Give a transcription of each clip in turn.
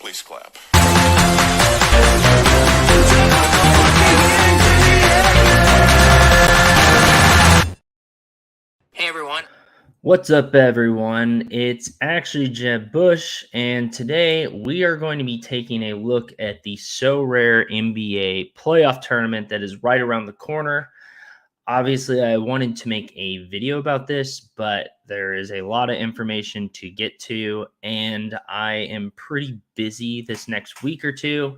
Please clap. Hey everyone. What's up, everyone? It's actually Jeb Bush, and today we are going to be taking a look at the SoRare NBA playoff tournament that is right around the corner. Obviously, I wanted to make a video about this, but there is a lot of information to get to, and I am pretty busy this next week or two.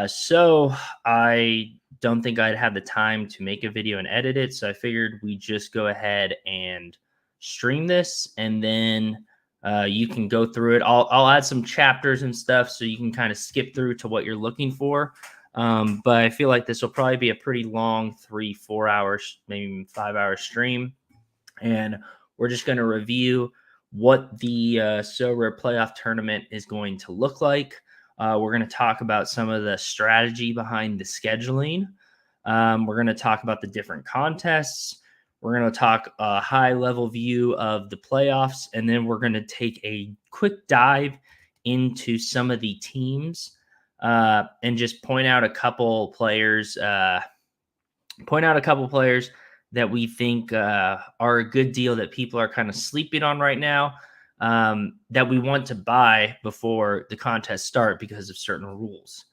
So I don't think I'd have the time to make a video and edit it. So I figured we just go ahead and stream this, and then you can go through it. I'll add some chapters and stuff so you can kind of skip through to what you're looking for. But I feel like this will probably be a pretty long 3-4 hours, maybe 5 hour stream. And we're just going to review what the SoRare playoff tournament is going to look like. We're going to talk about some of the strategy behind the scheduling. We're going to talk about the different contests. We're going to talk a high-level view of the playoffs, and then we're going to take a quick dive into some of the teams and just point out a couple players. That we think are a good deal that people are kind of sleeping on right now. That we want to buy before the contest start because of certain rules.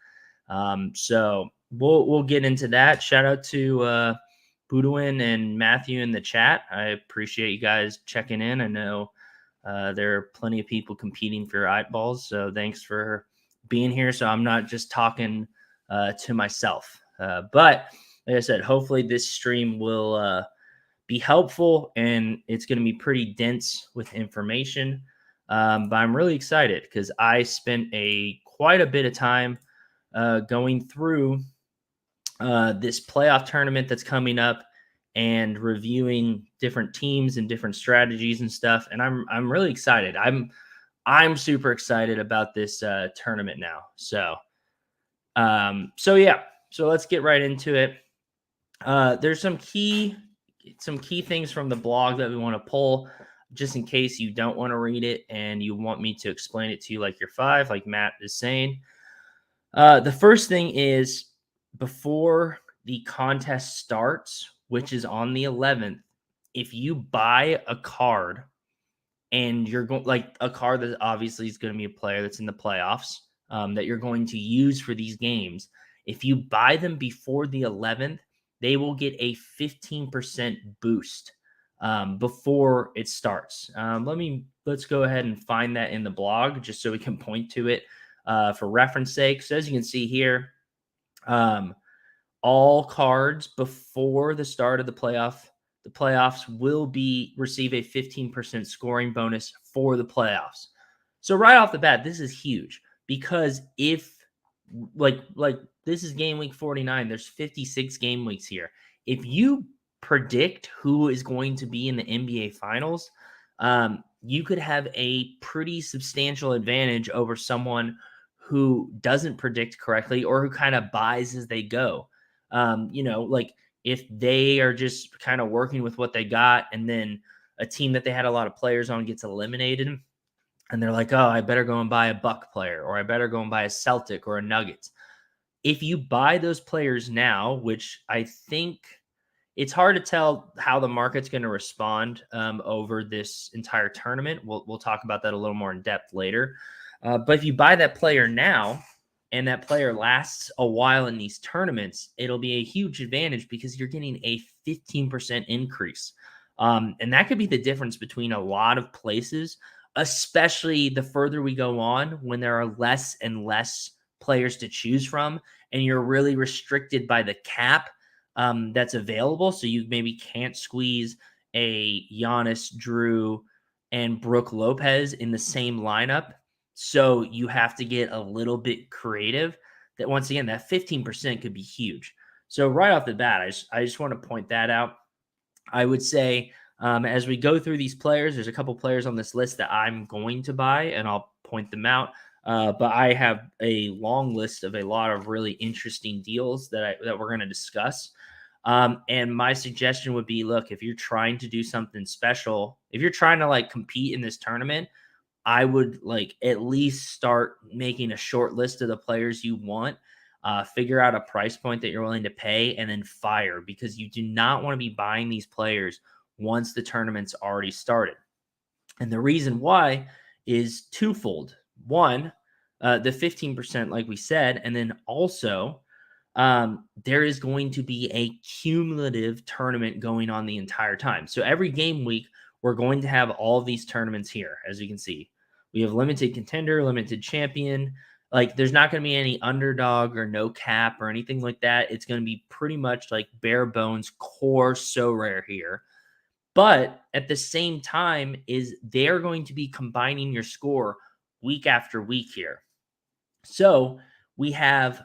So we'll get into that. Shout out to Budwin and Matthew in the chat. I appreciate you guys checking in. I know there are plenty of people competing for your eyeballs, so thanks for being here. So I'm not just talking to myself, but like I said, hopefully this stream will be helpful, and it's going to be pretty dense with information. But I'm really excited because I spent quite a bit of time going through this playoff tournament that's coming up and reviewing different teams and different strategies and stuff. And I'm really excited. I'm super excited about this tournament now. So yeah. So let's get right into it. There's some key things from the blog that we want to pull just in case you don't want to read it and you want me to explain it to you like you're five, like Matt is saying. The first thing is before the contest starts, which is on the 11th, if you buy a card and you're going like a card that obviously is going to be a player that's in the playoffs that you're going to use for these games, if you buy them before the 11th, they will get a 15% boost before it starts. Let's go ahead and find that in the blog just so we can point to it for reference sake. So as you can see here, all cards before the start of the playoffs will receive a 15% scoring bonus for the playoffs. So right off the bat, this is huge because if like this is game week 49, there's 56 game weeks here. If you predict who is going to be in the NBA finals, you could have a pretty substantial advantage over someone who doesn't predict correctly or who kind of buys as they go. Like if they are just kind of working with what they got and then a team that they had a lot of players on gets eliminated and they're like, oh, I better go and buy a Buck player, or I better go and buy a Celtic or a Nuggets. If you buy those players now, which I think it's hard to tell how the market's going to respond over this entire tournament. We'll talk about that a little more in depth later. But if you buy that player now and that player lasts a while in these tournaments, it'll be a huge advantage because you're getting a 15% increase. And that could be the difference between a lot of places, especially the further we go on when there are less and less players to choose from and you're really restricted by the cap that's available. So you maybe can't squeeze a Giannis, Drew, and Brook Lopez in the same lineup. So you have to get a little bit creative. That once again, that 15% could be huge. So right off the bat, I just want to point that out. I would say as we go through these players, there's a couple players on this list that I'm going to buy, and I'll point them out. But I have a long list of a lot of really interesting deals that we're going to discuss. And my suggestion would be, look, if you're trying to do something special, if you're trying to like compete in this tournament, I would like at least start making a short list of the players you want, figure out a price point that you're willing to pay, and then fire, because you do not want to be buying these players once the tournament's already started. And the reason why is twofold. One, the 15%, like we said, and then also there is going to be a cumulative tournament going on the entire time. So every game week, we're going to have all of these tournaments here, as you can see. We have limited contender, limited champion. Like, there's not going to be any underdog or no cap or anything like that. It's going to be pretty much like bare bones core SoRare here. But at the same time, is they're going to be combining your score week after week here. So we have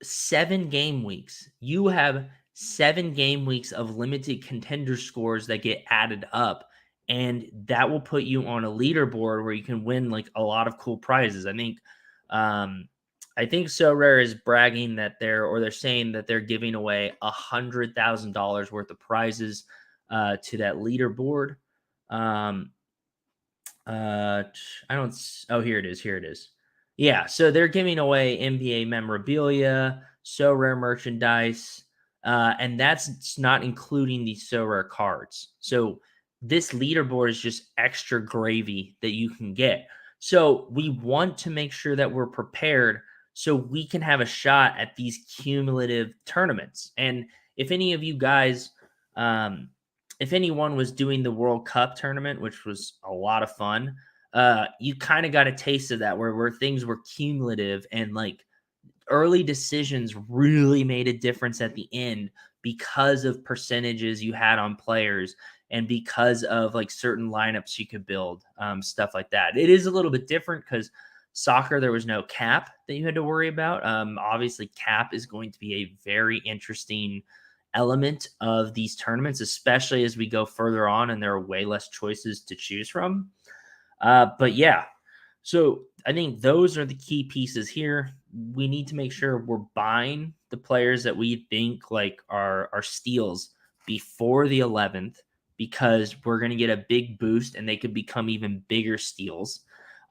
7 game weeks. You have 7 game weeks of limited contender scores that get added up, and that will put you on a leaderboard where you can win like a lot of cool prizes. I think SoRare is bragging that they're saying that they're giving away $100,000 worth of prizes to that leaderboard. Here it is. Here it is. Yeah, so they're giving away NBA memorabilia, SoRare merchandise, and that's not including the SoRare cards. So this leaderboard is just extra gravy that you can get. So we want to make sure that we're prepared so we can have a shot at these cumulative tournaments. And if any of you guys, if anyone was doing the World Cup tournament, which was a lot of fun, you kind of got a taste of that where things were cumulative and like early decisions really made a difference at the end because of percentages you had on players and because of like certain lineups you could build, stuff like that. It is a little bit different because soccer, there was no cap that you had to worry about. Obviously, cap is going to be a very interesting element of these tournaments, especially as we go further on and there are way less choices to choose from. But yeah, so I think those are the key pieces here. We need to make sure we're buying the players that we think like are steals before the 11th, because we're going to get a big boost and they could become even bigger steals.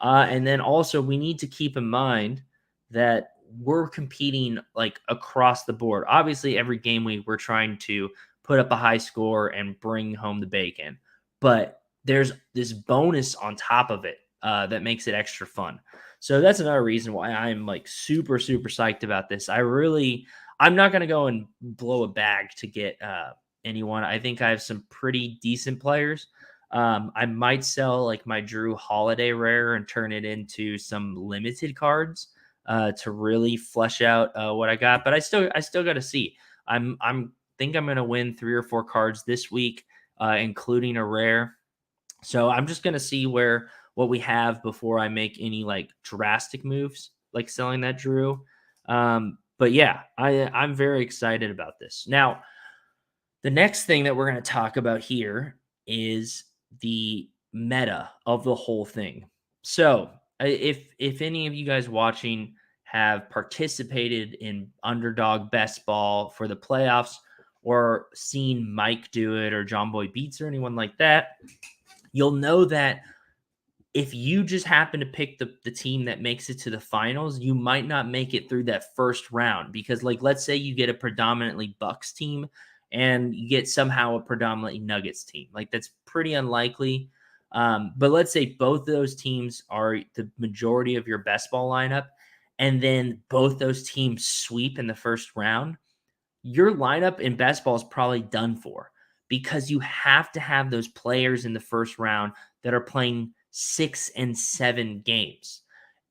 And then also we need to keep in mind that we're competing like across the board. Obviously, every game week we're trying to put up a high score and bring home the bacon, but there's this bonus on top of it that makes it extra fun. So that's another reason why I'm like super, super psyched about this. I'm not going to go and blow a bag to get anyone. I think I have some pretty decent players. I might sell like my Drew Holiday rare and turn it into some limited cards to really flesh out what I got. But I still got to see. I'm think I'm going to win 3 or 4 cards this week, including a rare. So I'm just going to see what we have before I make any like drastic moves, like selling that Drew. But yeah, I'm very excited about this. Now, the next thing that we're going to talk about here is the meta of the whole thing. So if any of you guys watching have participated in underdog best ball for the playoffs or seen Mike do it or John Boy Beats or anyone like that, you'll know that if you just happen to pick the team that makes it to the finals, you might not make it through that first round because, like, let's say you get a predominantly Bucks team and you get somehow a predominantly Nuggets team. Like, that's pretty unlikely. But let's say both of those teams are the majority of your best ball lineup, and then both those teams sweep in the first round. Your lineup in best ball is probably done for, because you have to have those players in the first round that are playing 6 and 7 games.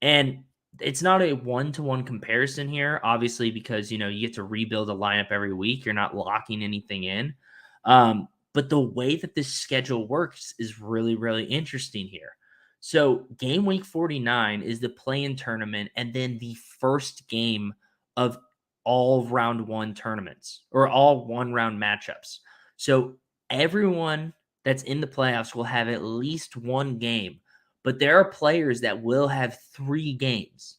And it's not a one-to-one comparison here, obviously, because, you get to rebuild a lineup every week. You're not locking anything in. But the way that this schedule works is really, really interesting here. So game week 49 is the play-in tournament, and then the first game of all round 1 tournaments, or all 1-round matchups. So everyone that's in the playoffs will have at least 1 game, but there are players that will have 3 games.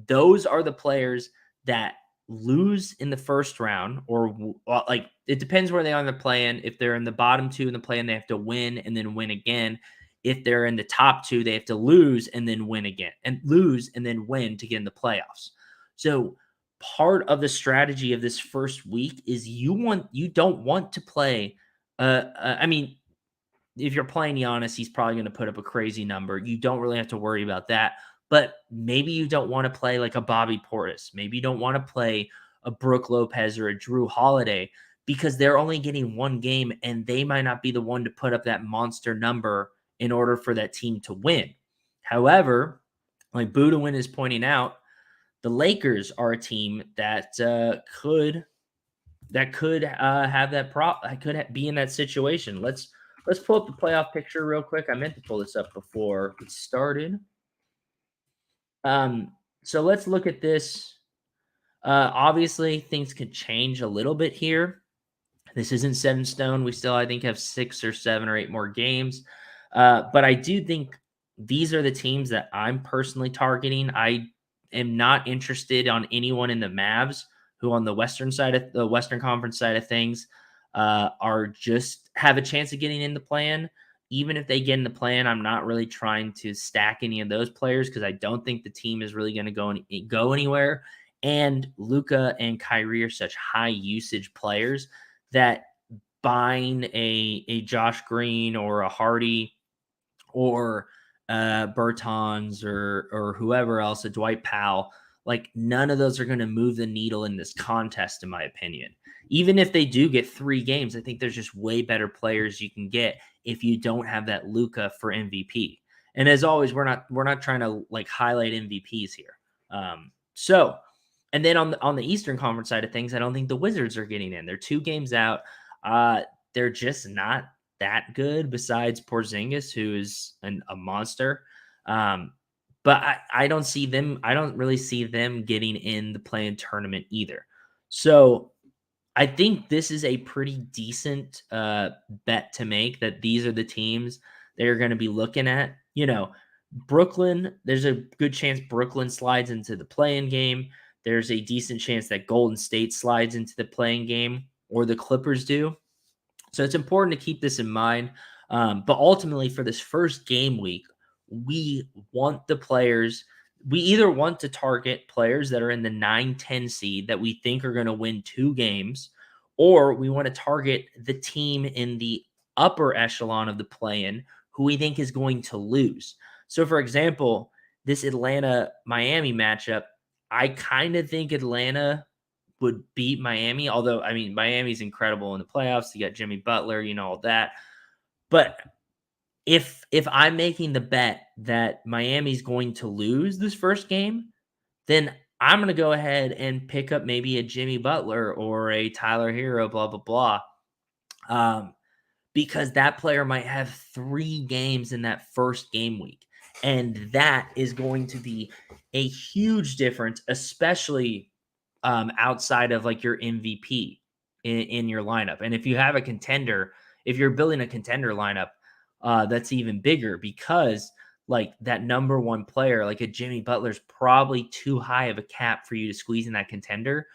Those are the players that lose in the first round, or like, it depends where they are in the play-in. If they're in the bottom 2 in the play-in, they have to win and then win again. if they're in the top two, they have to lose and then win again, and lose and then win to get in the playoffs. So part of the strategy of this first week is you don't want to play. I mean, if you're playing Giannis, he's probably going to put up a crazy number. You don't really have to worry about that. But maybe you don't want to play like a Bobby Portis. Maybe you don't want to play a Brooke Lopez or a Drew Holiday because they're only getting one game and they might not be the one to put up that monster number in order for that team to win. However, like Budawin is pointing out, the Lakers are a team that could have that could be in that situation. Let's pull up the playoff picture real quick. I meant to pull this up before it started. So let's look at this. Obviously, things could change a little bit here. This isn't set in stone. We still, I think, have 6 or 7 or 8 more games. But I do think these are the teams that I'm personally targeting. I am not interested on anyone in the Mavs who on the Western side of the Western Conference side of things are just have a chance of getting in the plan. Even if they get in the plan, I'm not really trying to stack any of those players because I don't think the team is really going to go anywhere. And Luka and Kyrie are such high usage players that buying a Josh Green or a Hardy or Bertans or whoever else, a Dwight Powell, like none of those are going to move the needle in this contest, in my opinion. Even if they do get 3 games, I think there's just way better players you can get if you don't have that Luka for MVP. And as always, we're not trying to like highlight MVPs here. And then on the Eastern Conference side of things, I don't think the Wizards are getting in. They're 2 games out. They're just not that good besides Porzingis, who is a monster. But I don't see them. I don't really see them getting in the play-in tournament either. So I think this is a pretty decent bet to make that these are the teams they're going to be looking at. You know, Brooklyn, there's a good chance Brooklyn slides into the play-in game. There's a decent chance that Golden State slides into the play-in game or the Clippers do. So it's important to keep this in mind. But ultimately, for this first game week, we want the players. We either want to target players that are in the 9-10 seed that we think are going to win 2 games, or we want to target the team in the upper echelon of the play-in who we think is going to lose. So, for example, this Atlanta-Miami matchup, I kind of think Atlanta would beat Miami, although, I mean, Miami's incredible in the playoffs. You got Jimmy Butler, all that. But if I'm making the bet that Miami's going to lose this first game, then I'm going to go ahead and pick up maybe a Jimmy Butler or a Tyler Hero, blah, blah, blah. Because that player might have 3 games in that first game week. And that is going to be a huge difference, especially outside of like your MVP in your lineup. And if you have a contender, if you're building a contender lineup, that's even bigger because like that number 1 player, like a Jimmy Butler's probably too high of a cap for you to squeeze in that contender.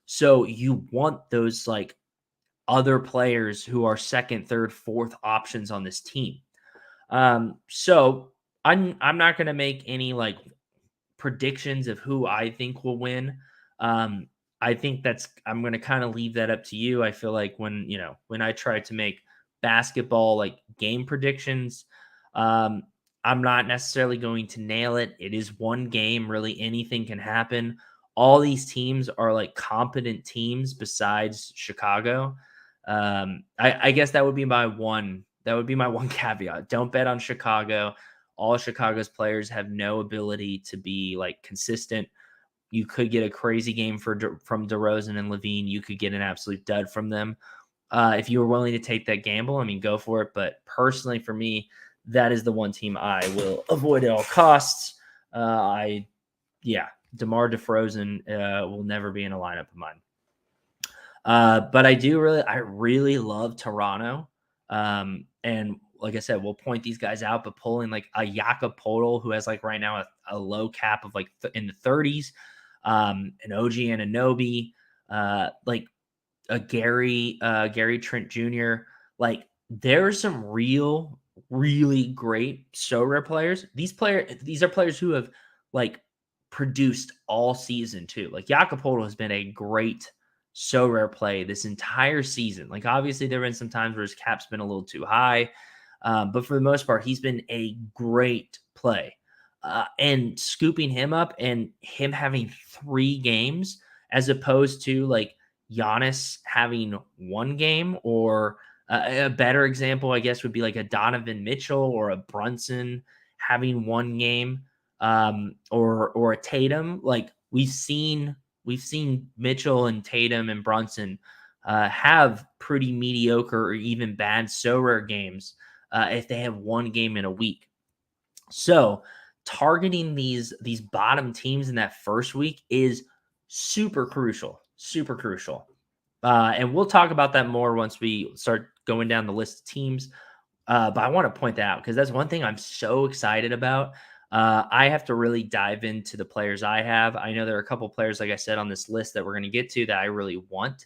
So you want those like other players who are second, third, fourth options on this team. So I'm not going to make any like predictions of who I think will win. I think I'm going to kind of leave that up to you. I feel like when I try to make basketball like game predictions, I'm not necessarily going to nail it. It is 1 game. Really anything can happen. All these teams are like competent teams besides Chicago. I guess that would be my one caveat. Don't bet on Chicago. All Chicago's players have no ability to be like consistent. You could get a crazy game from DeRozan and Levine. You could get an absolute dud from them. If you were willing to take that gamble, I mean, go for it. But personally, for me, that is the one team I will avoid at all costs. DeMar DeRozan will never be in a lineup of mine. But I really love Toronto. And like I said, we'll point these guys out, but pulling like a Jakob Poeltl, who has like right now a low cap of like in the 30s, an OG Anunoby, like a Gary Trent Jr. Like there are some real really great SoRare players. These are players who have like produced all season too. Like Jakob has been a great SoRare play this entire season. Like obviously there have been some times where his cap's been a little too high, but for the most part, he's been a great play. And scooping him up and him having 3 games as opposed to like Giannis having 1 game, or a better example, I guess, would be like a Donovan Mitchell or a Brunson having 1 game, or a Tatum. Like we've seen Mitchell and Tatum and Brunson have pretty mediocre or even bad SoRare games if they have 1 game in a week. So targeting these bottom teams in that first week is super crucial, super crucial. And we'll talk about that more once we start going down the list of teams. But I want to point that out because that's one thing I'm so excited about. I have to really dive into the players I have. I know there are a couple players, like I said, on this list that we're going to get to that I really want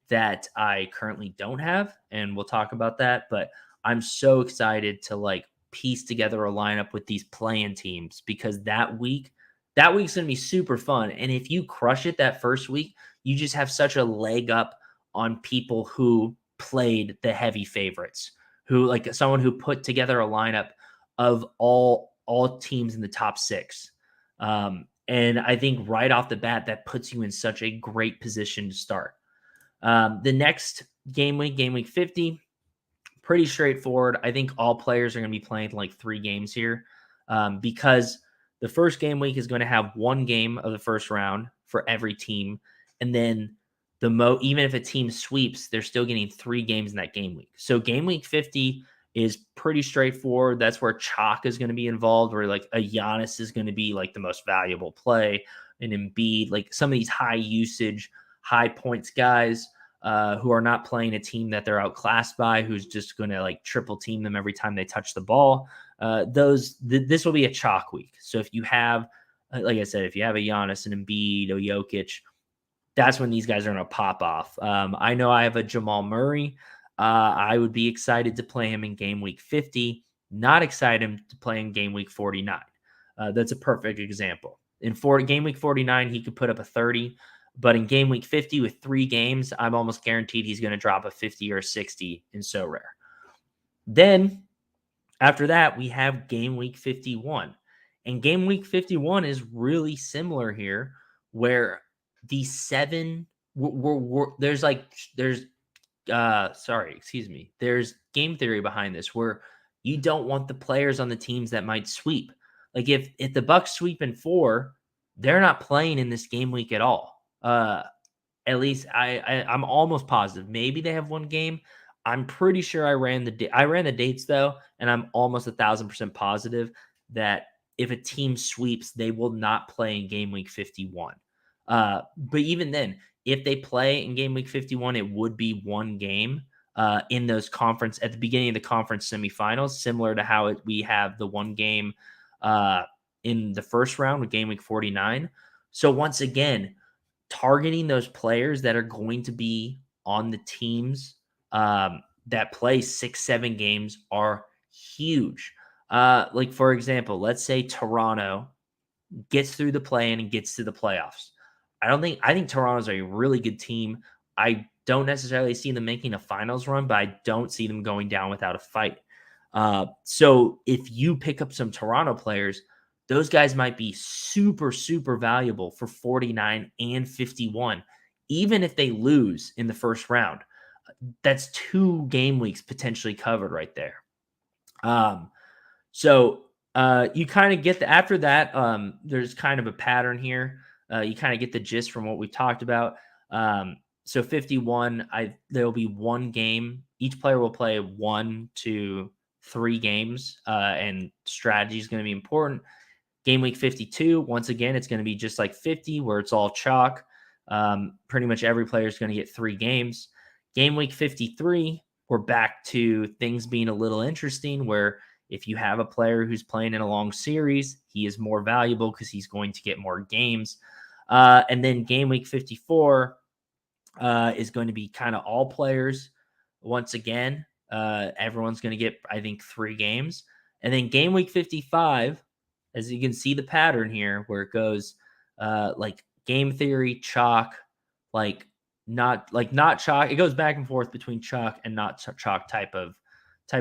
that I currently don't have, and we'll talk about that. But I'm so excited to like piece together a lineup with these playing teams because that week's going to be super fun. And if you crush it that first week, you just have such a leg up on people who played the heavy favorites, who like someone who put together a lineup of all teams in the top 6. And I think right off the bat, that puts you in such a great position to start. The next game week 50, pretty straightforward. I think all players are going to be playing like 3 games here because the first game week is going to have 1 game of the first round for every team. And then even if a team sweeps, they're still getting 3 games in that game week. So game week 50 is pretty straightforward. That's where chalk is going to be involved, where like a Giannis is going to be like the most valuable play, and Embiid, like some of these high usage, high points guys who are not playing a team that they're outclassed by, who's just going to like triple team them every time they touch the ball. This will be a chalk week. So if you have, like I said, if you have a Giannis, an Embiid, a Jokic, that's when these guys are going to pop off. I know I have a Jamal Murray. I would be excited to play him in game week 50, not excited to play in game week 49. That's a perfect example. In game week 49, he could put up a 30, but in game week 50 with 3 games, I'm almost guaranteed he's going to drop a 50 or a 60 in SoRare. Then after that, we have game week 51. And game week 51 is really similar here, where the 7 there's game theory behind this, where you don't want the players on the teams that might sweep. Like if the Bucks sweep in 4, they're not playing in this game week at all. At least I'm almost positive. Maybe they have 1 game. I'm pretty sure I ran the dates though, and I'm almost 1,000% positive that if a team sweeps, they will not play in game week 51. But even then, if they play in game week 51, it would be 1 game in those conference at the beginning of the conference semifinals, similar to how we have the 1 game in the first round with game week 49. So once again, targeting those players that are going to be on the teams that play 6-7 games are huge. Like for example, let's say Toronto gets through the play-in and gets to the playoffs. I think Toronto's a really good team. I don't necessarily see them making a finals run, but I don't see them going down without a fight. So if you pick up some Toronto players, those guys might be super, super valuable for 49 and 51, even if they lose in the first round. That's 2 game weeks potentially covered right there. So you kind of get after that, there's kind of a pattern here. You kind of get the gist from what we've talked about. So 51, there'll be 1 game. Each player will play 1 to 3 games, and strategy is going to be important. Game week 52, once again, it's going to be just like 50, where it's all chalk. Pretty much every player is going to get 3 games. Game week 53, we're back to things being a little interesting, where if you have a player who's playing in a long series, he is more valuable because he's going to get more games. And then game week 54 is going to be kind of all players once again. Everyone's going to get, I think, 3 games. And then game week 55, as you can see the pattern here, where it goes like game theory, chalk, not chalk. It goes back and forth between chalk and not chalk type of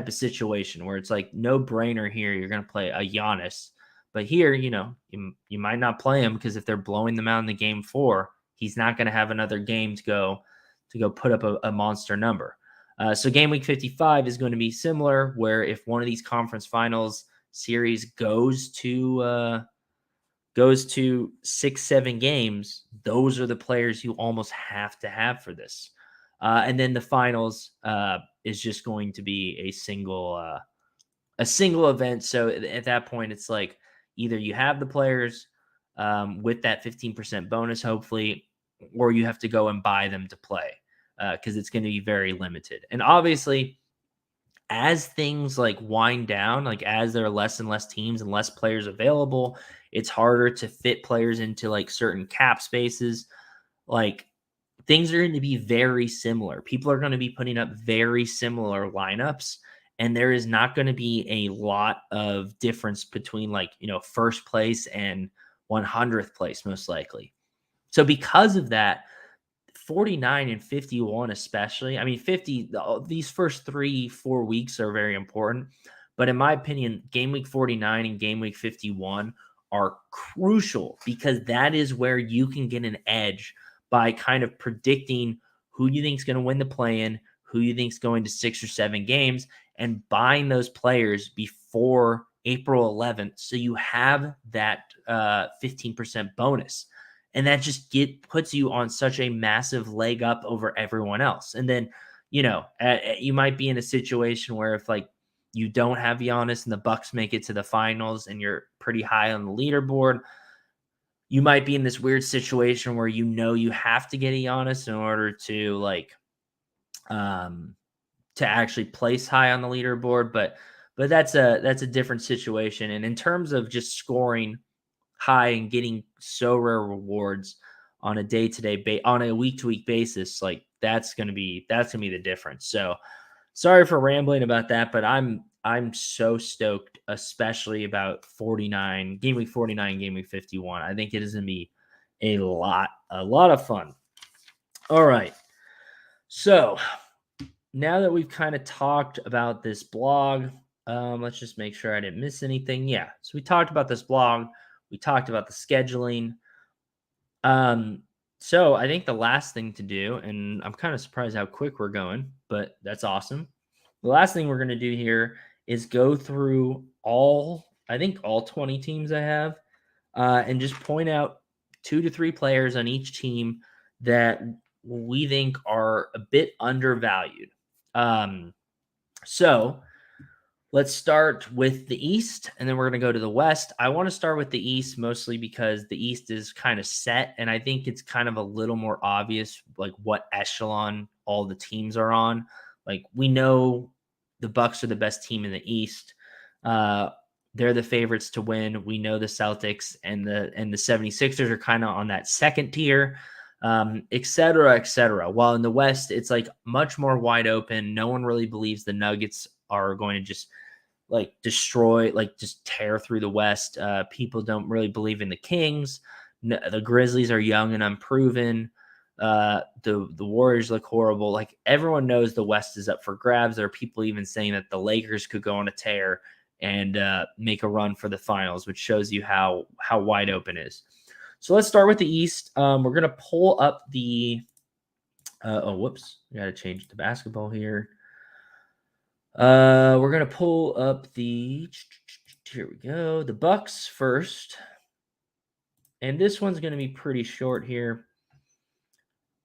situation where it's like no brainer here. You're going to play a Giannis, but here, you might not play him because if they're blowing them out in the game 4, he's not going to have another game to go put up a monster number. So game week 55 is going to be similar, where if one of these conference finals series goes to 6-7 games, those are the players you almost have to have for this. And then the finals is just going to be a single event. So at that point, it's like either you have the players with that 15% bonus, hopefully, or you have to go and buy them to play because it's going to be very limited. And obviously, as things like wind down, like as there are less and less teams and less players available, it's harder to fit players into like certain cap spaces. Like things are going to be very similar. People are going to be putting up very similar lineups, and there is not going to be a lot of difference between first place and 100th place, most likely. So because of that, 49 and 51 especially, I mean 50, these first 3-4 weeks are very important, but in my opinion, game week 49 and game week 51 are crucial because that is where you can get an edge by kind of predicting who you think is going to win the play-in, who you think is going to 6 or 7 games, and buying those players before April 11th so you have that 15% bonus. And that just puts you on such a massive leg up over everyone else. And then, you might be in a situation where if you don't have Giannis and the Bucks make it to the finals and you're pretty high on the leaderboard, you might be in this weird situation where you have to get a Giannis in order to to actually place high on the leaderboard. But that's a different situation. And in terms of just scoring high and getting SoRare rewards on a day-to-day on a week-to-week basis, like that's gonna be the difference. So sorry for rambling about that, but I'm so stoked, especially about game week 49, game week 51. I think it is gonna be a lot of fun. All right. So now that we've kind of talked about this blog, let's just make sure I didn't miss anything. Yeah. So we talked about this blog. We talked about the scheduling. So I think the last thing to do, and I'm kind of surprised how quick we're going, but that's awesome. The last thing we're going to do here is go through all 20 teams I have, and just point out 2 to 3 players on each team that we think are a bit undervalued. So let's start with the East, and then we're going to go to the West. I want to start with the East mostly because the East is kind of set, and I think it's kind of a little more obvious like what echelon all the teams are on. Like we know the Bucks are the best team in the East. They're the favorites to win. We know the Celtics and the 76ers are kind of on that second tier, et cetera, et cetera. While in the West, it's like much more wide open. No one really believes the Nuggets are going to just destroy, just tear through the West. People don't really believe in the Kings. The Grizzlies are young and unproven. The Warriors look horrible. Like everyone knows the West is up for grabs. There are people even saying that the Lakers could go on a tear and make a run for the finals, which shows you how wide open it is. So let's start with the East. We're going to pull up the whoops. I got to change the basketball here. We're going to pull up here we go. The Bucks first. And this one's going to be pretty short here.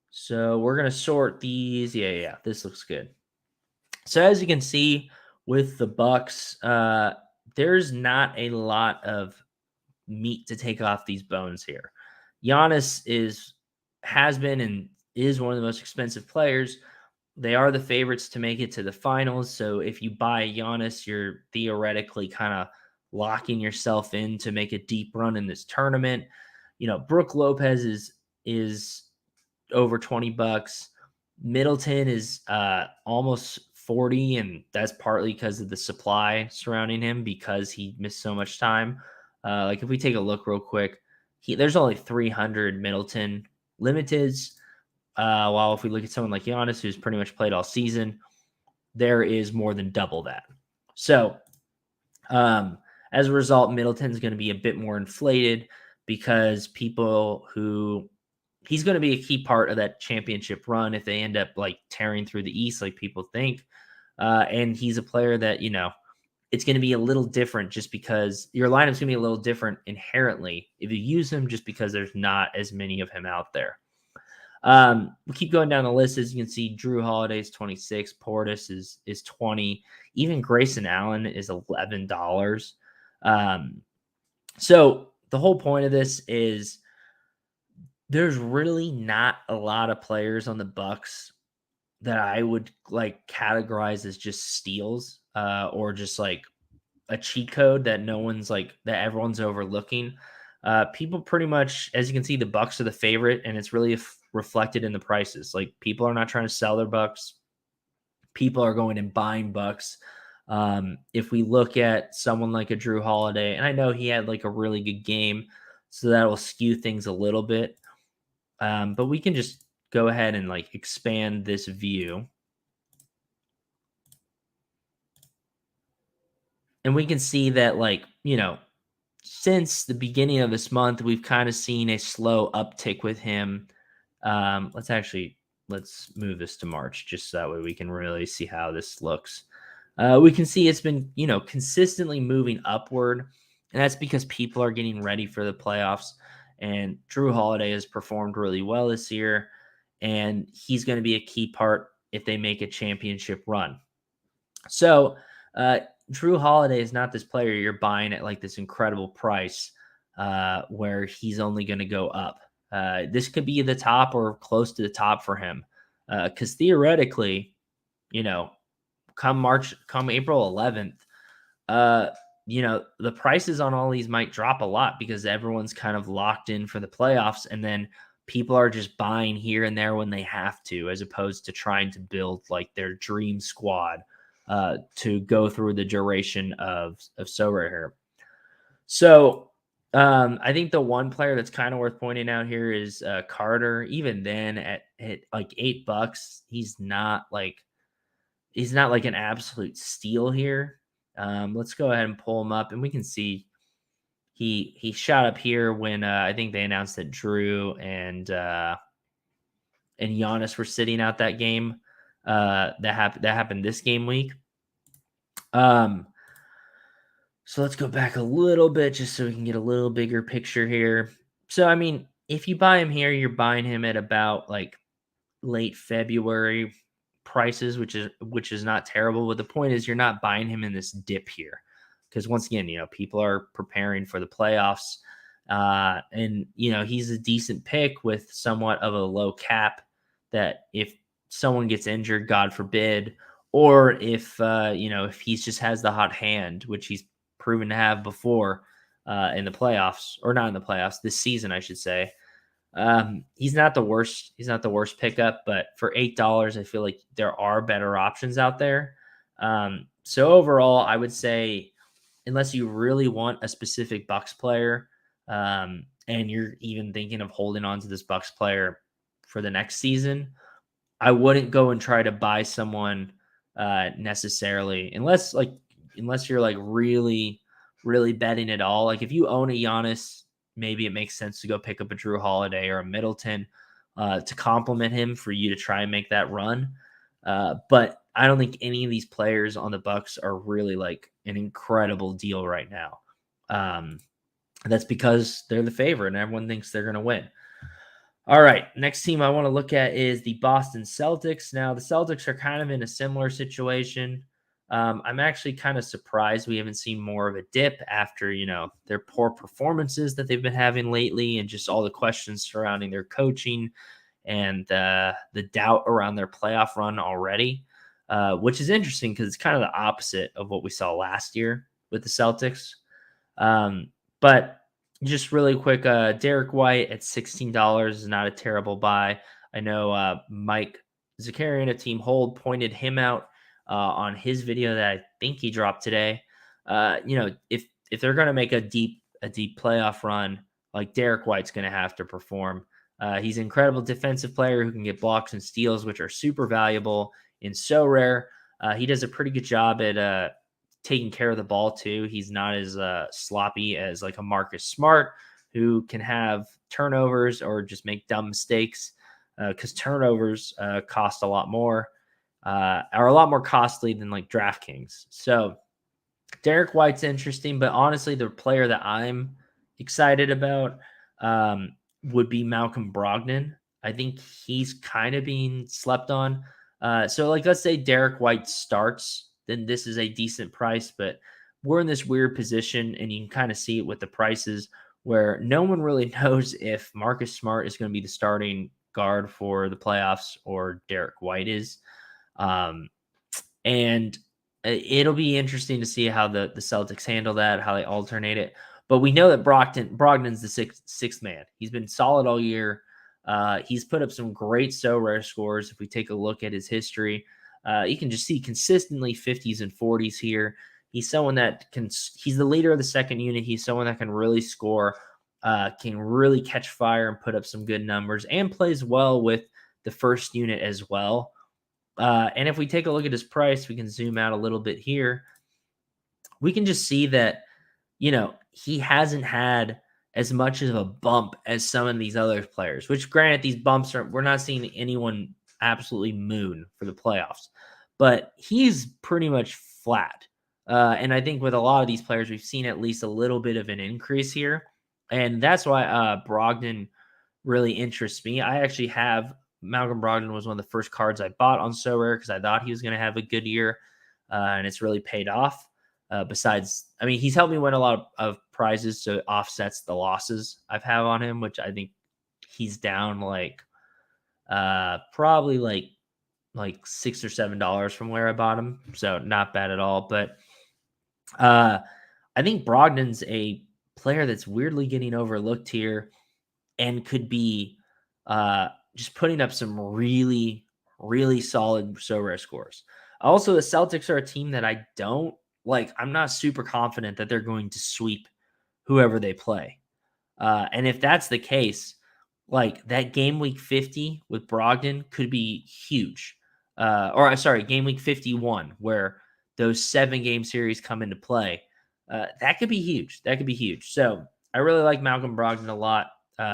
So we're going to sort these. Yeah. This looks good. So as you can see with the Bucks, there's not a lot of meat to take off these bones here. Giannis has been and is one of the most expensive players. They are the favorites to make it to the finals. So if you buy Giannis, you're theoretically kind of locking yourself in to make a deep run in this tournament. Brook Lopez is over $20. Middleton is almost 40, and that's partly because of the supply surrounding him because he missed so much time. Like if we take a look real quick, there's only 300 Middleton limiteds. While if we look at someone like Giannis, who's pretty much played all season, there is more than double that. So as a result, Middleton's going to be a bit more inflated because he's going to be a key part of that championship run if they end up like tearing through the East like people think. And he's a player that, it's going to be a little different just because your lineup's going to be a little different inherently if you use him just because there's not as many of him out there. We'll keep going down the list. As you can see, Drew Holiday's 26, Portis is 20, even Grayson Allen is $11. So the whole point of this is there's really not a lot of players on the Bucks that I would like categorize as just steals, or just like a cheat code that that everyone's overlooking. People pretty much, as you can see, the Bucks are the favorite, and it's really reflected in the prices. Like people are not trying to sell their Bucks. People are going and buying Bucks. If we look at someone like a Drew Holiday, and I know he had like a really good game, so that will skew things a little bit. But we can just go ahead and like expand this view. And we can see that since the beginning of this month, we've kind of seen a slow uptick with him. Let's move this to March just so that way we can really see how this looks. We can see it's been, consistently moving upward, and that's because people are getting ready for the playoffs. And Drew Holiday has performed really well this year, and he's going to be a key part if they make a championship run. So, Drew Holiday is not this player you're buying at like this incredible price, where he's only going to go up. This could be the top or close to the top for him, because theoretically, come April 11th, the prices on all these might drop a lot because everyone's kind of locked in for the playoffs, and then people are just buying here and there when they have to, as opposed to trying to build like their dream squad to go through the duration of SoRare here. So I think the one player that's kind of worth pointing out here is Carter. Even then, at like $8, he's not like an absolute steal here. Let's go ahead and pull him up, and we can see he shot up here when I think they announced that Drew and Giannis were sitting out that game. That happened this game week. So let's go back a little bit just so we can get a little bigger picture here. So, I mean, if you buy him here, you're buying him at about like late February prices, which is not terrible. But the point is you're not buying him in this dip here. Because once again, people are preparing for the playoffs. And, he's a decent pick with somewhat of a low cap that if someone gets injured, God forbid, or if he just has the hot hand, which he's proven to have before in the playoffs, or not in the playoffs, this season, I should say. He's not the worst. He's not the worst pickup, but for $8, I feel like there are better options out there. So overall, I would say, unless you really want a specific Bucks player, and you're even thinking of holding on to this Bucks player for the next season, I wouldn't go and try to buy someone necessarily, unless you're like really, really betting it all. Like if you own a Giannis, maybe it makes sense to go pick up a Drew Holiday or a Middleton to complement him for you to try and make that run. But I don't think any of these players on the Bucks are really like an incredible deal right now. That's because they're the favorite and everyone thinks they're going to win. All right, next team I want to look at is the Boston Celtics. Now, the Celtics are kind of in a similar situation. I'm actually kind of surprised we haven't seen more of a dip after, their poor performances that they've been having lately and just all the questions surrounding their coaching and the doubt around their playoff run already, which is interesting because it's kind of the opposite of what we saw last year with the Celtics. But just really quick, Derek White at $16 is not a terrible buy. I know Mike Zakarian at Team Hold pointed him out on his video that I think he dropped today. If they're going to make a deep playoff run, like Derek White's going to have to perform. He's an incredible defensive player who can get blocks and steals, which are super valuable in SoRare. He does a pretty good job at taking care of the ball too. He's not as sloppy as like a Marcus Smart, who can have turnovers or just make dumb mistakes, because turnovers cost a lot more, are a lot more costly than like DraftKings. So Derek White's interesting, but honestly, the player that I'm excited about would be Malcolm Brogdon. I think he's kind of being slept on. So like, let's say Derek White starts, then this is a decent price, but we're in this weird position, and you can kind of see it with the prices where no one really knows if Marcus Smart is going to be the starting guard for the playoffs or Derek White is. And it'll be interesting to see how the Celtics handle that, how they alternate it. But we know that Brogdon's the sixth man. He's been solid all year. He's put up some great SoRare scores. If we take a look at his history, you can just see consistently 50s and 40s here. He's someone that he's the leader of the second unit. He's someone that can really score, can really catch fire and put up some good numbers, and plays well with the first unit as well. And if we take a look at his price, we can zoom out a little bit here. We can just see that, he hasn't had as much of a bump as some of these other players, which granted, these bumps we're not seeing anyone absolutely moon for the playoffs, but he's pretty much flat. And I think with a lot of these players, we've seen at least a little bit of an increase here. And that's why Brogdon really interests me. I actually have Malcolm Brogdon was one of the first cards I bought on SoRare because I thought he was going to have a good year, and it's really paid off. Besides, I mean, he's helped me win a lot of prizes, so it offsets the losses I've had on him, which I think he's down like probably like $6 or $7 from where I bought him, so not bad at all. But I think Brogdon's a player that's weirdly getting overlooked here, and could be just putting up some really, really solid SoRare scores. Also, the Celtics are a team that I don't like. I'm not super confident that they're going to sweep whoever they play. And if that's the case, like that game week 50 with Brogdon could be huge. Game week 51, where those 7-game series come into play. That could be huge. That could be huge. So I really like Malcolm Brogdon a lot.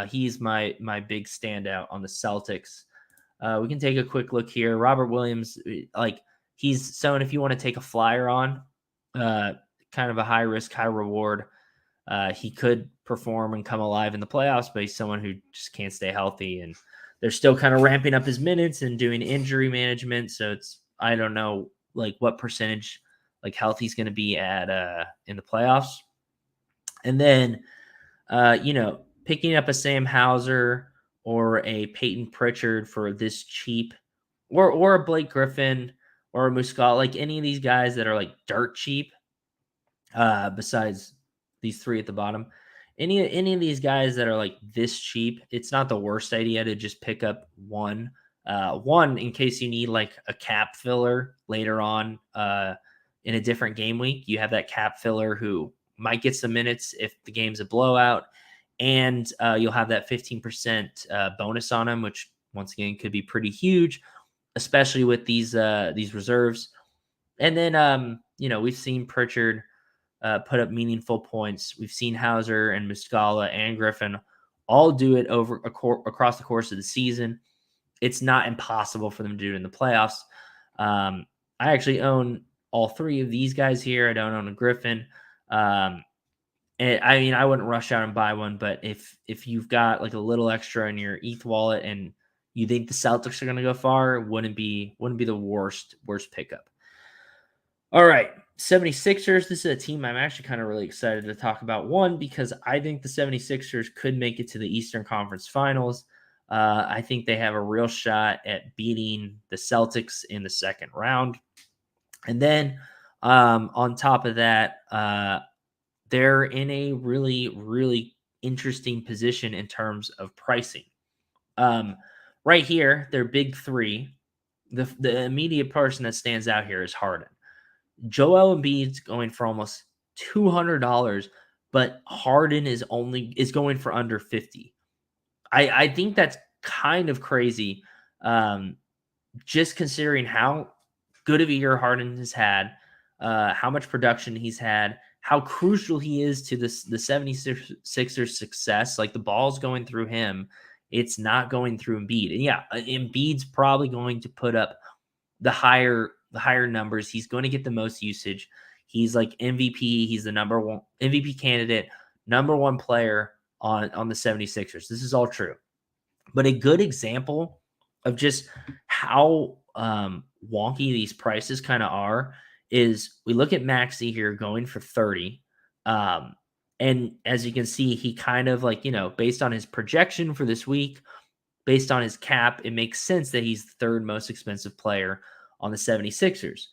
He's my big standout on the Celtics. We can take a quick look here. Robert Williams, he's someone if you want to take a flyer on, kind of a high risk, high reward. He could perform and come alive in the playoffs, but he's someone who just can't stay healthy, and they're still kind of ramping up his minutes and doing injury management. So I don't know like what percentage like health he's going to be at in the playoffs. And then picking up a Sam Hauser or a Peyton Pritchard for this cheap, or a Blake Griffin or a Muscala, like any of these guys that are like dirt cheap, besides these three at the bottom, any of these guys that are like this cheap, it's not the worst idea to just pick up one in case you need like a cap filler later on in a different game week. You have that cap filler who might get some minutes if the game's a blowout, and you'll have that 15% bonus on him, which once again could be pretty huge, especially with these reserves. And then we've seen Pritchard put up meaningful points. We've seen Hauser and Muscala and Griffin all do it across the course of the season. It's not impossible for them to do it in the playoffs. I actually own all three of these guys here. I don't own a Griffin. I mean, I wouldn't rush out and buy one, but if you've got like a little extra in your ETH wallet and you think the Celtics are going to go far, wouldn't be the worst pickup. All right, 76ers. This is a team I'm actually kind of really excited to talk about. One, because I think the 76ers could make it to the Eastern Conference Finals. I think they have a real shot at beating the Celtics in the second round. And then on top of that, they're in a really, really interesting position in terms of pricing. Right here, their big three, the immediate person that stands out here is Harden. Joel Embiid's going for almost $200, but Harden is going for under 50. I think that's kind of crazy, just considering how good of a year Harden has had, how much production he's had, how crucial he is to the 76ers success. Like, the ball's going through him. It's not going through Embiid. And yeah, Embiid's probably going to put up the higher numbers. He's going to get the most usage. He's like MVP. He's the number one MVP candidate, number one player on the 76ers. This is all true. But a good example of just how wonky these prices kind of are is we look at Maxey here going for 30. And as you can see, he kind of like, based on his projection for this week, based on his cap, it makes sense that he's the third most expensive player on the 76ers.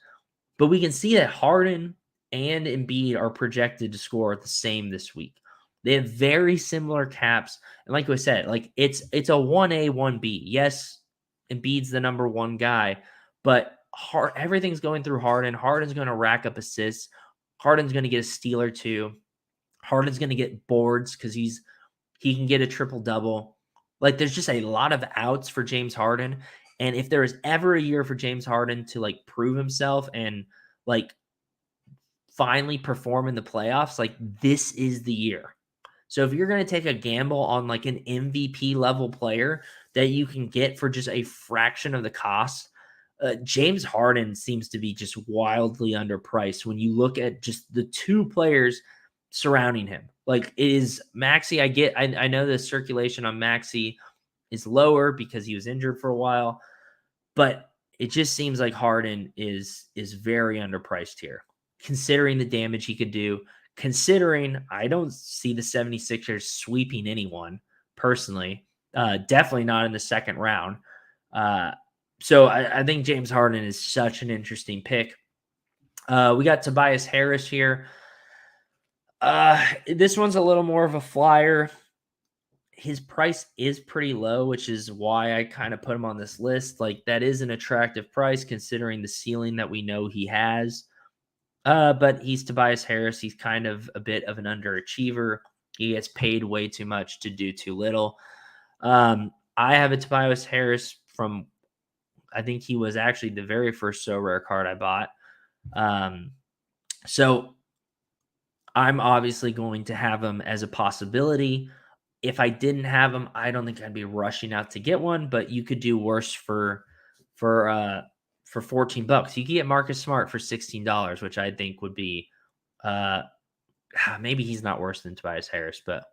But we can see that Harden and Embiid are projected to score the same this week. They have very similar caps. And like I said, like it's a 1A, 1B. Yes, Embiid's the number one guy, but everything's going through Harden. Harden's going to rack up assists. Harden's going to get a steal or two. Harden's going to get boards because he can get a triple-double. Like, there's just a lot of outs for James Harden. And if there is ever a year for James Harden to like prove himself and like finally perform in the playoffs, like this is the year. So if you're going to take a gamble on like an MVP level player that you can get for just a fraction of the cost, James Harden seems to be just wildly underpriced when you look at just the two players surrounding him. Like, it is Maxey. I know the circulation on Maxey is lower because he was injured for a while, but it just seems like Harden is very underpriced here, considering the damage he could do. Considering I don't see the 76ers sweeping anyone personally, definitely not in the second round. So I think James Harden is such an interesting pick. We got Tobias Harris here. This one's a little more of a flyer. His price is pretty low, which is why I kind of put him on this list. Like, that is an attractive price considering the ceiling that we know he has. But he's Tobias Harris. He's kind of a bit of an underachiever. He gets paid way too much to do too little. I have a Tobias Harris from, I think he was actually the very first SoRare card I bought. So I'm obviously going to have him as a possibility. If I didn't have him, I don't think I'd be rushing out to get one, but you could do worse for $14. You could get Marcus Smart for $16, which I think would be maybe he's not worse than Tobias Harris, but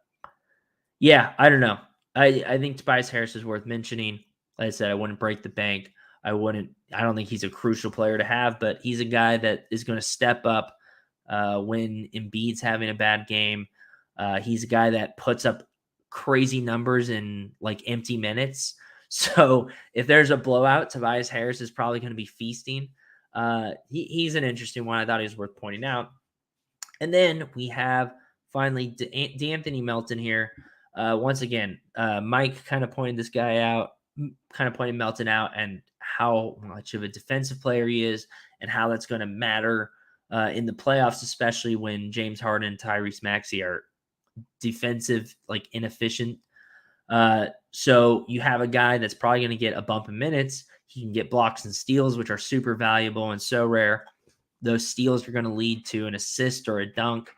yeah, I don't know. I think Tobias Harris is worth mentioning. Like I said, I wouldn't break the bank. I don't think he's a crucial player to have, but he's a guy that is going to step up when Embiid's having a bad game. He's a guy that puts up crazy numbers in like empty minutes. So if there's a blowout, Tobias Harris is probably going to be feasting. He's an interesting one. I thought he was worth pointing out. And then we have finally D'Anthony Melton here. Once again, Mike kind of pointed this guy out, kind of pointed Melton out, and how much of a defensive player he is and how that's going to matter in the playoffs, especially when James Harden and Tyrese Maxey are defensive, like inefficient. So you have a guy that's probably going to get a bump in minutes. He can get blocks and steals, which are super valuable and SoRare. Those steals are going to lead to an assist or a dunk,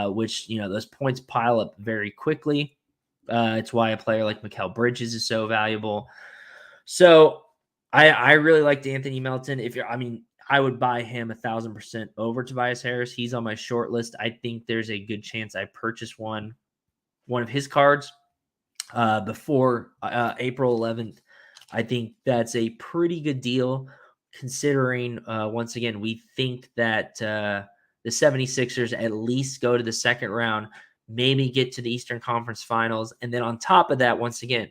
which, those points pile up very quickly. It's why a player like Mikal Bridges is so valuable. So I really like D'Anthony Melton. I would buy him 1,000% over Tobias Harris. He's on my short list. I think there's a good chance I purchase one of his cards before April 11th. I think that's a pretty good deal considering, once again, we think that the 76ers at least go to the second round, maybe get to the Eastern Conference Finals. And then on top of that, once again,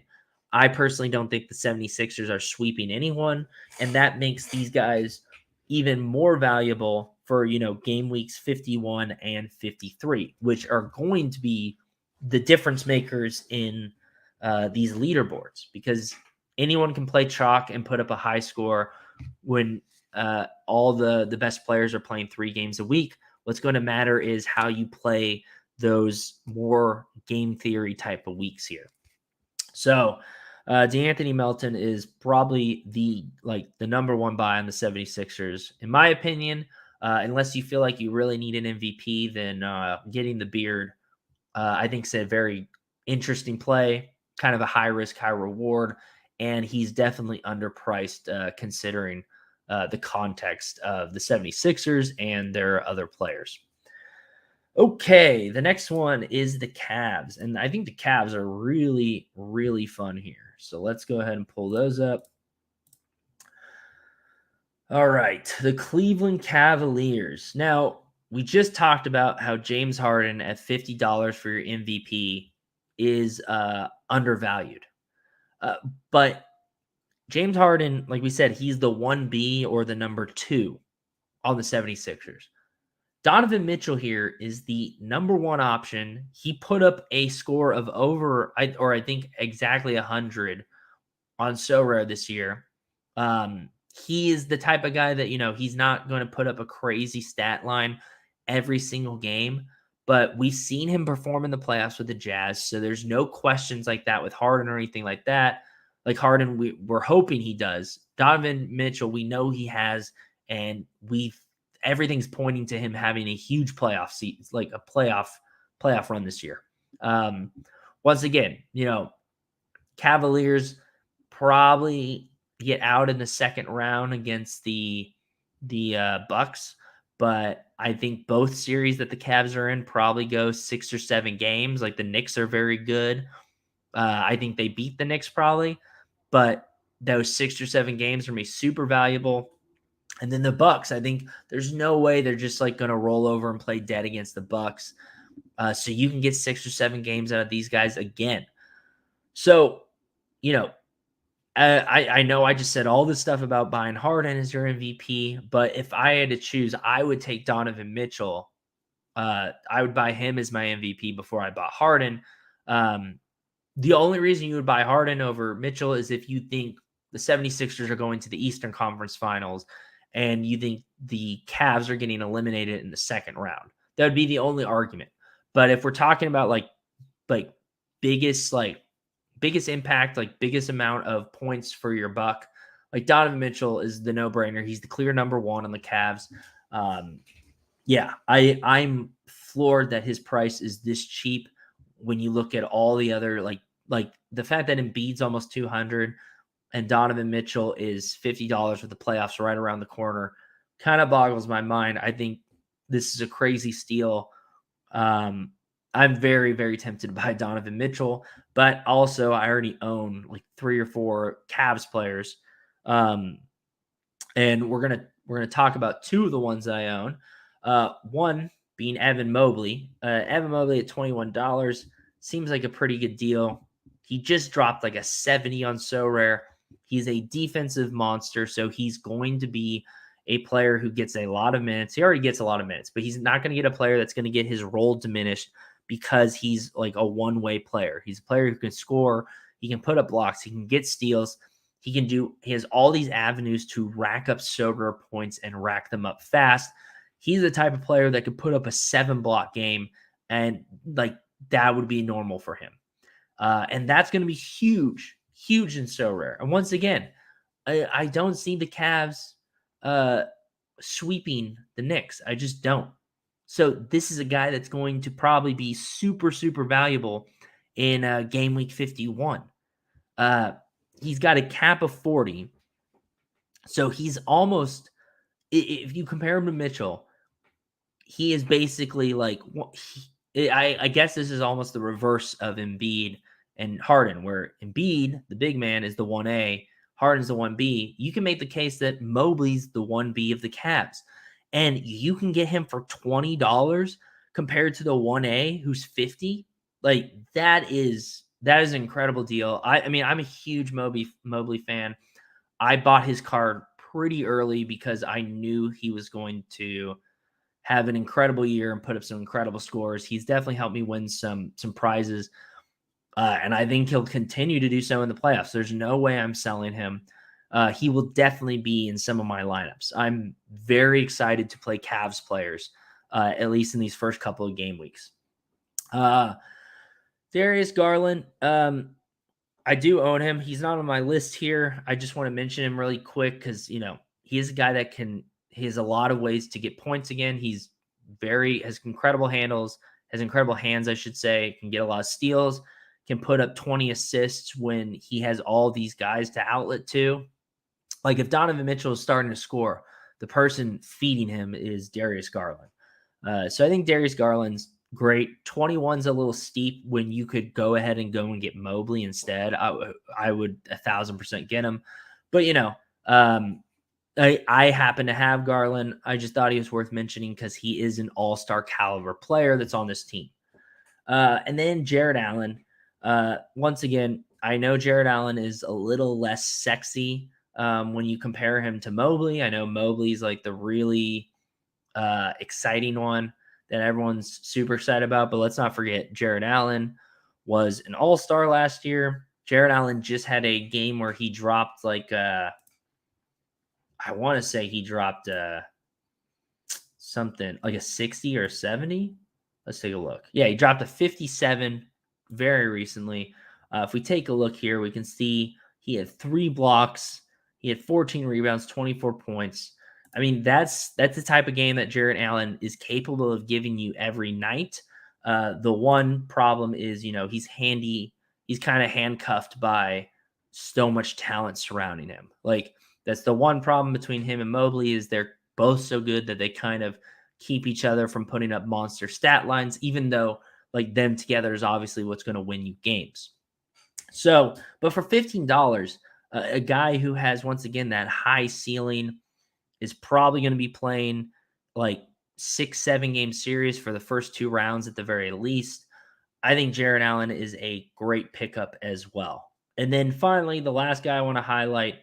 I personally don't think the 76ers are sweeping anyone. And that makes these guys even more valuable for, game weeks 51 and 53, which are going to be the difference makers in these leaderboards, because anyone can play chalk and put up a high score when all the best players are playing 3 games a week. What's going to matter is how you play those more game theory type of weeks here. So DeAnthony Melton is probably the number one buy on the 76ers. In my opinion, unless you feel like you really need an MVP, then getting the beard, I think, is a very interesting play, kind of a high risk, high reward, and he's definitely underpriced considering the context of the 76ers and their other players. Okay, the next one is the Cavs, and I think the Cavs are really, really fun here. So let's go ahead and pull those up. All right, the Cleveland Cavaliers. Now, we just talked about how James Harden at $50 for your MVP is undervalued. But James Harden, like we said, he's the 1B or the number 2 on the 76ers. Donovan Mitchell here is the number 1 option. He put up a score of I think exactly 100 on SoRare this year. He is the type of guy that, he's not going to put up a crazy stat line every single game, but we've seen him perform in the playoffs with the Jazz, so there's no questions like that with Harden or anything like that. Like Harden, we're hoping he does. Donovan Mitchell, we know he has, and everything's pointing to him having a huge playoff seat, like a playoff run this year. Once again, Cavaliers probably get out in the second round against the Bucks, but I think both series that the Cavs are in probably go 6 or 7 games. Like the Knicks are very good. I think they beat the Knicks probably, but those 6 or 7 games are going to be super valuable. And then the Bucks, I think there's no way they're just like going to roll over and play dead against the Bucks. So you can get 6 or 7 games out of these guys again. So, I know I just said all this stuff about buying Harden as your MVP, but if I had to choose, I would take Donovan Mitchell. I would buy him as my MVP before I bought Harden. The only reason you would buy Harden over Mitchell is if you think the 76ers are going to the Eastern Conference Finals and you think the Cavs are getting eliminated in the second round. That would be the only argument. But if we're talking about like biggest impact, like biggest amount of points for your buck, like Donovan Mitchell is the no-brainer. He's the clear number 1 on the Cavs. I'm floored that his price is this cheap when you look at all the other like the fact that Embiid's almost 200 and Donovan Mitchell is $50 with the playoffs right around the corner kind of boggles my mind. I think this is a crazy steal. I'm very, very tempted to buy Donovan Mitchell, but also I already own like 3 or 4 Cavs players. And we're going to talk about 2 of the ones that I own. One being Evan Mobley. Evan Mobley at $21 seems like a pretty good deal. He just dropped like a 70 on SoRare. He's a defensive monster, so he's going to be a player who gets a lot of minutes. He already gets a lot of minutes, but he's not going to get a player that's going to get his role diminished because he's like a one-way player. He's a player who can score, he can put up blocks, he can get steals, he has all these avenues to rack up SoRare points and rack them up fast. He's the type of player that could put up a 7-block game, and like that would be normal for him. And that's going to be huge in SoRare. And once again, I don't see the Cavs sweeping the Knicks. I just don't. So this is a guy that's going to probably be super, super valuable in game week 51. He's got a cap of 40. So he's almost, if you compare him to Mitchell, he is basically like, I guess this is almost the reverse of Embiid and Harden, where Embiid, the big man, is the 1A, Harden's the 1B. You can make the case that Mobley's the 1B of the Cavs, and you can get him for $20 compared to the 1A who's 50. Like that is an incredible deal. I mean, I'm a huge Mobley fan. I bought his card pretty early because I knew he was going to have an incredible year and put up some incredible scores. He's definitely helped me win some prizes. And I think he'll continue to do so in the playoffs. There's no way I'm selling him. he will definitely be in some of my lineups. I'm very excited to play Cavs players, at least in these first couple of game weeks. Darius Garland, I do own him. He's not on my list here. I just want to mention him really quick because, he is a guy that he has a lot of ways to get points again. Has incredible handles, has incredible hands, I should say, can get a lot of steals, can put up 20 assists when he has all these guys to outlet to. Like if Donovan Mitchell is starting to score, the person feeding him is Darius Garland. So I think Darius Garland's great. 21's a little steep when you could go ahead and go and get Mobley instead. I would 1,000% get him. But, I happen to have Garland. I just thought he was worth mentioning because he is an all-star caliber player that's on this team. And then Jared Allen. Once again, I know Jared Allen is a little less sexy when you compare him to Mobley. I know Mobley's like the really exciting one that everyone's super excited about, but let's not forget Jared Allen was an all-star last year. Jared Allen just had a game where he dropped I want to say he dropped something like a 60 or 70. Let's take a look. Yeah, he dropped a 57 very recently. If we take a look here, we can see he had 3 blocks. He had 14 rebounds, 24 points. I mean, that's the type of game that Jared Allen is capable of giving you every night. The one problem is, he's handy. He's kind of handcuffed by so much talent surrounding him. Like, that's the one problem between him and Mobley is they're both so good that they kind of keep each other from putting up monster stat lines, even though like them together is obviously what's going to win you games. So, but for $15, a guy who has, once again, that high ceiling is probably going to be playing like 6-7 game series for the first 2 rounds at the very least. I think Jared Allen is a great pickup as well. And then finally, the last guy I want to highlight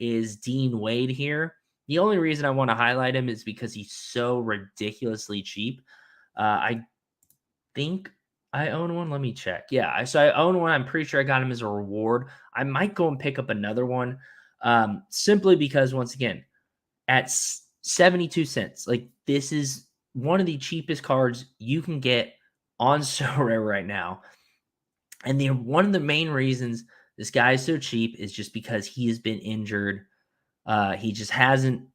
is Dean Wade here. The only reason I want to highlight him is because he's so ridiculously cheap. I think I own one. Let me check. Yeah, so I own one. I'm pretty sure I got him as a reward. I might go and pick up another one simply because, once again, at 72 cents, like this is one of the cheapest cards you can get on SoRare right now. And one of the main reasons this guy is so cheap is just because he has been injured. He just hasn't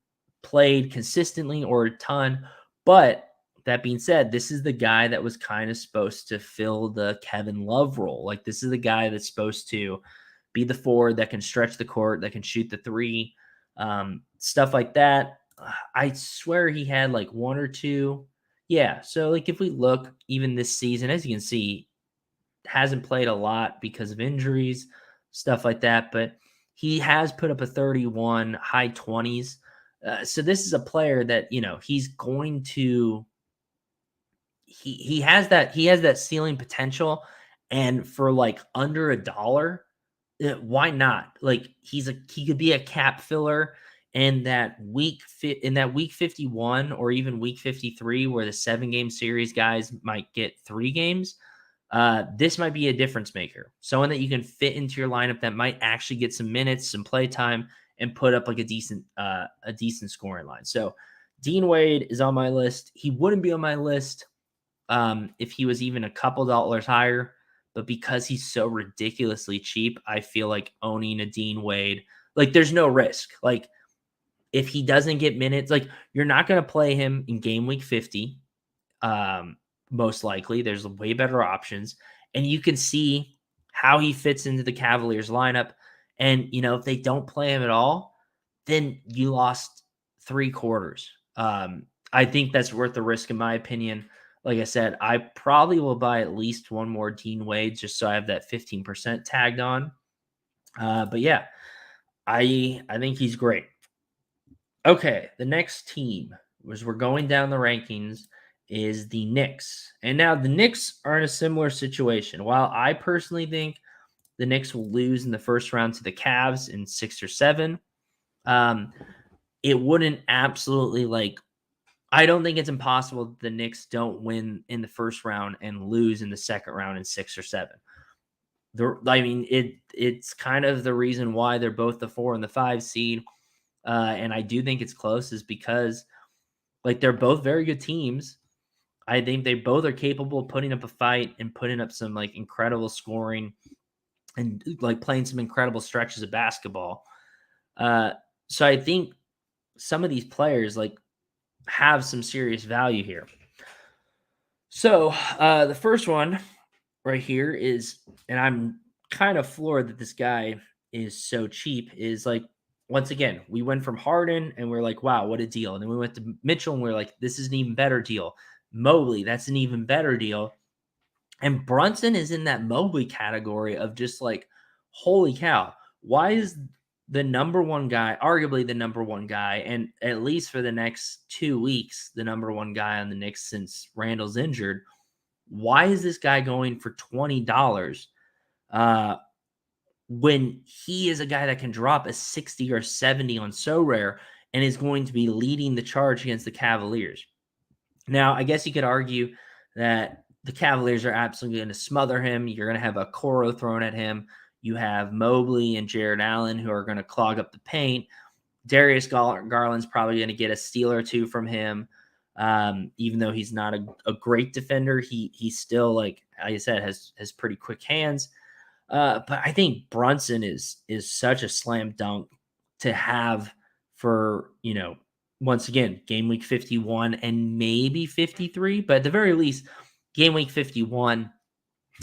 played consistently or a ton. But that being said, this is the guy that was kind of supposed to fill the Kevin Love role. Like this is the guy that's supposed to be the forward that can stretch the court, that can shoot the 3, stuff like that. I swear he had like 1 or 2. Yeah. So like if we look even this season, as you can see, hasn't played a lot because of injuries, stuff like that, but he has put up a 31, high 20s. So this is a player that, he's going to, he has that ceiling potential. And for like under $1, why not? Like he could be a cap filler in that week 51 or even week 53, where the 7 game series guys might get 3 games. This might be a difference maker. Someone that you can fit into your lineup that might actually get some minutes, some play time, and put up like a decent scoring line. So Dean Wade is on my list. He wouldn't be on my list if he was even a couple dollars higher, but because he's so ridiculously cheap, I feel like owning a Dean Wade, like there's no risk. Like if he doesn't get minutes, like you're not going to play him in game week 50. Most likely there's way better options, and you can see how he fits into the Cavaliers lineup. And, if they don't play him at all, then you lost 3 quarters. I think that's worth the risk in my opinion. Like I said, I probably will buy at least one more Dean Wade just so I have that 15% tagged on. But yeah, I think he's great. Okay, the next team, as we're going down the rankings, is the Knicks. And now the Knicks are in a similar situation. While I personally think the Knicks will lose in the first round to the Cavs in 6 or 7, it wouldn't absolutely I don't think it's impossible that the Knicks don't win in the first round and lose in the second round in 6 or 7. It's kind of the reason why they're both the 4 and the 5 seed. And I do think it's close is because like they're both very good teams. I think they both are capable of putting up a fight and putting up some like incredible scoring and like playing some incredible stretches of basketball. Uh, so I think some of these players like have some serious value here. So the first one right here is, and I'm kind of floored that this guy is so cheap, is like, once again, we went from Harden and we're like, wow, what a deal. And then we went to Mitchell and we're like, this is an even better deal. Mobley, that's an even better deal. And Brunson is in that Mobley category of just like, holy cow, why is the number one guy, arguably the number one guy, and at least for the next 2 weeks, the number one guy on the Knicks since Randall's injured? Why is this guy going for $20 when he is a guy that can drop a 60 or 70 on SoRare and is going to be leading the charge against the Cavaliers? Now, I guess you could argue that the Cavaliers are absolutely going to smother him. You're going to have a Coro thrown at him. You have Mobley and Jared Allen who are going to clog up the paint. Darius Garland's probably going to get a steal or two from him. Even though he's not a great defender, he's still, like I said, has pretty quick hands. But I think Brunson is such a slam dunk to have for, once again, game week 51 and maybe 53, but at the very least, game week 51.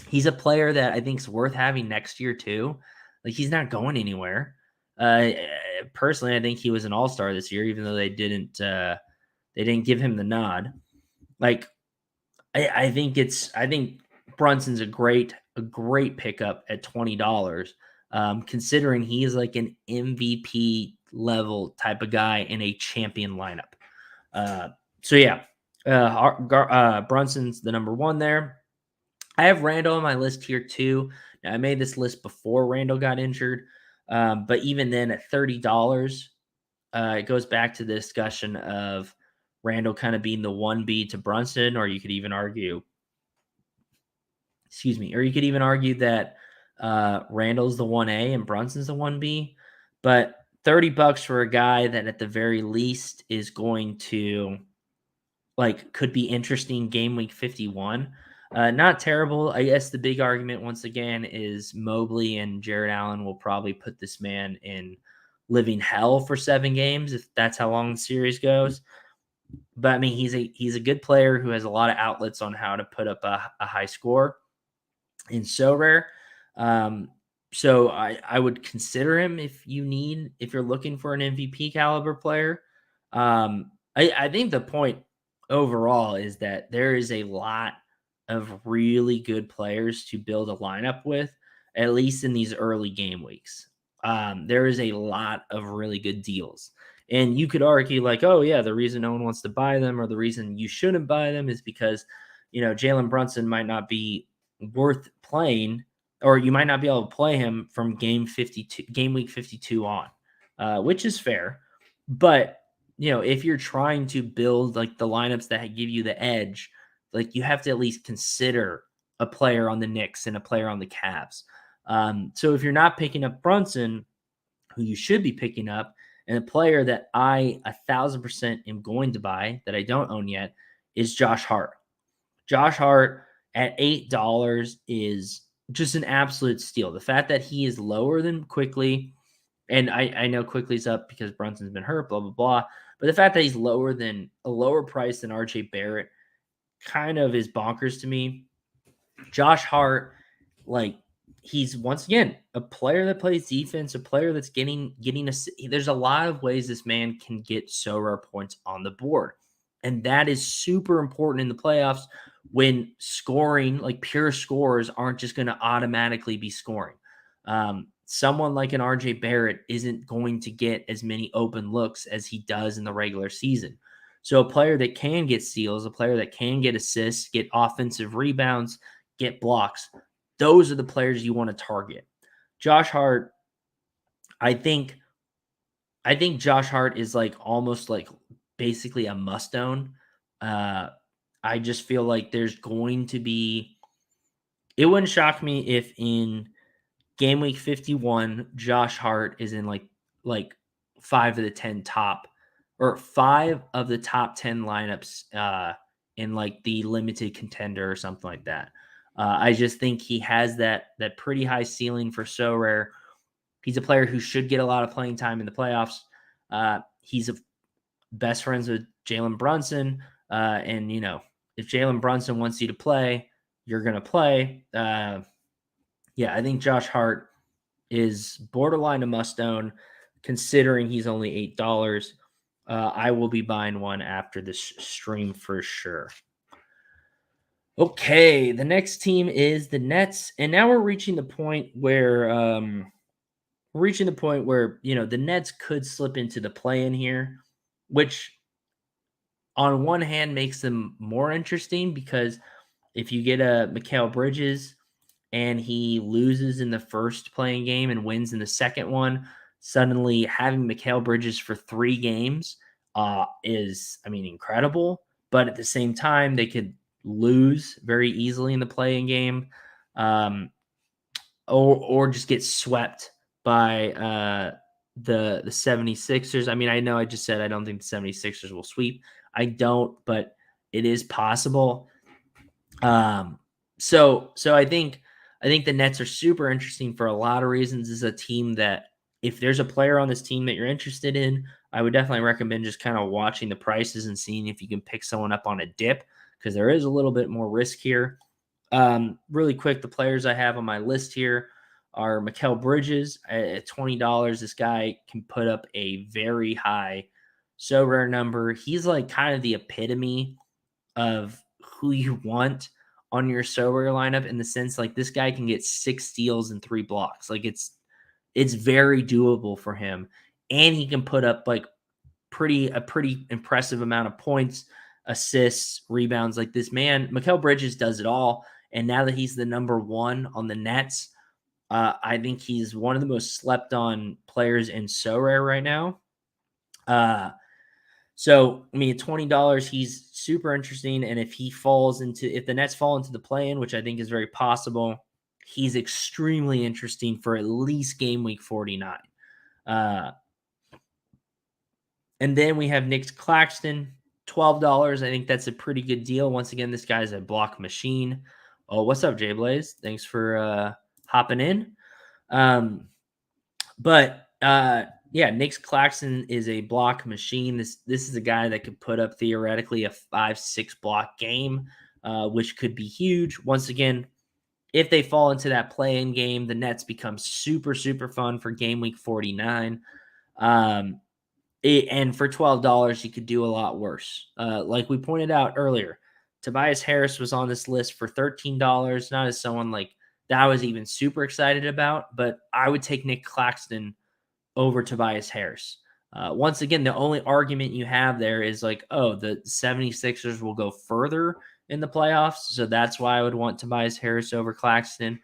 He's a player that I think is worth having next year too. Like, he's not going anywhere. Personally, I think he was an all-star this year, even though they didn't give him the nod. Like, I think Brunson's a great pickup at $20, considering he is like an MVP level type of guy in a champion lineup. Brunson's the number one there. I have Randall on my list here too. Now, I made this list before Randall got injured, but even then at $30, it goes back to the discussion of Randall kind of being the 1B to Brunson, or you could even argue that Randall's the 1A and Brunson's the 1B. But $30 for a guy that at the very least is going to, like, could be interesting game week 51. Not terrible. I guess the big argument once again is Mobley and Jared Allen will probably put this man in living hell for 7 games if that's how long the series goes. But I mean, he's a good player who has a lot of outlets on how to put up a high score in SoRare. So I would consider him if you're looking for an MVP caliber player. I think the point overall is that there is a lot of really good players to build a lineup with, at least in these early game weeks. There is a lot of really good deals. And you could argue like, oh yeah, the reason no one wants to buy them or the reason you shouldn't buy them is because, Jalen Brunson might not be worth playing, or you might not be able to play him from game week 52 on, which is fair. But, if you're trying to build like the lineups that give you the edge, like you have to at least consider a player on the Knicks and a player on the Cavs. So if you're not picking up Brunson, who you should be picking up, and a player that I 1,000% am going to buy that I don't own yet is Josh Hart. Josh Hart at $8 is just an absolute steal. The fact that he is lower than Quickly, and I know Quickly's up because Brunson's been hurt, blah, blah, blah. But the fact that he's a lower price than RJ Barrett kind of is bonkers to me. Josh Hart, like, he's once again a player that plays defense, a player that's getting there's a lot of ways this man can get SoRare points on the board. And that is super important in the playoffs when scoring, like pure scores, aren't just going to automatically be scoring. Someone like an RJ Barrett isn't going to get as many open looks as he does in the regular season. So a player that can get steals, a player that can get assists, get offensive rebounds, get blocks, those are the players you want to target. Josh Hart, I think Josh Hart is like almost like basically a must own. I just feel like there's going to be, it wouldn't shock me if in game week 51, Josh Hart is in like 5 of the 10 top, or 5 of the top 10 lineups in like the limited contender or something like that. I just think he has that pretty high ceiling for SoRare. He's a player who should get a lot of playing time in the playoffs. He's best friends with Jalen Brunson, and if Jalen Brunson wants you to play, you're gonna play. Yeah, I think Josh Hart is borderline a must own, considering he's only $8. I will be buying one after this stream for sure. Okay, the next team is the Nets, and now we're reaching the point where the Nets could slip into the play-in here, which on one hand makes them more interesting because if you get a Mikal Bridges and he loses in the first playing game and wins in the second one, suddenly having Mikal Bridges for 3 games is, incredible. But at the same time, they could lose very easily in the playing game, or just get swept by the 76ers. I know I just said I don't think the 76ers will sweep. I don't, but it is possible. So I think the Nets are super interesting for a lot of reasons. This is a team that if there's a player on this team that you're interested in, I would definitely recommend just kind of watching the prices and seeing if you can pick someone up on a dip, because there is a little bit more risk here. Really quick, the players I have on my list here are Mikal Bridges at $20. This guy can put up a very high SoRare number. He's like kind of the epitome of who you want on your SoRare lineup, in the sense like this guy can get 6 steals and 3 blocks. Like it's very doable for him, and he can put up like a pretty impressive amount of points, assists, rebounds. Like this man, Mikal Bridges, does it all. And now that he's the number 1 on the Nets, I think he's one of the most slept on players in SoRare right now. So, at $20, he's super interesting. And if the Nets fall into the play-in, which I think is very possible, he's extremely interesting for at least game week 49. And then we have Nick Claxton, $12. I think that's a pretty good deal. Once again, this guy's a block machine. Oh, what's up, Jay Blaze? Thanks for hopping in. Yeah, Nick Claxton is a block machine. This is a guy that could put up theoretically a 5-6 block game, which could be huge. Once again, if they fall into that play-in game, the Nets become super, super fun for game week 49. And for $12, you could do a lot worse. Like we pointed out earlier, Tobias Harris was on this list for $13, not as someone like that I was even super excited about, but I would take Nick Claxton over Tobias Harris. Once again, the only argument you have there is like, oh, the 76ers will go further in the playoffs, so that's why I would want Tobias Harris over Claxton.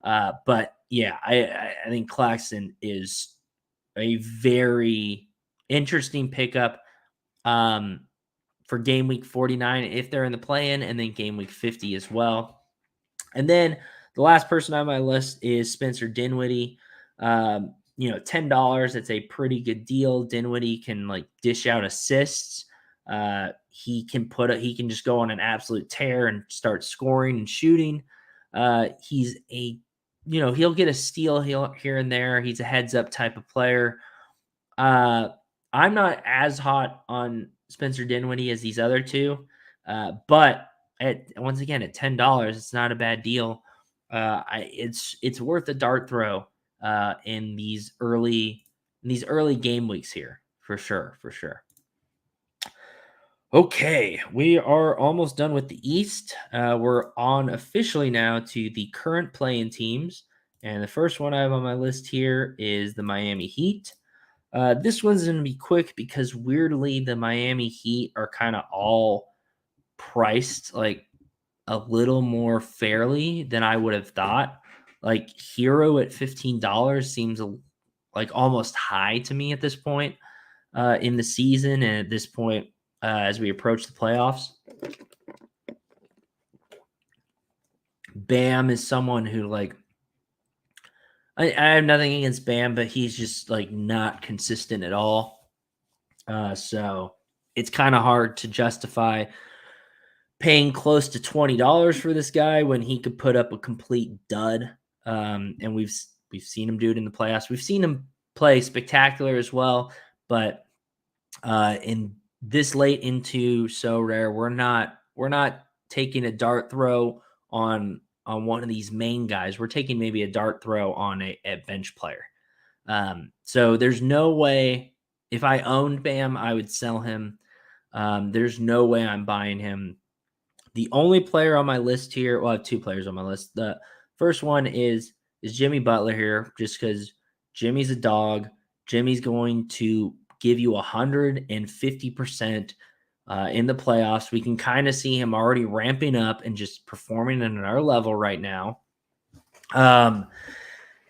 But yeah, I think Claxton is a very interesting pickup for game week 49 if they're in the play-in, and then game week 50 as well. And then the last person on my list is Spencer Dinwiddie. $10, that's a pretty good deal. Dinwiddie can like dish out assists. He can just go on an absolute tear and start scoring and shooting. He's he'll get a steal here and there. He's a heads up type of player. I'm not as hot on Spencer Dinwiddie as these other two, but once again at $10, it's not a bad deal. It's worth a dart throw in these early game weeks here for sure. Okay, we are almost done with the East. We're on officially now to the current play-in teams, and the first one I have on my list here is the Miami Heat. This one's going to be quick because weirdly the Miami Heat are kind of all priced like a little more fairly than I would have thought. Like Hero at $15 seems like almost high to me at this point in the season, and at this point as we approach the playoffs. Bam is someone who like I have nothing against Bam, but he's just like not consistent at all. So it's kind of hard to justify paying close to $20 for this guy when he could put up a complete dud. And we've seen him do it in the playoffs. We've seen him play spectacular as well, but in this late into SoRare, we're not taking a dart throw on one of these main guys. We're taking maybe a dart throw on a bench player. So there's no way if I owned Bam, I would sell him. There's no way I'm buying him. The only player on my list here, well, I have two players on my list. The first one is Jimmy Butler here, just because Jimmy's a dog. Jimmy's going to give you 150% in the playoffs. We can kind of see him already ramping up and just performing at another level right now. And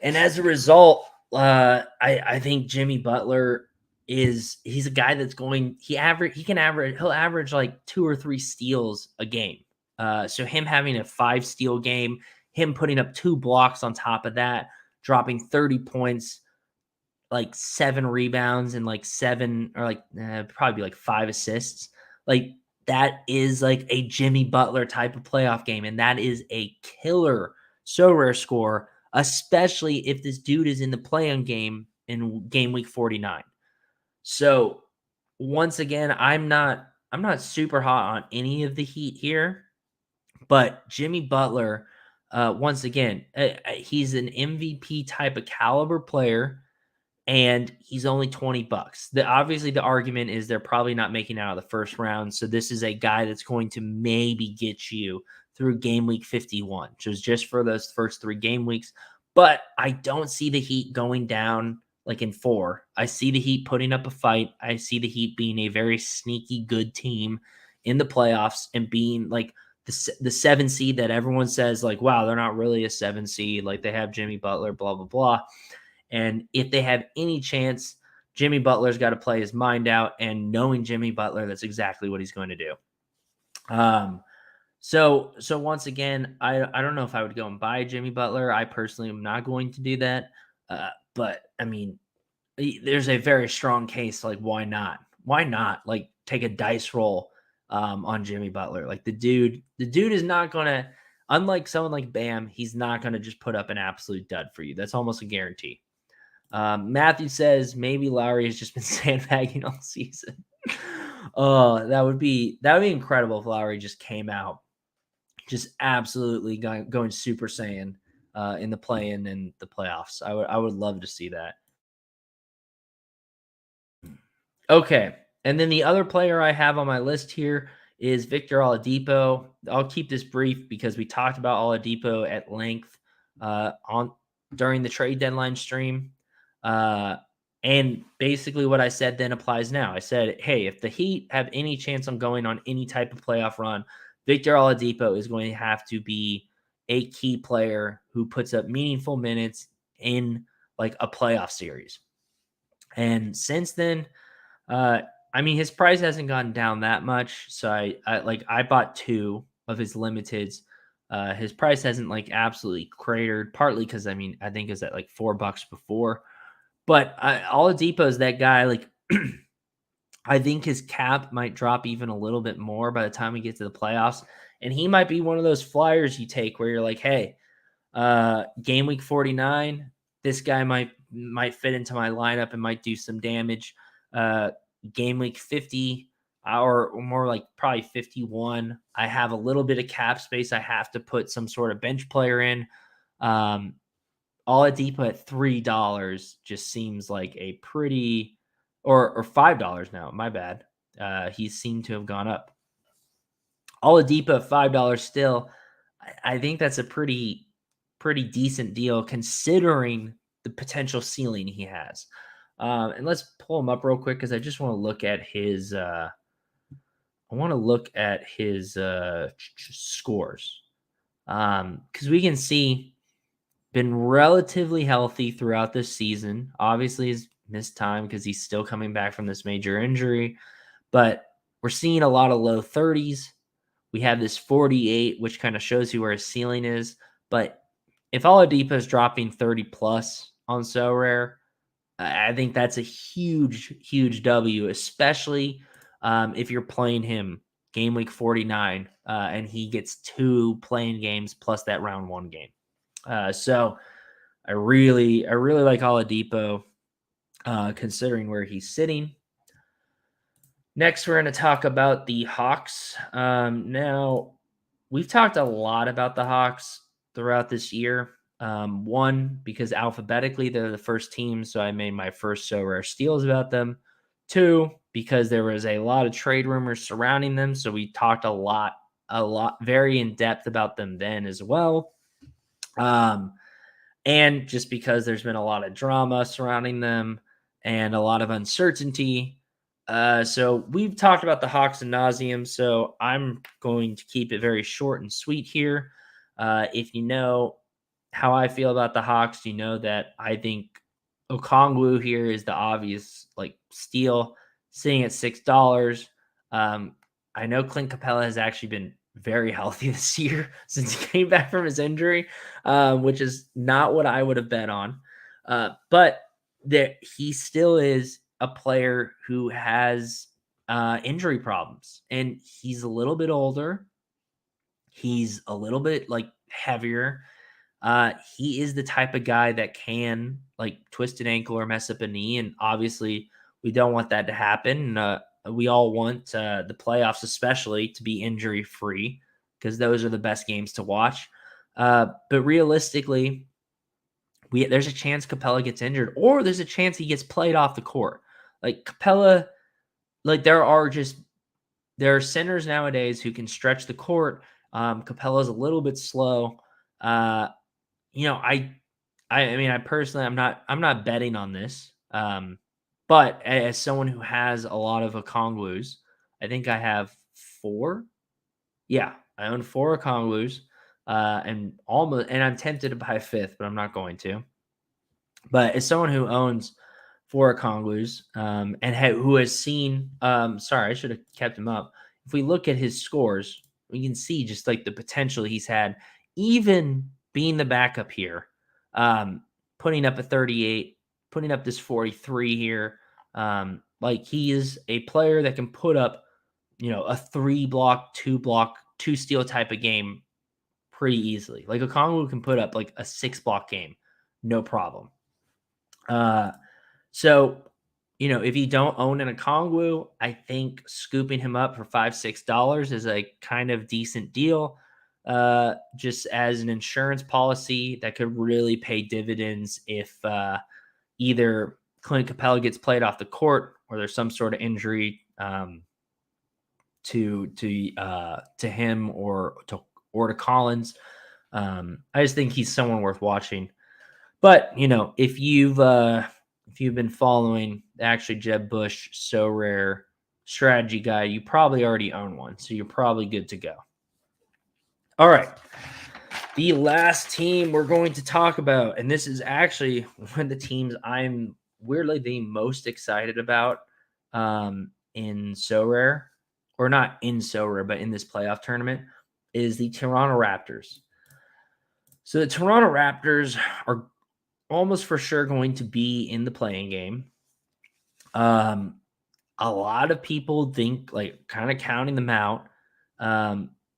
as a result, I think Jimmy Butler he's a guy that's he'll average like 2 or 3 steals a game. So him having a 5 steal game, him putting up 2 blocks on top of that, dropping 30 points, like 7 rebounds and like 7 or like probably like 5 assists. Like that is like a Jimmy Butler type of playoff game, and that is a killer SoRare score, especially if this dude is in the play-in game in game week 49. So once again, I'm not super hot on any of the Heat here, but Jimmy Butler, once again, he's an MVP type of caliber player, and he's only $20. Obviously the argument is they're probably not making out of the first round, so this is a guy that's going to maybe get you through game week 51, which is just for those first 3 game weeks. But I don't see the Heat going down like in 4. I see the Heat putting up a fight. I see the Heat being a very sneaky good team in the playoffs and being like the 7 seed that everyone says like, wow, they're not really a 7 seed. Like they have Jimmy Butler, blah, blah, blah. And if they have any chance, Jimmy Butler's got to play his mind out. And knowing Jimmy Butler, that's exactly what he's going to do. So once again, I don't know if I would go and buy Jimmy Butler. I personally am not going to do that. But I mean, there's a very strong case. Like, why not? Why not? Like, take a dice roll on Jimmy Butler. Like the dude is not gonna. Unlike someone like Bam, he's not gonna just put up an absolute dud for you. That's almost a guarantee. Matthew says maybe Lowry has just been sandbagging all season. Oh, that would be incredible if Lowry just came out, just absolutely going Super Saiyan in the play-in and the playoffs. I would love to see that. Okay, and then the other player I have on my list here is Victor Oladipo. I'll keep this brief because we talked about Oladipo at length on during the trade deadline stream. And basically what I said then applies now. I said, hey, if the Heat have any chance on going on any type of playoff run, Victor Oladipo is going to have to be a key player who puts up meaningful minutes in like a playoff series. And since then, I mean, his price hasn't gone down that much. So I bought 2 of his limiteds. His price hasn't like absolutely cratered, partly because I mean, I think it was at like $4 before. But Oladipo is that guy. Like, I think his cap might drop even a little bit more by the time we get to the playoffs, and he might be one of those flyers you take where you're like, hey, game week 49, this guy might fit into my lineup and might do some damage. Game week 50 or more like probably 51, I have a little bit of cap space. I have to put some sort of bench player in. Oladipo at $3 just seems like a pretty, or $5 now. My bad. He seemed to have gone up. Oladipo at $5 still. I think that's a pretty decent deal considering the potential ceiling he has. And let's pull him up real quick because I just want to look at his. Scores because we can see been relatively healthy throughout this season. Obviously, he's missed time because he's still coming back from this major injury, but we're seeing a lot of low 30s. We have this 48, which kind of shows you where his ceiling is, but if Oladipo is dropping 30 plus on SoRare, I think that's a huge, huge W, especially if you're playing him game week 49 and he gets 2 playing games plus that round 1 game. So I really like Oladipo considering where he's sitting. Next, we're going to talk about the Hawks. Now, we've talked a lot about the Hawks throughout this year. One, because alphabetically they're the first team, so I made my first SoRare steals about them. Two, because there was a lot of trade rumors surrounding them, so we talked a lot, very in depth about them then as well. And just because there's been a lot of drama surrounding them and a lot of uncertainty. So we've talked about the Hawks ad nauseum, so I'm going to keep it very short and sweet here. If you know how I feel about the Hawks, you know that I think Okongwu here is the obvious steal, sitting at $6. I know Clint Capella has actually been very healthy this year since he came back from his injury, which is not what I would have bet on. But he still is a player who has injury problems, and he's a little bit older. He's a little bit heavier. He is the type of guy that can twist an ankle or mess up a knee, and obviously we don't want that to happen. We all want the playoffs, especially, to be injury free because those are the best games to watch. But realistically, there's a chance Capella gets injured, or there's a chance he gets played off the court. Capella, there are centers nowadays who can stretch the court. Capella's a little bit slow. I personally, I'm not betting on this. But as someone who has a lot of Okongwus, I think I have 4. Yeah, I own 4 Okongwus, and I'm tempted to buy a 5th, but I'm not going to. But as someone who owns 4 Okongwus, and who has seen, sorry, I should have kept him up. If we look at his scores, we can see just the potential he's had, even being the backup here, putting up a 38, putting up this 43 here. He is a player that can put up, a 3-block, 2-block, 2-steal type of game pretty easily. Okongwu can put up a 6-block game, no problem. So, if you don't own an Okongwu, I think scooping him up for $5-6 is a kind of decent deal. Just as an insurance policy that could really pay dividends if either Clint Capella gets played off the court or there's some sort of injury to him or to Collins. I just think he's someone worth watching. But if you've been following actually Jeb Bush SoRare strategy guide, you probably already own one, so you're probably good to go. All right. The last team we're going to talk about, and this is actually one of the teams I'm weirdly the most excited about in SoRare, or not in SoRare, but in this playoff tournament, is the Toronto Raptors. So the Toronto Raptors are almost for sure going to be in the playing game. A lot of people think kind of counting them out.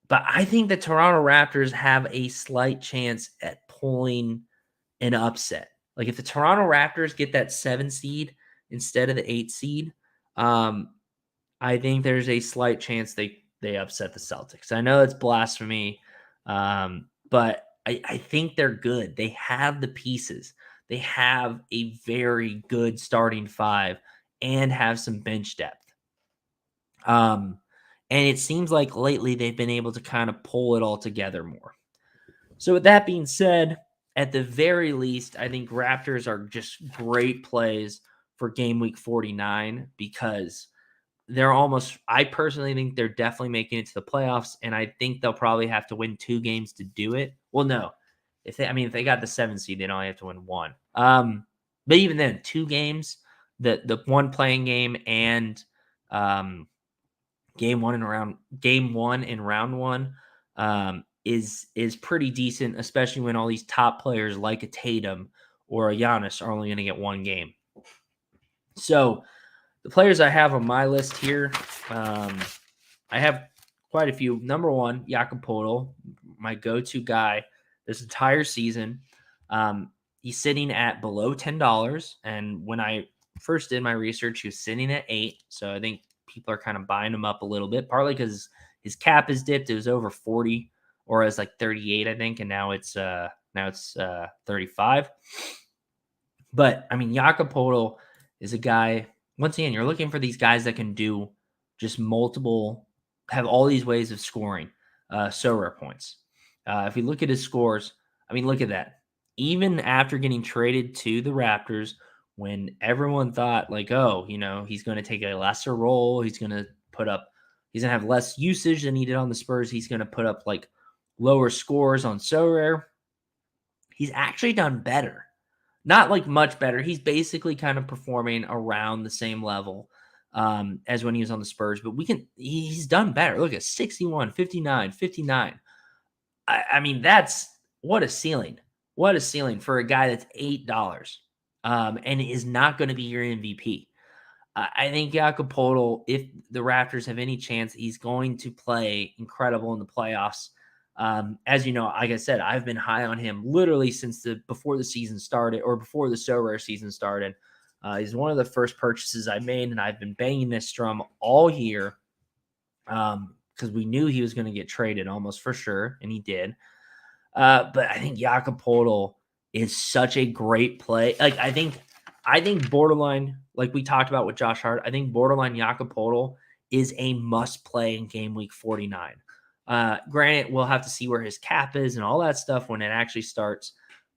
But I think the Toronto Raptors have a slight chance at pulling an upset. If the Toronto Raptors get that 7 seed instead of the 8 seed, I think there's a slight chance they upset the Celtics. I know it's blasphemy, but I think they're good. They have the pieces. They have a very good starting 5 and have some bench depth. And it seems like lately they've been able to kind of pull it all together more. So with that being said, at the very least, I think Raptors are just great plays for game week 49 because I personally think they're definitely making it to the playoffs, and I think they'll probably have to win 2 games to do it. Well, no. If they got the 7 seed, they only have to win 1. But even then, 2 games, the 1 playing game and game one in round 1, is pretty decent, especially when all these top players like a Tatum or a Giannis are only going to get one game. So the players I have on my list here, I have quite a few. Number one, Jakob Poeltl, my go-to guy this entire season. He's sitting at below $10, and when I first did my research, he was sitting at $8. So I think people are kind of buying him up a little bit, partly because his cap is dipped. It was over 40, or it was like 38, I think, and now it's 35. But I mean, Jakob Poeltl is a guy. Once again, you're looking for these guys that can do just multiple, have all these ways of scoring SoRare points. If you look at his scores, I mean, look at that. Even after getting traded to the Raptors, when everyone thought like, oh, he's going to take a lesser role, he's going to have less usage than he did on the Spurs. He's going to put up like lower scores on SoRare. He's actually done better. Not like much better. He's basically kind of performing around the same level as when he was on the Spurs, but he's done better. Look at 61, 59, 59. I mean, what a ceiling. What a ceiling for a guy that's $8 and is not going to be your MVP. I think Jakob Poeltl, if the Raptors have any chance, he's going to play incredible in the playoffs. As you know, like I said, I've been high on him literally since before the season started, or before the SoRare season started. He's one of the first purchases I made, and I've been banging this drum all year because we knew he was going to get traded almost for sure, and he did. But I think Jakob Poeltl is such a great play. Like I think borderline, like we talked about with Josh Hart, I think borderline Jakob Poeltl is a must play in game week 49. Granted, we'll have to see where his cap is and all that stuff when it actually starts,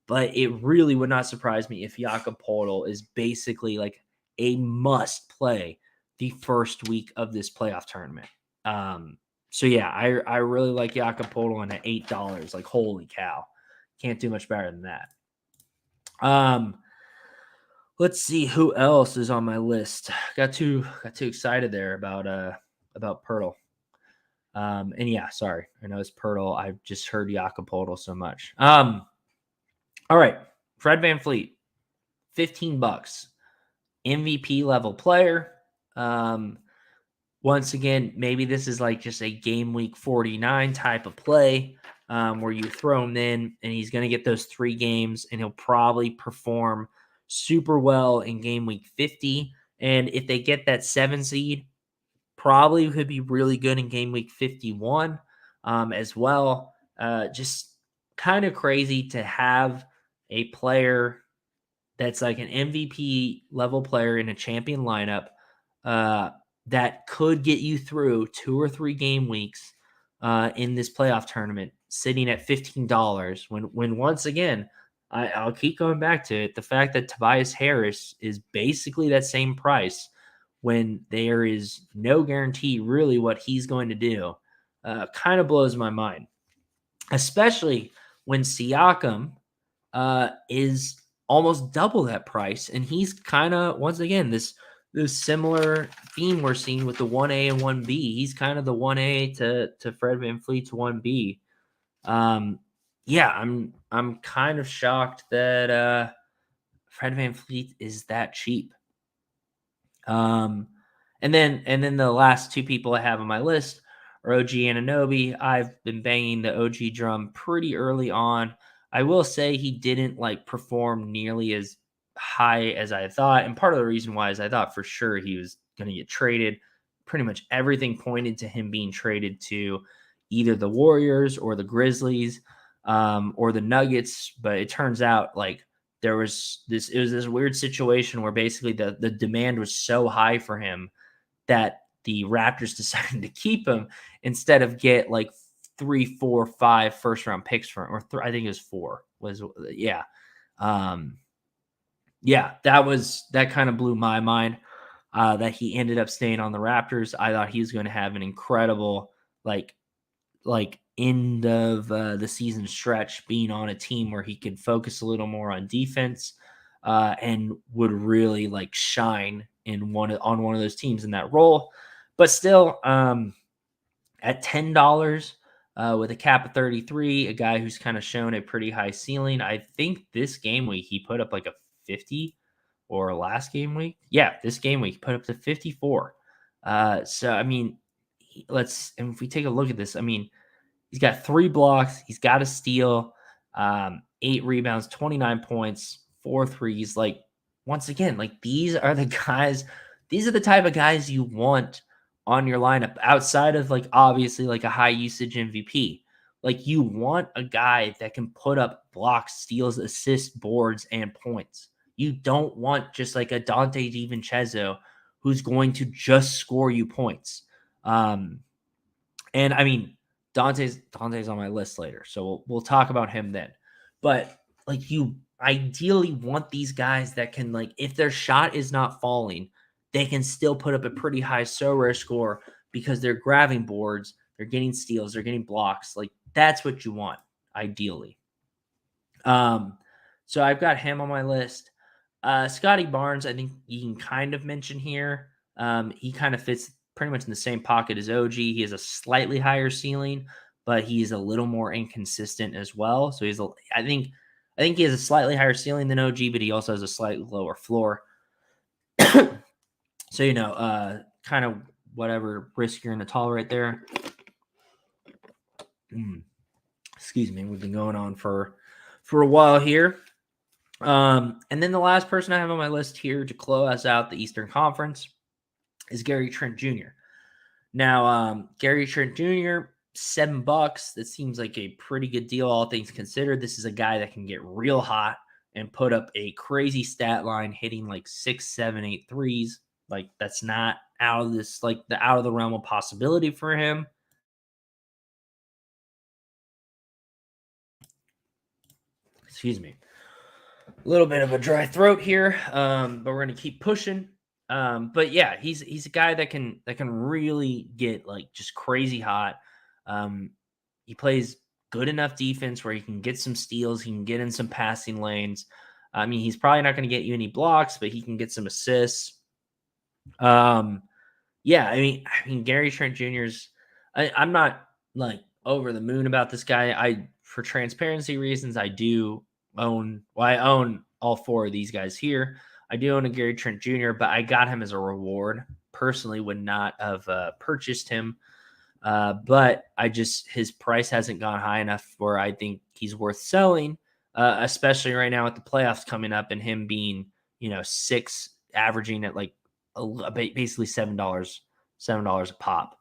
but it really would not surprise me if Jakob Poeltl is basically like a must play the first week of this playoff tournament. So yeah, I really like Jakob Poeltl and at $8. Like, holy cow. Can't do much better than that. Let's see who else is on my list. Got too excited there about Poeltl. And yeah, sorry. I know it's Poeltl. I've just heard Jakob Poeltl so much. All right. Fred VanVleet, $15. MVP level player. Once again, maybe this is like just a game week 49 type of play where you throw him in and he's going to get those 3 games and he'll probably perform super well in game week 50. And if they get that 7 seed, probably could be really good in game week 51 as well. Just kind of crazy to have a player that's like an MVP level player in a champion lineup that could get you through 2 or 3 game weeks in this playoff tournament, sitting at $15. When once again, I'll keep going back to it. The fact that Tobias Harris is basically that same price when there is no guarantee really what he's going to do, kind of blows my mind. Especially when Siakam is almost double that price. And he's kind of, once again, this similar theme we're seeing with the 1A and 1B. He's kind of the 1A to Fred VanVleet's 1B. Yeah, I'm kind of shocked that Fred VanVleet is that cheap. And then the last 2 people I have on my list are OG Anunoby. I've been banging the OG drum pretty early on. I will say he didn't like perform nearly as high as I thought. And part of the reason why is I thought for sure he was going to get traded. Pretty much everything pointed to him being traded to either the Warriors or the Grizzlies or the Nuggets. But it turns out like it was this weird situation where basically the demand was so high for him that the Raptors decided to keep him instead of get like 3, 4, 5 first round picks for him, or I think it was 4. That kind of blew my mind that he ended up staying on the Raptors. I thought he was going to have an incredible like end of the season stretch being on a team where he could focus a little more on defense and would really like shine on one of those teams in that role. But still, at $10, with a cap of 33, a guy who's kind of shown a pretty high ceiling. I think this game week he put up like a 50, or last game week. Yeah, this game week he put up to 54. So I mean, and if we take a look at this, I mean, he's got 3 blocks, he's got a steal, 8 rebounds, 29 points, 4 threes. Like, once again, like these are the guys, these are the type of guys you want on your lineup outside of like obviously like a high usage MVP. Like, you want a guy that can put up blocks, steals, assists, boards, and points. You don't want just like a Dante DiVincenzo who's going to just score you points. And I mean, Dante's on my list later, so we'll talk about him then. But like, you ideally want these guys that can, like, if their shot is not falling, they can still put up a pretty high SoRare score because they're grabbing boards, they're getting steals, they're getting blocks. Like, that's what you want ideally. So I've got him on my list. Scotty Barnes, I think you can kind of mention here. He kind of fits pretty much in the same pocket as OG. He has a slightly higher ceiling, but he's a little more inconsistent as well. So I think he has a slightly higher ceiling than OG, but he also has a slightly lower floor. So, kind of whatever risk you're going to tolerate there. Excuse me. We've been going on for a while here. And then the last person I have on my list here to close out the Eastern Conference is Gary Trent Jr. Now, Gary Trent Jr., $7. That seems like a pretty good deal, all things considered. This is a guy that can get real hot and put up a crazy stat line, hitting like 6, 7, 8 threes. Like, that's not out of this, like, the out of the realm of possibility for him. Excuse me. A little bit of a dry throat here, but we're going to keep pushing. But yeah, he's a guy that can really get like just crazy hot. He plays good enough defense where he can get some steals, he can get in some passing lanes. I mean, he's probably not going to get you any blocks, but he can get some assists. Yeah, I mean, Gary Trent Jr.'s. I'm not like over the moon about this guy. For transparency reasons, I own all 4 of these guys here. I do own a Gary Trent Jr., but I got him as a reward. Personally, would not have purchased him. But his price hasn't gone high enough where I think he's worth selling, especially right now with the playoffs coming up and him being, 6, averaging at like basically $7 a pop.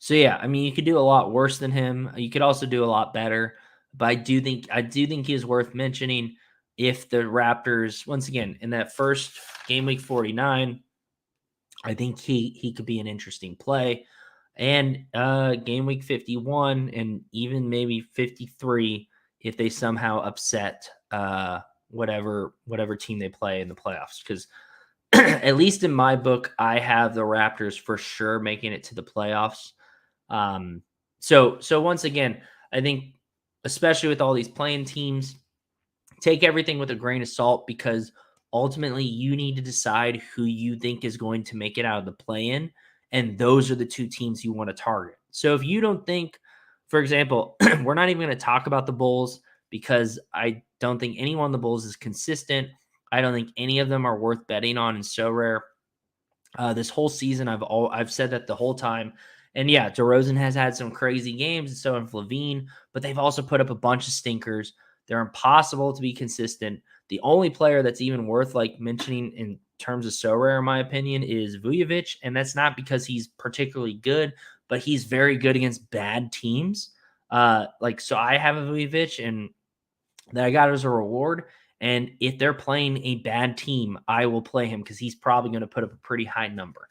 So yeah, I mean, you could do a lot worse than him. You could also do a lot better, but I do think he is worth mentioning. If the Raptors, once again, in that first game week 49, I think he could be an interesting play. And game week 51 and even maybe 53 if they somehow upset whatever team they play in the playoffs. Because at least in my book, I have the Raptors for sure making it to the playoffs. So once again, I think especially with all these playing teams, take everything with a grain of salt because ultimately you need to decide who you think is going to make it out of the play-in, and those are the 2 teams you want to target. So if you don't think, for example, we're not even going to talk about the Bulls because I don't think anyone on the Bulls is consistent. I don't think any of them are worth betting on in SoRare. This whole season, I've said that the whole time. And yeah, DeRozan has had some crazy games, and so has LaVine, but they've also put up a bunch of stinkers. They're impossible to be consistent. The only player that's even worth like mentioning in terms of SoRare, in my opinion, is Vujovic, and that's not because he's particularly good, but he's very good against bad teams. So I have a Vujovic, and that I got as a reward. And if they're playing a bad team, I will play him because he's probably going to put up a pretty high number.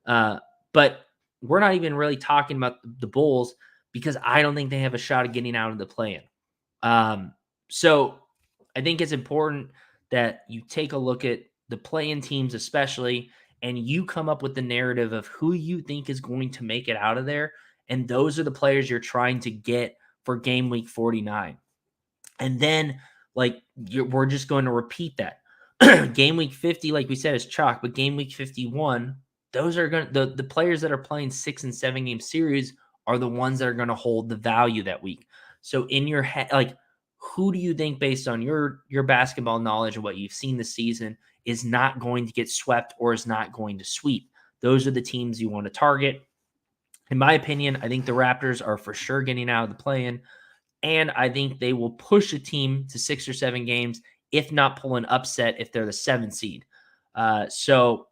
But we're not even really talking about the Bulls because I don't think they have a shot at getting out of the play-in. So I think it's important that you take a look at the play-in teams especially, and you come up with the narrative of who you think is going to make it out of there. And those are the players you're trying to get for game week 49. And then we're just going to repeat that. Game week 50, like we said, is chalk, but game week 51, those are going to the players that are playing 6 and 7 game series are the ones that are going to hold the value that week. So in your head, like, who do you think, based on your basketball knowledge and what you've seen this season, is not going to get swept or is not going to sweep? Those are the teams you want to target. In my opinion, I think the Raptors are for sure getting out of the play-in, and I think they will push a team to 6 or 7 games, if not pull an upset if they're the 7th seed. So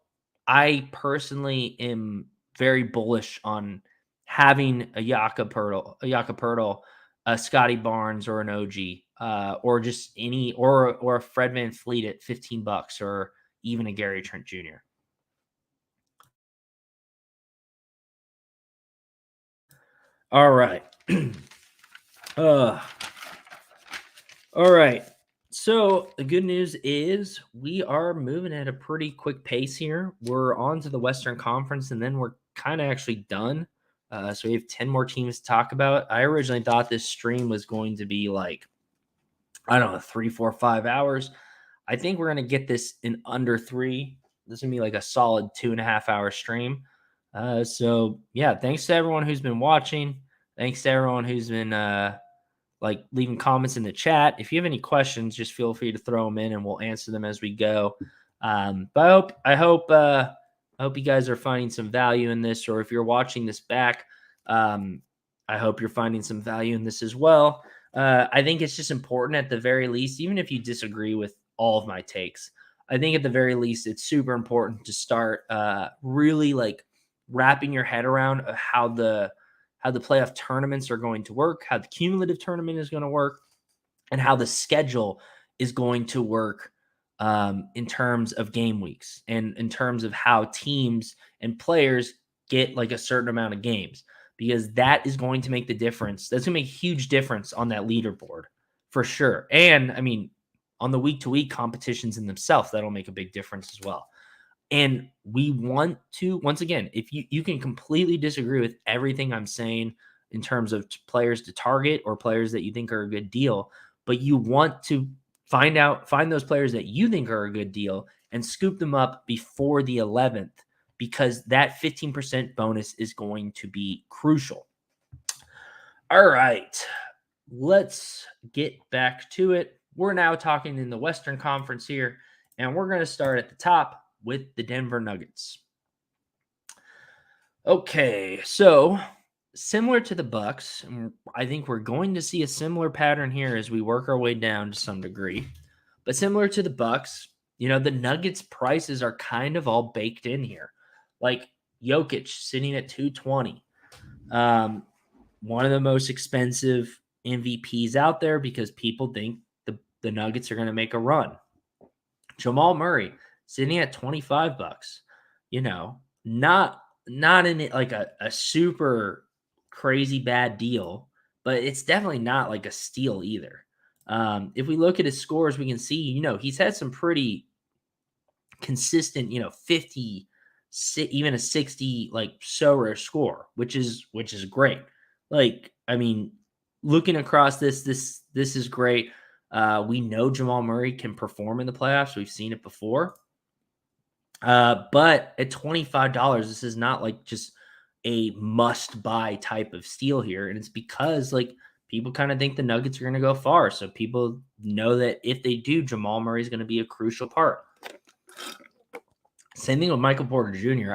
I personally am very bullish on having a Jakob Poeltl, a Scotty Barnes, or an OG, or just any, or a Fred VanVleet at $15, or even a Gary Trent Jr. All right. All right. So the good news is we are moving at a pretty quick pace here. We're on to the Western Conference, and then we're kind of actually done. So we have 10 more teams to talk about. I originally thought this stream was going to be like, I don't know, 3, 4, 5 hours. I think we're going to get this in under 3. This is going to be like a solid 2.5 hour stream. So yeah, thanks to everyone who's been watching. Thanks to everyone who's been like leaving comments in the chat. If you have any questions, just feel free to throw them in and we'll answer them as we go. But I hope you guys are finding some value in this, or if you're watching this back, I hope you're finding some value in this as well. I think it's just important, at the very least, even if you disagree with all of my takes, I think at the very least it's super important to start really like wrapping your head around how the playoff tournaments are going to work, how the cumulative tournament is going to work, and how the schedule is going to work in terms of game weeks and in terms of how teams and players get like a certain amount of games, because that is going to make the difference. That's going to make a huge difference on that leaderboard for sure. And I mean, on the week-to-week competitions in themselves, that'll make a big difference as well. And we want to, once again, if you can completely disagree with everything I'm saying in terms of players to target or players that you think are a good deal, but you want to find those players that you think are a good deal and scoop them up before the 11th, because that 15% bonus is going to be crucial. All right, let's get back to it. We're now talking in the Western Conference here, and we're going to start at the top with the Denver Nuggets. Okay, so similar to the Bucks, I think we're going to see a similar pattern here as we work our way down to some degree. But similar to the Bucks, the Nuggets prices are kind of all baked in here. Like Jokic sitting at 220. One of the most expensive MVPs out there, because people think the Nuggets are going to make a run. Jamal Murray sitting at $25. Not in it like a super crazy bad deal, but it's definitely not like a steal either. If we look at his scores, we can see, he's had some pretty consistent, 50, even a 60, like SoRare score, which is great. Like, I mean, looking across this is great. We know Jamal Murray can perform in the playoffs. We've seen it before. But at $25, this is not like just a must-buy type of steal here. And it's because like people kind of think the Nuggets are going to go far. So people know that if they do, Jamal Murray is going to be a crucial part. Same thing with Michael Porter Jr.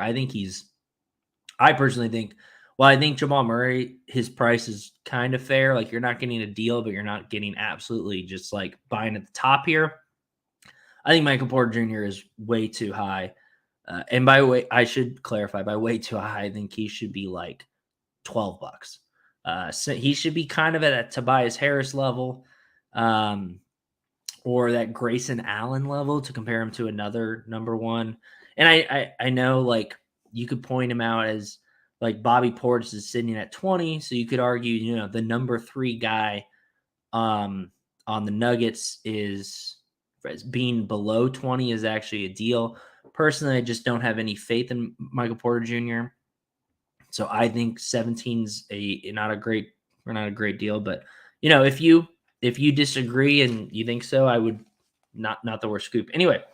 I personally think Jamal Murray, his price is kind of fair. Like, you're not getting a deal, but you're not getting absolutely just like buying at the top here. I think Michael Porter Jr. is way too high. And by the way, I should clarify, by way too high, I think he should be like $12. So he should be kind of at a Tobias Harris level, or that Grayson Allen level, to compare him to another number one. And I know, like, you could point him out as like Bobby Portis is sitting at 20. So you could argue, the number 3 guy on the Nuggets is being below 20 is actually a deal. Personally, I just don't have any faith in Michael Porter Jr. So I think 17's not a great deal. But if you disagree and you think so, I would not the worst scoop. Anyway,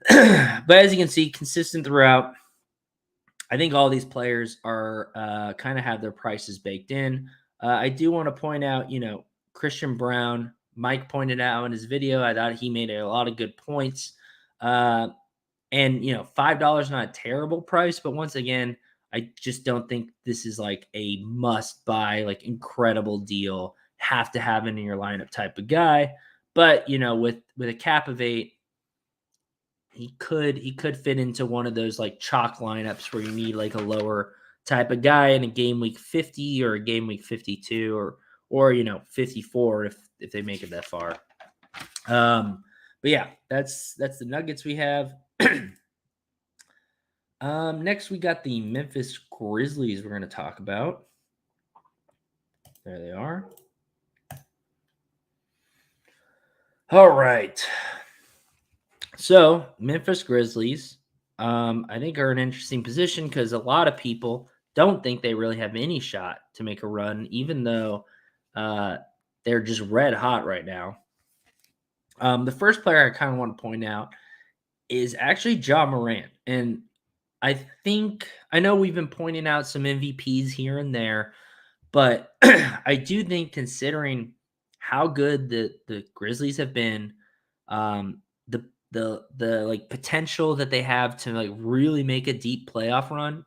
but as you can see, consistent throughout. I think all these players are kind of have their prices baked in. I do want to point out, Christian Brown. Mike pointed out in his video. I thought he made a lot of good points. And $5 not a terrible price, but once again, I just don't think this is like a must buy, like incredible deal, have to have it in your lineup type of guy. But with a cap of 8, he could fit into one of those like chalk lineups where you need like a lower type of guy in a game week 50 or a game week 52 or 54 if they make it that far. But yeah, that's the Nuggets we have. Next we got the Memphis Grizzlies we're going to talk about. There they are. All right. So Memphis Grizzlies, I think are in an interesting position because a lot of people don't think they really have any shot to make a run, even though they're just red hot right now. The first player I kind of want to point out is actually Ja Morant. And I know we've been pointing out some MVPs here and there, but I do think considering how good the Grizzlies have been, the like potential that they have to like really make a deep playoff run,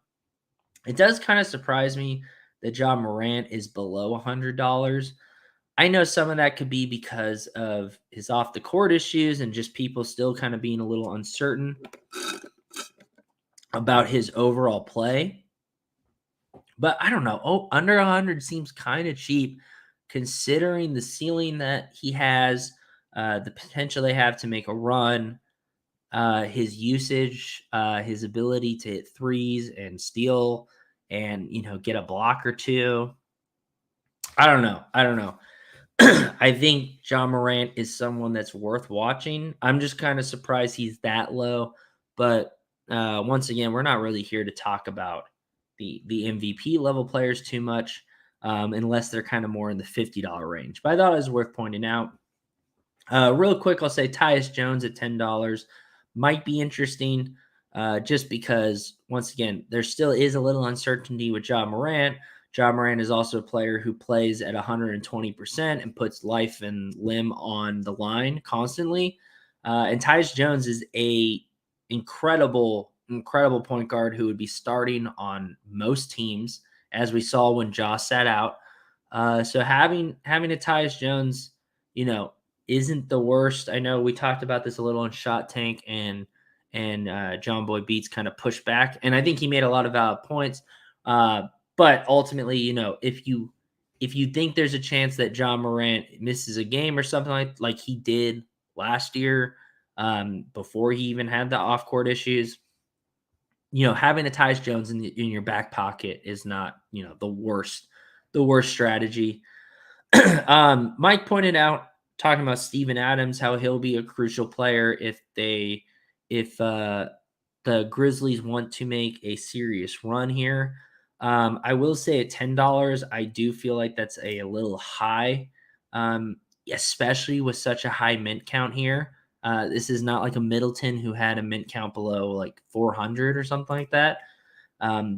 it does kind of surprise me that Ja Morant is below $100. I know some of that could be because of his off the court issues and just people still kind of being a little uncertain about his overall play. But I don't know. Oh, under 100 seems kind of cheap considering the ceiling that he has, the potential they have to make a run, his usage, his ability to hit threes and steal and, get a block or two. I don't know. I think Ja Morant is someone that's worth watching. I'm just kind of surprised he's that low. But once again, we're not really here to talk about the MVP level players too much unless they're kind of more in the $50 range. But I thought it was worth pointing out. Real quick, I'll say Tyus Jones at $10 might be interesting just because, once again, there still is a little uncertainty with Ja Morant. Ja Morant is also a player who plays at 120% and puts life and limb on the line constantly. And Tyus Jones is a incredible point guard who would be starting on most teams, as we saw when Ja sat out. So having a Tyus Jones, isn't the worst. I know we talked about this a little on Shot Tank and John Boy Beats kind of pushed back, and I think he made a lot of valid points. But ultimately, if you think there's a chance that Ja Morant misses a game or something like he did last year, before he even had the off court issues, having a Tyus Jones in your back pocket is not the worst strategy. Mike pointed out, talking about Steven Adams, how he'll be a crucial player if the Grizzlies want to make a serious run here. I will say at $10, I do feel like that's a little high, especially with such a high mint count here. This is not like a Middleton who had a mint count below like 400 or something like that.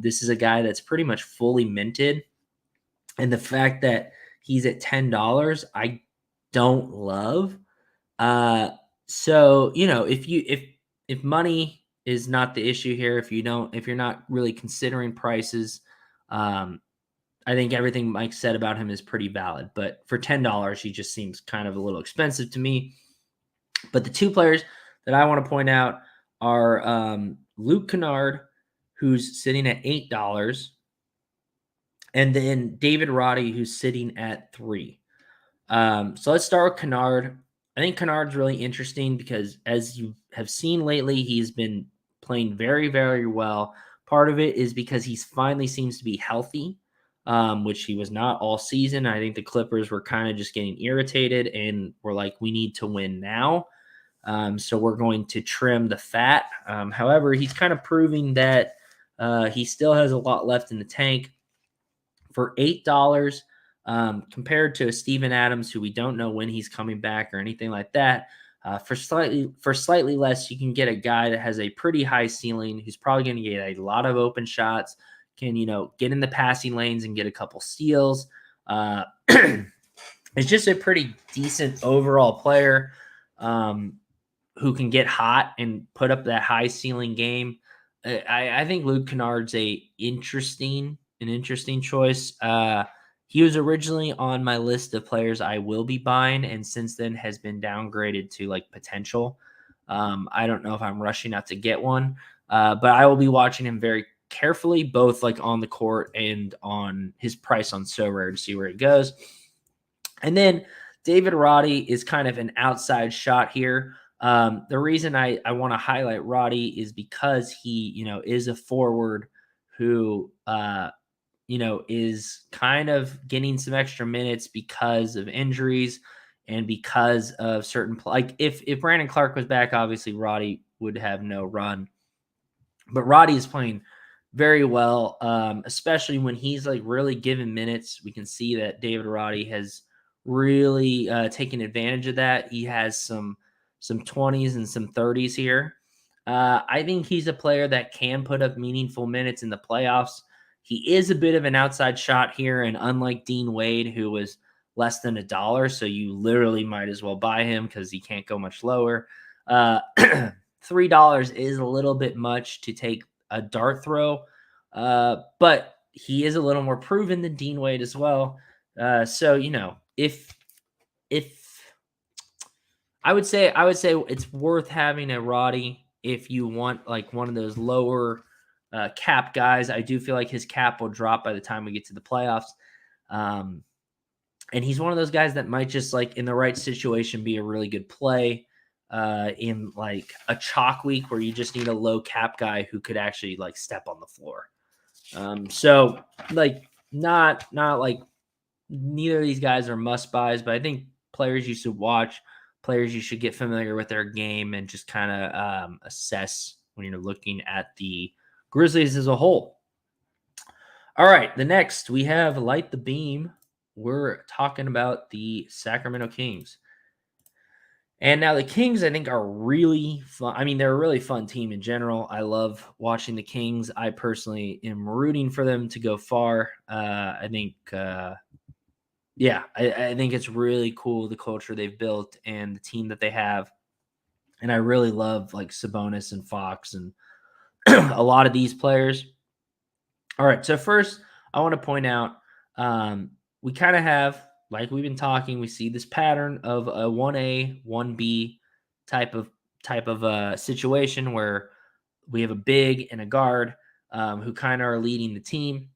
This is a guy that's pretty much fully minted. And the fact that he's at $10, I don't love. So, if money is not the issue here, if you're not really considering prices, I think everything Mike said about him is pretty valid. But for $10, he just seems kind of a little expensive to me. But the two players that I want to point out are Luke Kennard, who's sitting at $8, and then David Roddy, who's sitting at $3. So let's start with Kennard. I think Kennard's really interesting because, as you have seen lately, he's been playing very, very well. Part of it is because he finally seems to be healthy, which he was not all season. I think the Clippers were kind of just getting irritated and were like, we need to win now. So we're going to trim the fat. However, he's kind of proving that he still has a lot left in the tank. For $8, compared to Steven Adams, who we don't know when he's coming back or anything like that, For slightly less, you can get a guy that has a pretty high ceiling, who's probably going to get a lot of open shots, can get in the passing lanes and get a couple steals. Uh, it's just a pretty decent overall player, who can get hot and put up that high ceiling game. I think Luke Kennard's an interesting choice. He was originally on my list of players I will be buying, and since then has been downgraded to like potential. I don't know if I'm rushing out to get one, but I will be watching him very carefully, both like on the court and on his price on SoRare to see where it goes. And then David Roddy is kind of an outside shot here. The reason I want to highlight Roddy is because he, is a forward who, is kind of getting some extra minutes because of injuries and because of certain, like if Brandon Clark was back, obviously Roddy would have no run, but Roddy is playing very well, especially when he's like really given minutes. We can see that David Roddy has really taken advantage of that. He has some 20s and some 30s here. I think he's a player that can put up meaningful minutes in the playoffs. He is a bit of an outside shot here, and unlike Dean Wade, who was less than $1, so you literally might as well buy him because he can't go much lower. $3 is a little bit much to take a dart throw, but he is a little more proven than Dean Wade as well. So if I would say it's worth having a Roddy if you want like one of those lower cap guys. I do feel like his cap will drop by the time we get to the playoffs. And he's one of those guys that might just like in the right situation be a really good play in like a chalk week where you just need a low cap guy who could actually like step on the floor. So like not like neither of these guys are must buys, but I think players you should watch, players you should get familiar with their game and just kind of assess when you're looking at the Grizzlies as a whole. All right, the next we have Light the Beam. We're talking about the Sacramento Kings. And now the Kings, I think, are really fun. I mean, they're a really fun team in general. I love watching the Kings. I personally am rooting for them to go far. I think, I think it's really cool, the culture they've built and the team that they have. And I really love like Sabonis and Fox and a lot of these players. All right, so first I want to point out we kind of have, like we've been talking, we see this pattern of a 1A, 1B type of situation where we have a big and a guard who kind of are leading the team.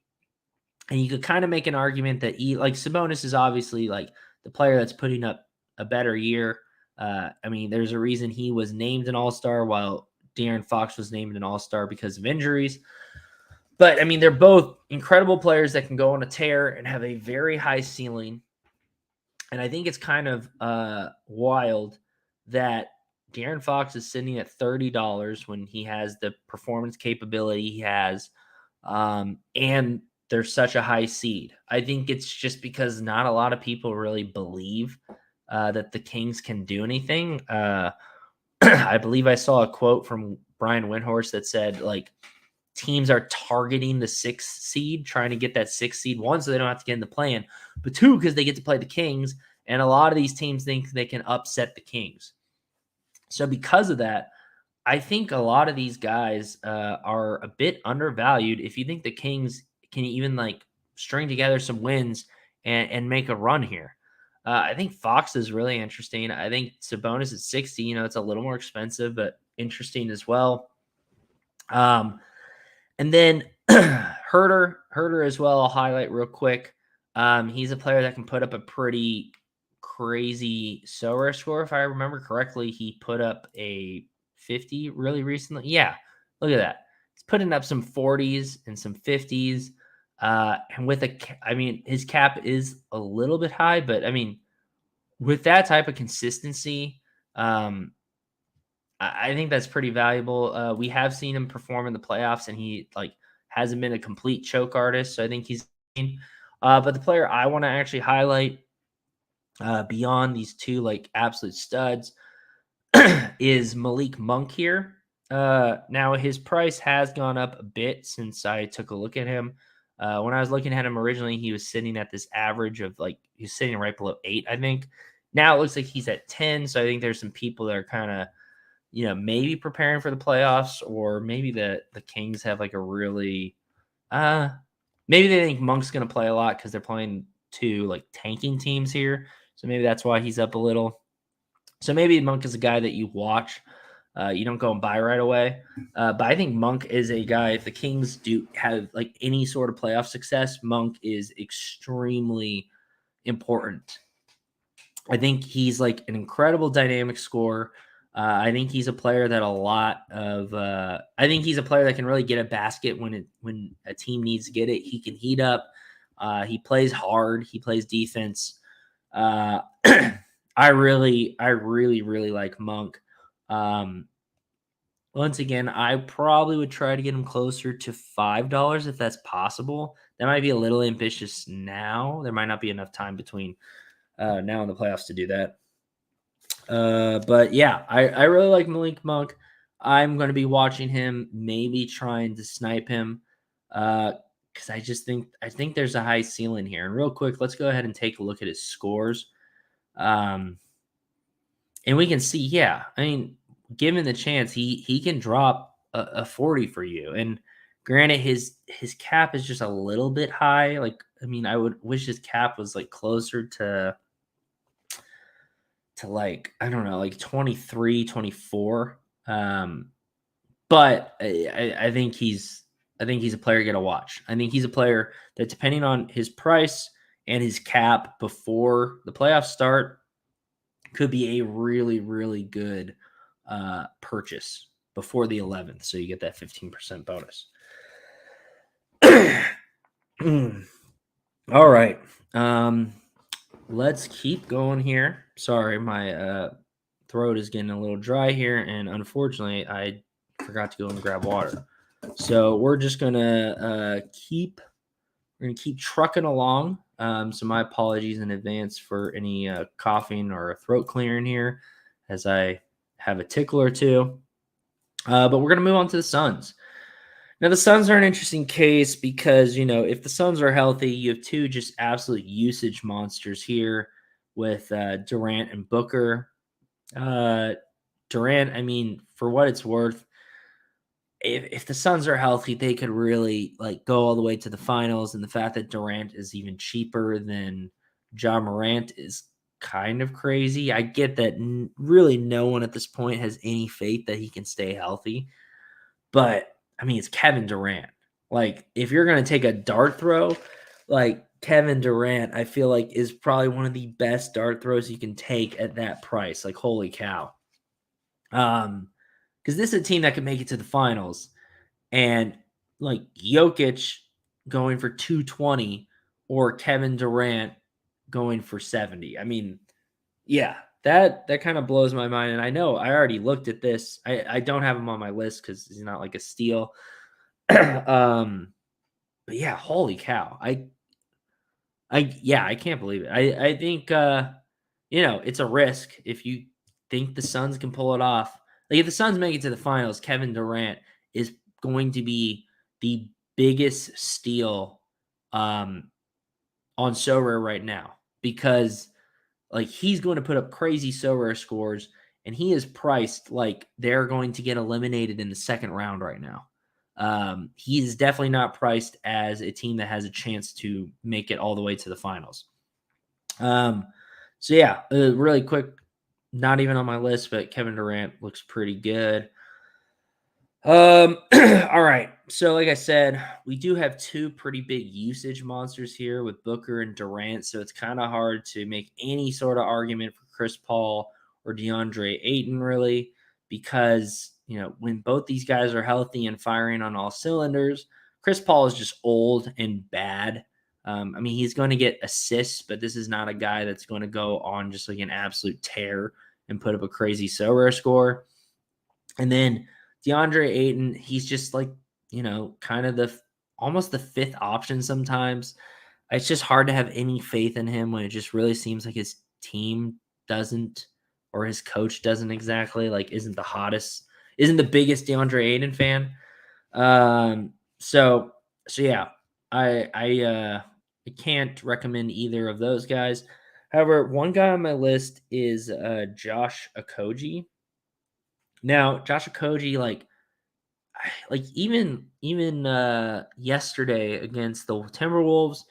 And you could kind of make an argument that like Sabonis is obviously like the player that's putting up a better year. I mean, there's a reason he was named an all-star while De'Aaron Fox was named an all-star because of injuries. But, I mean, they're both incredible players that can go on a tear and have a very high ceiling. And I think it's kind of wild that De'Aaron Fox is sitting at $30 when he has the performance capability he has. And there's such a high seed. I think it's just because not a lot of people really believe that the Kings can do anything. I believe I saw a quote from Brian Windhorst that said, like, teams are targeting the 6th seed, trying to get that 6th seed. One, so they don't have to get in the play-in, but 2, because they get to play the Kings, and a lot of these teams think they can upset the Kings. So because of that, I think a lot of these guys are a bit undervalued. If you think the Kings can even like string together some wins and make a run here. I think Fox is really interesting. I think Sabonis at 60, it's a little more expensive, but interesting as well. And then Herter as well, I'll highlight real quick. He's a player that can put up a pretty crazy SoRare score. If I remember correctly, he put up a 50 really recently. Yeah, look at that. He's putting up some 40s and some 50s. And with his cap is a little bit high, but I mean, with that type of consistency, I think that's pretty valuable. We have seen him perform in the playoffs, and he like hasn't been a complete choke artist. So I think he's. But the player I want to actually highlight beyond these two like absolute studs is Malik Monk here. Now his price has gone up a bit since I took a look at him. When I was looking at him originally, he was sitting at this average of he's sitting right below 8, I think. Now it looks like he's at 10. So I think there's some people that are kind of, maybe preparing for the playoffs, or maybe the Kings have a really, maybe they think Monk's going to play a lot because they're playing two tanking teams here. So maybe that's why he's up a little. So maybe Monk is a guy that you watch. You don't go and buy right away. But I think Monk is a guy, if the Kings do have any sort of playoff success, Monk is extremely important. I think he's an incredible dynamic scorer. I think he's a player that I think he's a player that can really get a basket when a team needs to get it. He can heat up. He plays hard. He plays defense. I really like Monk. Once again, I probably would try to get him closer to $5 if that's possible. That might be a little ambitious now. There might not be enough time between now and the playoffs to do that. But yeah, I really like Malik Monk. I'm going to be watching him, maybe trying to snipe him, because I think there's a high ceiling here. And real quick, let's go ahead and take a look at his scores. And we can see, given the chance, he can drop a 40 for you. And granted, his cap is just a little bit high. I would wish his cap was closer to I don't know, 23, 24. But I think he's a player you got to watch. I think he's a player that, depending on his price and his cap before the playoffs start, could be a really, really good purchase before the 11th. So you get that 15% bonus. All right. Let's keep going here. Sorry, my throat is getting a little dry here, and unfortunately, I forgot to go and grab water. So we're just gonna keep trucking along. So my apologies in advance for any coughing or throat clearing here, as I have a tickle or two. But we're gonna move on to the Suns. Now, the Suns are an interesting case because, if the Suns are healthy, you have two just absolute usage monsters here with Durant and Booker. Durant, for what it's worth, if the Suns are healthy, they could really go all the way to the finals. And the fact that Durant is even cheaper than Ja Morant is kind of crazy. I get that really no one at this point has any faith that he can stay healthy. But it's Kevin Durant. If you're going to take a dart throw, Kevin Durant, I feel is probably one of the best dart throws you can take at that price. Holy cow. Because this is a team that could make it to the finals. And Jokic going for 220 or Kevin Durant going for 70. Yeah. That kind of blows my mind. And I know I already looked at this. I don't have him on my list because he's not a steal. But yeah, holy cow. I can't believe it. I think it's a risk if you think the Suns can pull it off. If the Suns make it to the finals, Kevin Durant is going to be the biggest steal on SoRare right now, because he's going to put up crazy SoRare scores, and he is priced they're going to get eliminated in the second round right now. He is definitely not priced as a team that has a chance to make it all the way to the finals. So yeah, really quick, not even on my list, but Kevin Durant looks pretty good. All right. So like I said, we do have two pretty big usage monsters here with Booker and Durant. So it's kind of hard to make any sort of argument for Chris Paul or DeAndre Ayton, really, because, when both these guys are healthy and firing on all cylinders, Chris Paul is just old and bad. He's going to get assists, but this is not a guy that's going to go on just an absolute tear and put up a crazy SoRare score. And then DeAndre Ayton, he's just kind of almost the fifth option sometimes. It's just hard to have any faith in him when it just really seems like his team doesn't or his coach doesn't exactly isn't the biggest DeAndre Ayton fan. So yeah, I can't recommend either of those guys. However, one guy on my list is Josh Okogie. Now, Josh Okogie, even yesterday against the Timberwolves,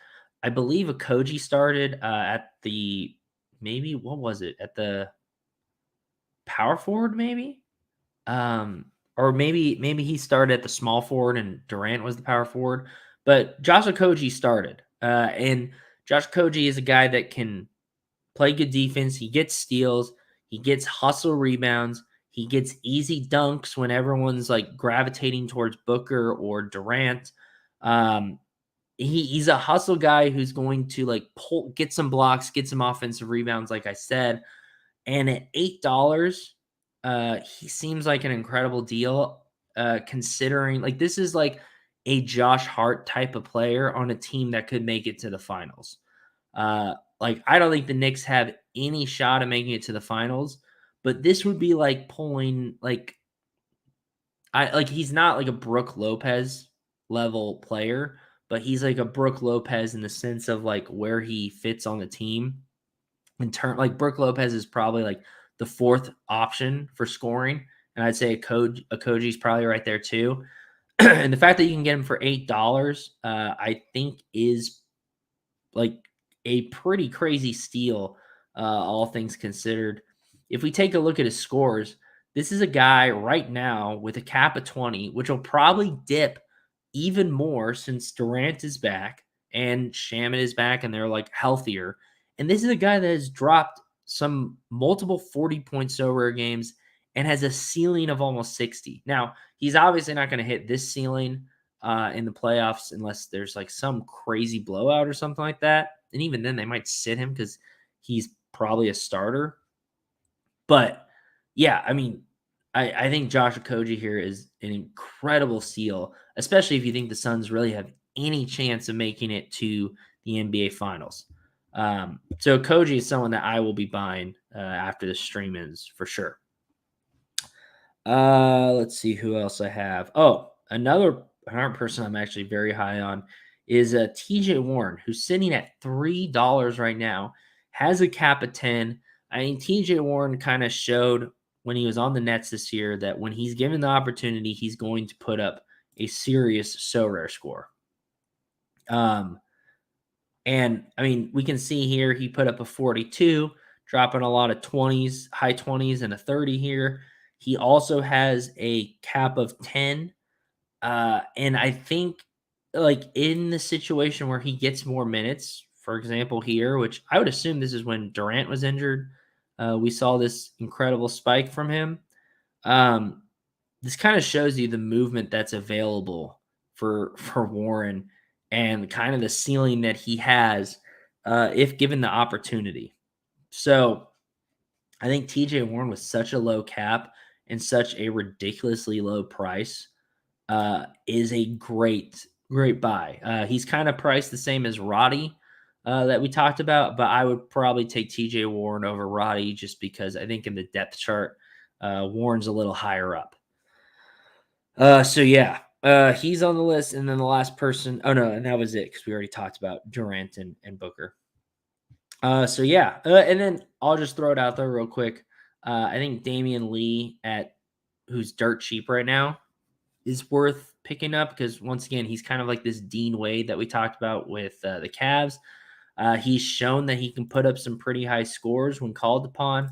I believe Okogie started at the maybe what was it at the power forward maybe, or maybe he started at the small forward and Durant was the power forward, but Josh Okogie started, and Josh Okogie is a guy that can play good defense. He gets steals. He gets hustle rebounds. He gets easy dunks when everyone's gravitating towards Booker or Durant. Um, he's a hustle guy who's going to get some blocks, get some offensive rebounds, like I said. And at $8, he seems like an incredible deal. Considering this is a Josh Hart type of player on a team that could make it to the finals. I don't think the Knicks have any shot at making it to the finals, but this would be like pulling he's not like a Brook Lopez level player, but he's like a Brook Lopez in the sense of where he fits on the team. In turn, Brook Lopez is probably the fourth option for scoring, and I'd say Okogie's probably right there too. And the fact that you can get him for $8, I think is a pretty crazy steal, all things considered. If we take a look at his scores, this is a guy right now with a cap of 20, which will probably dip even more since Durant is back and Shaman is back and they're healthier. And this is a guy that has dropped some multiple 40-point SoRare games and has a ceiling of almost 60. Now, he's obviously not going to hit this ceiling in the playoffs unless there's some crazy blowout or something like that. And even then, they might sit him because he's probably a starter. But yeah, I mean, I think Josh Okogie here is an incredible steal, especially if you think the Suns really have any chance of making it to the NBA Finals. So Okogie is someone that I will be buying after the stream ends for sure. Let's see who else I have. Oh, another person I'm actually very high on is TJ Warren, who's sitting at $3 right now, has a cap of 10. I mean, TJ Warren kind of showed when he was on the Nets this year that when he's given the opportunity, he's going to put up a serious SoRare score. And I mean, we can see here he put up a 42, dropping a lot of 20s, high 20s, and a 30 here. He also has a cap of 10. And I think in the situation where he gets more minutes, for example, here, which I would assume this is when Durant was injured, we saw this incredible spike from him. This kind of shows you the movement that's available for Warren and kind of the ceiling that he has if given the opportunity. So I think TJ Warren with such a low cap and such a ridiculously low price is a great buy. He's kind of priced the same as Roddy that we talked about, but I would probably take TJ Warren over Roddy just because I think in the depth chart, Warren's a little higher up. So yeah, he's on the list, and then the last person. Oh no, and that was it because we already talked about Durant and Booker. So yeah, and then I'll just throw it out there real quick. I think Damian Lee who's dirt cheap right now is worth picking up because once again, he's kind of like this Dean Wade that we talked about with the Cavs. He's shown that he can put up some pretty high scores when called upon.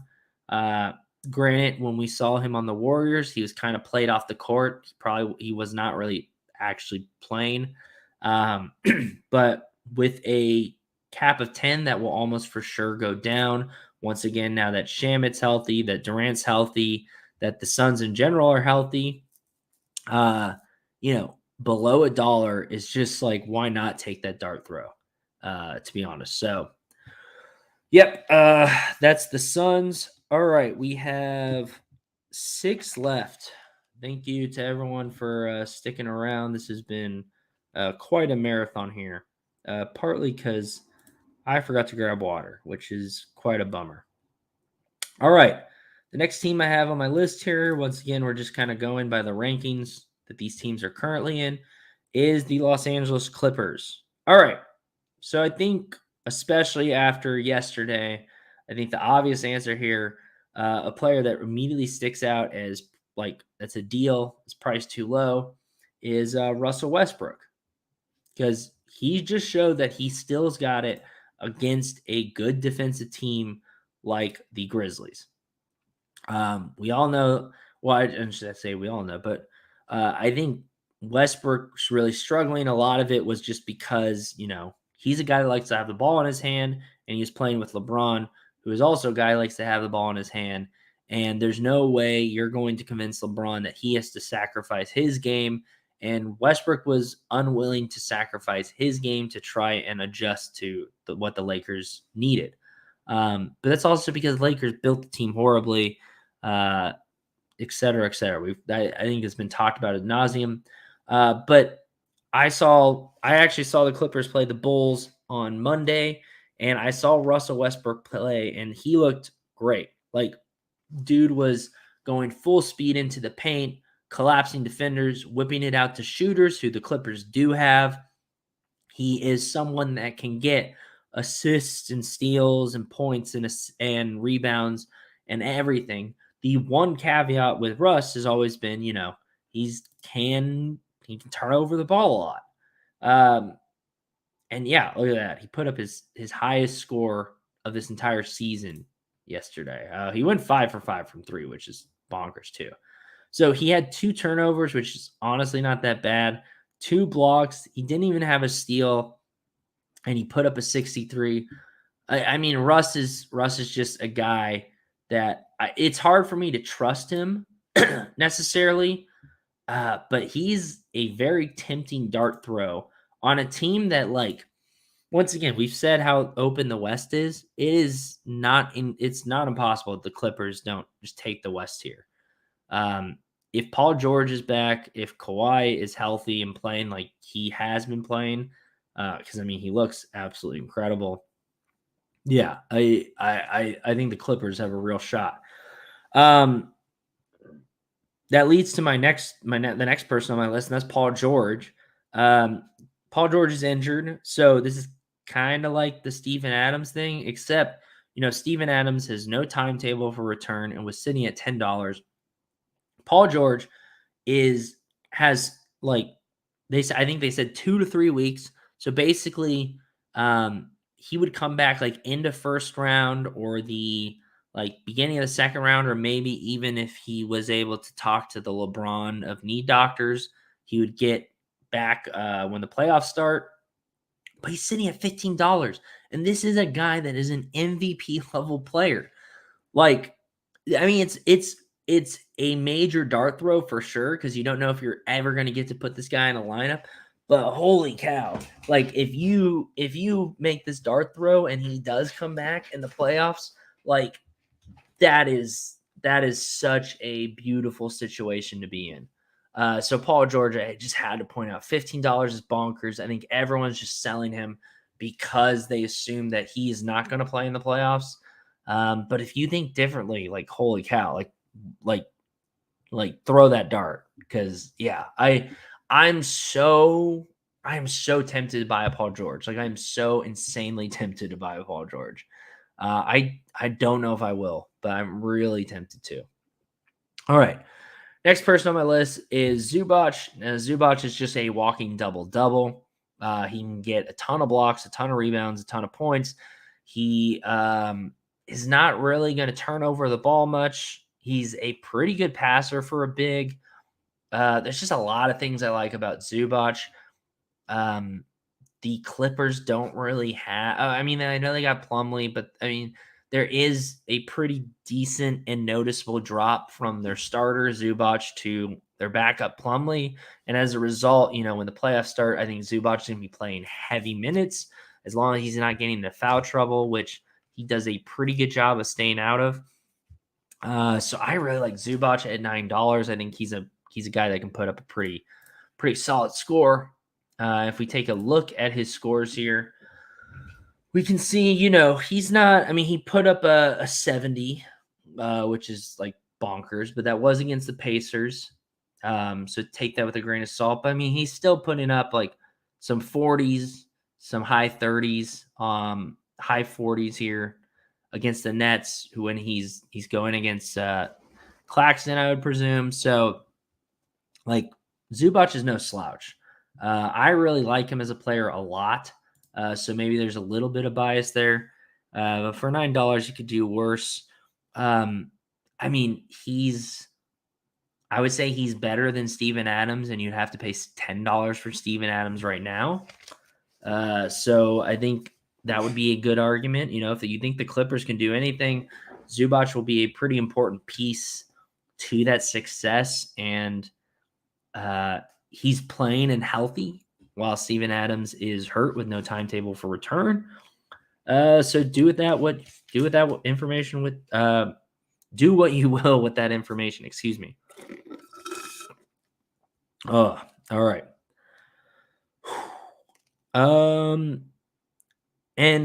Granted, when we saw him on the Warriors, he was kind of played off the court. He was not really actually playing. But with a cap of 10, that will almost for sure go down. Once again, now that Shamit's healthy, that Durant's healthy, that the Suns in general are healthy, below $1 is just why not take that dart throw, to be honest. So, yep, that's the Suns. All right, we have 6 left. Thank you to everyone for sticking around. This has been quite a marathon here, partly because I forgot to grab water, which is quite a bummer. All right, The next team I have on my list here, once again, we're just kind of going by the rankings that these teams are currently in, is the Los Angeles Clippers. All right. So I think, especially after yesterday, I think the obvious answer here, a player that immediately sticks out as like that's a deal, it's priced too low, is Russell Westbrook, because he just showed that he still's got it against a good defensive team like the Grizzlies. We all know, well, I should say we all know, but I think Westbrook's really struggling. A lot of it was just because, he's a guy that likes to have the ball in his hand, and he's playing with LeBron, who is also a guy who likes to have the ball in his hand. And there's no way you're going to convince LeBron that he has to sacrifice his game. And Westbrook was unwilling to sacrifice his game to try and adjust to what the Lakers needed. But that's also because Lakers built the team horribly, et cetera, et cetera. I think it's been talked about ad nauseum. But I actually saw the Clippers play the Bulls on Monday, and I saw Russell Westbrook play, and he looked great. Like, dude was going full speed into the paint, collapsing defenders, whipping it out to shooters, who the Clippers do have. He is someone that can get assists and steals and points and rebounds and everything. The one caveat with Russ has always been, he can turn over the ball a lot. And yeah, look at that. He put up his highest score of this entire season yesterday. He went 5 for 5 from 3, which is bonkers too. So he had 2 turnovers, which is honestly not that bad. 2 blocks. He didn't even have a steal, and he put up a 63. I mean, Russ is just a guy that it's hard for me to trust him necessarily, but he's a very tempting dart throw on a team that, like, once again, we've said how open the West is. It's not impossible that the Clippers don't just take the West here. If Paul George is back, if Kawhi is healthy and playing like he has been playing, because he looks absolutely incredible. Yeah, I think the Clippers have a real shot. That leads to the next person on my list, and that's Paul George. Paul George is injured, so this is kind of like the Steven Adams thing, except Steven Adams has no timetable for return and was sitting at $10. Paul George has like I think they said 2 to 3 weeks. So basically, he would come back like into first round or the beginning of the second round, or maybe even if he was able to talk to the LeBron of knee doctors, he would get back when the playoffs start. But he's sitting at $15, and this is a guy that is an MVP level player. It's a major dart throw for sure, because you don't know if you're ever going to get to put this guy in a lineup. But holy cow, if you make this dart throw and he does come back in the playoffs, that is such a beautiful situation to be in. So Paul George, I just had to point out, $15 is bonkers. I think everyone's just selling him because they assume that he is not going to play in the playoffs. But if you think differently, holy cow, throw that dart, because yeah, I'm so tempted by a Paul George. I'm so insanely tempted to buy a Paul George. I don't know if I will, but I'm really tempted to. All right. Next person on my list is Zubac. Now, Zubac is just a walking double-double. He can get a ton of blocks, a ton of rebounds, a ton of points. He is not really going to turn over the ball much. He's a pretty good passer for a big. There's just a lot of things I like about Zubac. The Clippers don't really have. I know they got Plumlee, but there is a pretty decent and noticeable drop from their starter Zubac to their backup Plumlee, and as a result, when the playoffs start, I think Zubac is going to be playing heavy minutes as long as he's not getting into foul trouble, which he does a pretty good job of staying out of. So I really like Zubac at $9. I think he's a guy that can put up a pretty solid score. If we take a look at his scores here, we can see, he's not. He put up a 70 which is like bonkers, but that was against the Pacers. So take that with a grain of salt. But I mean, he's still putting up like some 40s, some high 30s, high 40s here against the Nets, when he's going against Claxton, I would presume. So like Zubac is no slouch. I really like him as a player a lot. So maybe there's a little bit of bias there. But for $9, you could do worse. I mean, I would say he's better than Steven Adams, and you'd have to pay $10 for Steven Adams right now. So I think that would be a good argument. You know, if you think the Clippers can do anything, Zubac will be a pretty important piece to that success. And he's playing and healthy while Steven Adams is hurt with no timetable for return. So do what you will with that information. Excuse me. Oh, all right. And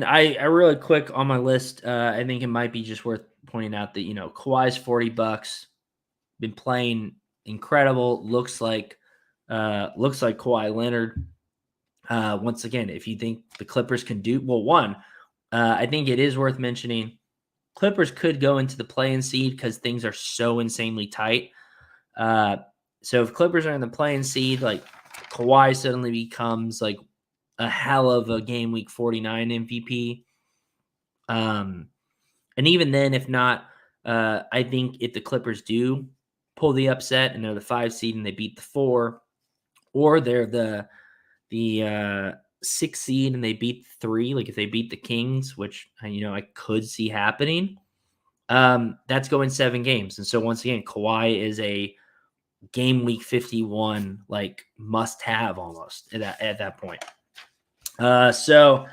I really quick on my list, I think it might be just worth pointing out that, you know, Kawhi's $40, been playing incredible. Looks like Kawhi Leonard. Once again, if you think the Clippers can do well, I think it is worth mentioning Clippers could go into the play-in seed because things are so insanely tight. So if Clippers are in the play-in seed, like Kawhi suddenly becomes like a hell of a game week 49 MVP. And even then, if not, I think if the Clippers do pull the upset and they're the 5 seed and they beat the 4, or they're the 6 seed and they beat the 3, like if they beat the Kings, which, you know, I could see happening, that's going 7 games. And so once again, Kawhi is a game week 51 like must have almost at that point. So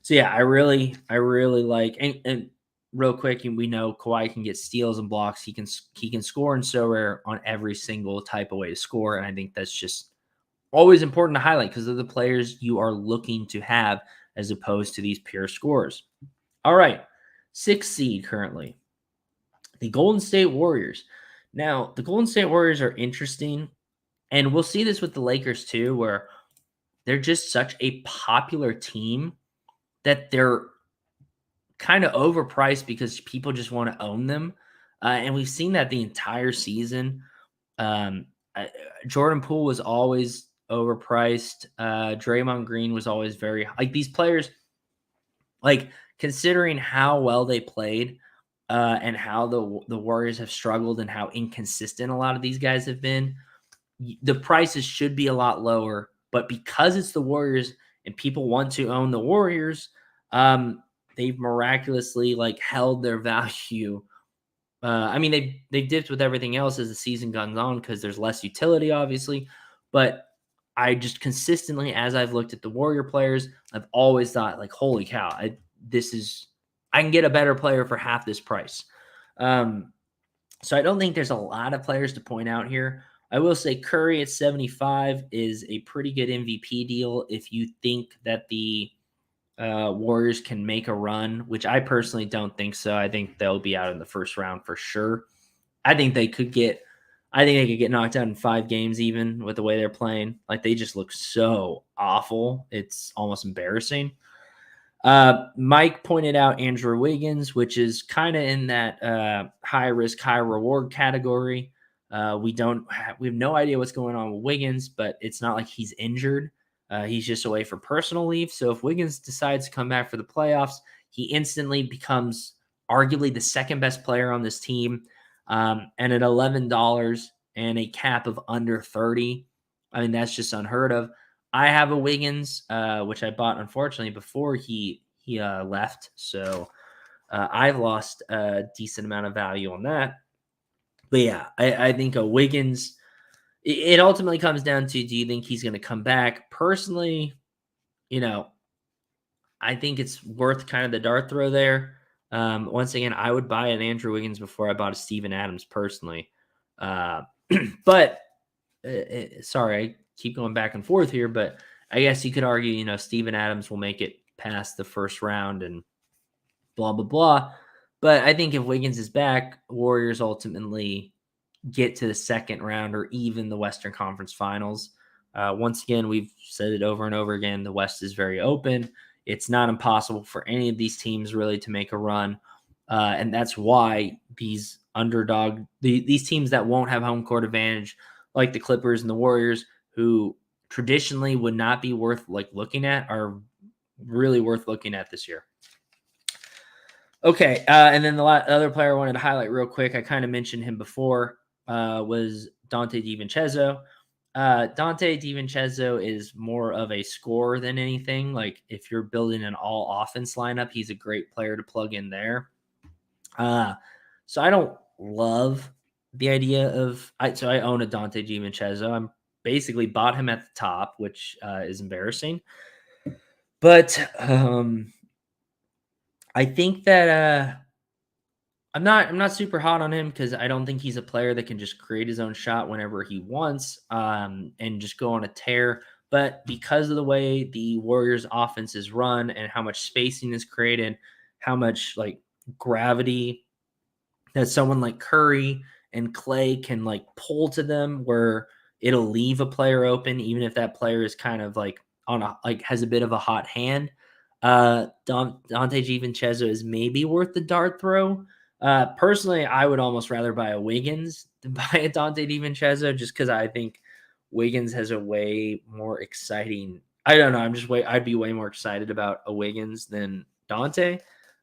yeah, I really like, and real quick, we know Kawhi can get steals and blocks. He can score in SoRare on every single type of way to score, and I think that's just always important to highlight because of the players you are looking to have as opposed to these pure scorers. All right, 6th seed currently, the Golden State Warriors. Now, the Golden State Warriors are interesting, and we'll see this with the Lakers too, where they're just such a popular team that they're kind of overpriced because people just want to own them. And we've seen that the entire season. Jordan Poole was always overpriced. Draymond Green was always very like these players, like considering how well they played and how the Warriors have struggled and how inconsistent a lot of these guys have been, the prices should be a lot lower. But because it's the Warriors and people want to own the Warriors, they've miraculously like held their value. I mean, they've dipped with everything else as the season goes on because there's less utility, obviously. But I just consistently, as I've looked at the Warrior players, I've always thought like, holy cow, I can get a better player for half this price. So I don't think there's a lot of players to point out here. I will say Curry at 75 is a pretty good MVP deal if you think that the Warriors can make a run, which I personally don't think so. I think they'll be out in the first round for sure. I think they could get knocked out in 5 games even with the way they're playing. Like they just look so awful. It's almost embarrassing. Mike pointed out Andrew Wiggins, which is kind of in that high risk, high reward category. We have no idea what's going on with Wiggins, but it's not like he's injured. He's just away for personal leave. So if Wiggins decides to come back for the playoffs, he instantly becomes arguably the second best player on this team. And at $11 and a cap of under 30, I mean, that's just unheard of. I have a Wiggins, which I bought, unfortunately, before he left. So I've lost a decent amount of value on that. But yeah, I think a Wiggins, it ultimately comes down to, do you think he's going to come back? Personally, I think it's worth kind of the dart throw there. Once again, I would buy an Andrew Wiggins before I bought a Steven Adams personally. But sorry, I keep going back and forth here, but I guess you could argue, Steven Adams will make it past the first round and blah, blah, blah. But I think if Wiggins is back, Warriors ultimately get to the second round or even the Western Conference Finals. Once again, we've said it over and over again. The West is very open. It's not impossible for any of these teams really to make a run. And that's why these these teams that won't have home court advantage, like the Clippers and the Warriors, who traditionally would not be worth looking at, are really worth looking at this year. Okay, and then the other player I wanted to highlight real quick, I kind of mentioned him before, was Dante DiVincenzo. Dante DiVincenzo is more of a scorer than anything. Like if you're building an all offense lineup, he's a great player to plug in there. So I don't love the idea of so I own a Dante DiVincenzo. I'm basically bought him at the top, which is embarrassing. But I think that I'm not super hot on him because I don't think he's a player that can just create his own shot whenever he wants and just go on a tear. But because of the way the Warriors offense is run and how much spacing is created, how much gravity that someone like Curry and Clay can pull to them, where it'll leave a player open, even if that player is kind of has a bit of a hot hand. Dante DiVincenzo is maybe worth the dart throw. Personally, I would almost rather buy a Wiggins than buy a Dante DiVincenzo, just because I think Wiggins has a way more exciting. I don't know. I'd be way more excited about a Wiggins than Dante.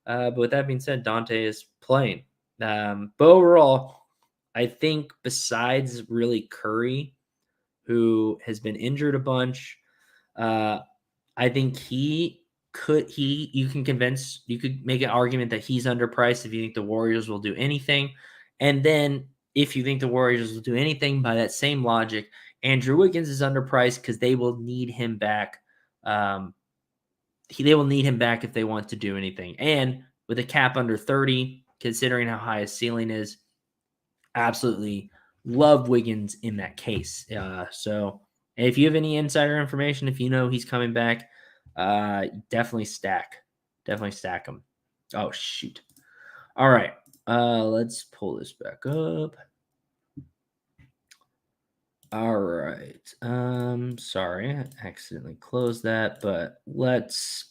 But with that being said, Dante is playing. But overall, I think besides really Curry, who has been injured a bunch, I think you could make an argument that he's underpriced if you think the Warriors will do anything. And then if you think the Warriors will do anything, by that same logic, Andrew Wiggins is underpriced because they will need him back. They will need him back if they want to do anything. And with a cap under 30, considering how high his ceiling is, absolutely love Wiggins in that case. So if you have any insider information, if you know he's coming back, definitely stack him. Oh shoot. All right. Let's pull this back up. All right. Sorry, I accidentally closed that, but let's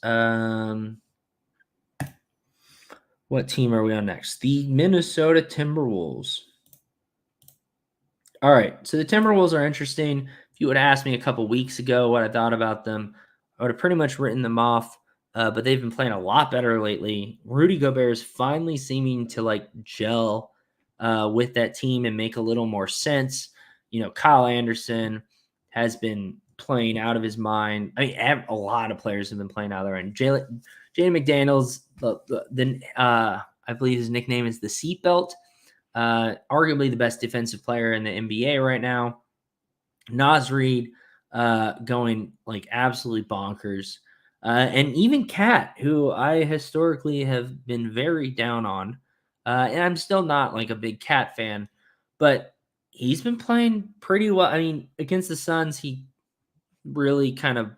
what team are we on next? The Minnesota Timberwolves. All right. So the Timberwolves are interesting. If you would have asked me a couple weeks ago what I thought about them, I would have pretty much written them off. But they've been playing a lot better lately. Rudy Gobert is finally seeming to gel with that team and make a little more sense. Kyle Anderson has been playing out of his mind. I mean, a lot of players have been playing out of their mind. Jaden McDaniels, I believe his nickname is the Seatbelt. Arguably the best defensive player in the NBA right now. Naz Reid going absolutely bonkers. And even Cat, who I historically have been very down on. And I'm still not a big Cat fan, but he's been playing pretty well. I mean, against the Suns, he really kind of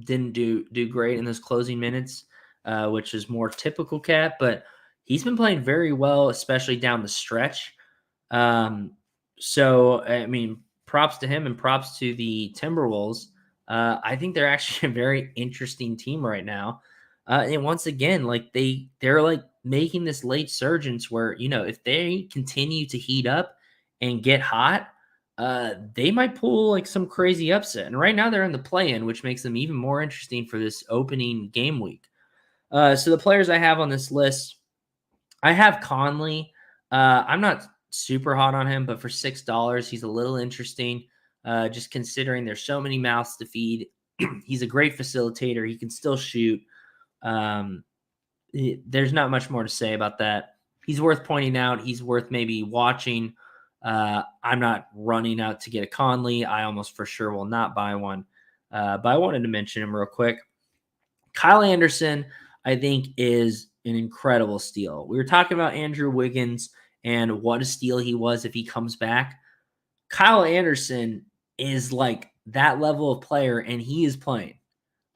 didn't do great in those closing minutes, which is more typical Cat, but he's been playing very well, especially down the stretch. So, I mean, props to him and props to the Timberwolves. I think they're actually a very interesting team right now. And once again, they're making this late surgence where, if they continue to heat up and get hot, they might pull some crazy upset. And right now they're in the play-in, which makes them even more interesting for this opening game week. So the players I have on this list, I have Conley. I'm not super hot on him, but for $6, he's a little interesting. Just considering there's so many mouths to feed. He's a great facilitator. He can still shoot. There's not much more to say about that. He's worth pointing out. He's worth maybe watching. I'm not running out to get a Conley. I almost for sure will not buy one. But I wanted to mention him real quick. Kyle Anderson, I think, is an incredible steal. We were talking about Andrew Wiggins and what a steal he was if he comes back. Kyle Anderson is that level of player, and he is playing.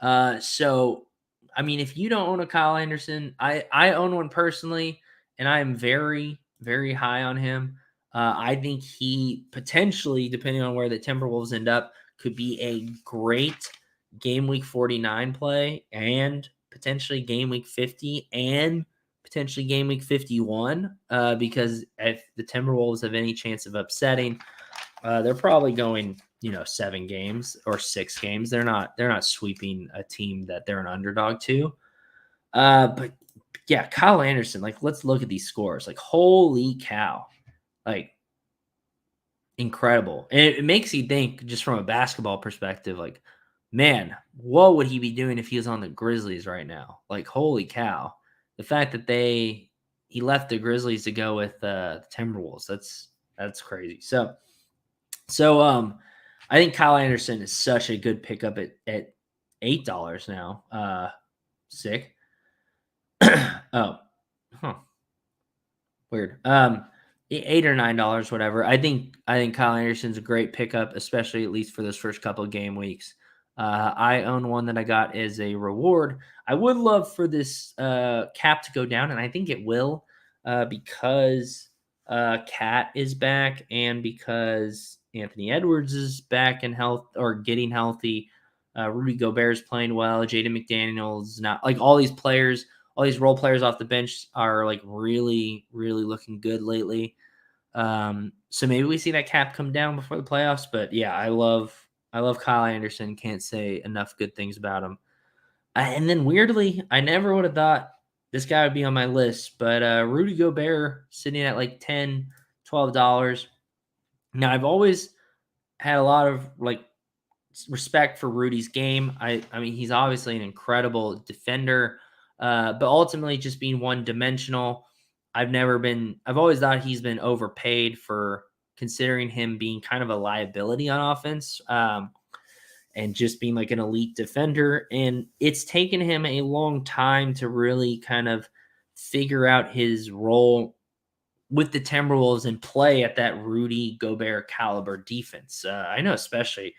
So, I mean, if you don't own a Kyle Anderson, I own one personally, and I am very, very high on him. I think he potentially, depending on where the Timberwolves end up, could be a great game week 49 play and potentially game week 50 and potentially game week 51 because if the Timberwolves have any chance of upsetting, they're probably going 7 games or 6 games. They're not sweeping a team that they're an underdog to. But yeah, Kyle Anderson, like, let's look at these scores. Like, holy cow. Like, incredible. And it makes you think, just from a basketball perspective, like, man, what would he be doing if he was on the Grizzlies right now? Like, holy cow. The fact that he left the Grizzlies to go with the Timberwolves, that's crazy. So I think Kyle Anderson is such a good pickup at $8 now. Sick. Oh, huh. Weird. $8 or $9, whatever. I think Kyle Anderson's a great pickup, especially at least for those first couple of game weeks. I own one that I got as a reward. I would love for this cap to go down, and I think it will because Cat is back and because Anthony Edwards is back in health or getting healthy. Rudy Gobert is playing well. Jaden McDaniels not like all these players. All these role players off the bench are like really, really looking good lately. So maybe we see that cap come down before the playoffs. But yeah, I love Kyle Anderson. Can't say enough good things about him. And then weirdly, I never would have thought this guy would be on my list, but Rudy Gobert sitting at like $10, $12. Now I've always had a lot of like respect for Rudy's game. I mean, he's obviously an incredible defender. But ultimately just being one dimensional. I've always thought he's been overpaid for considering him being kind of a liability on offense and just being like an elite defender. And it's taken him a long time to really kind of figure out his role with the Timberwolves and play at that Rudy Gobert caliber defense. I know, especially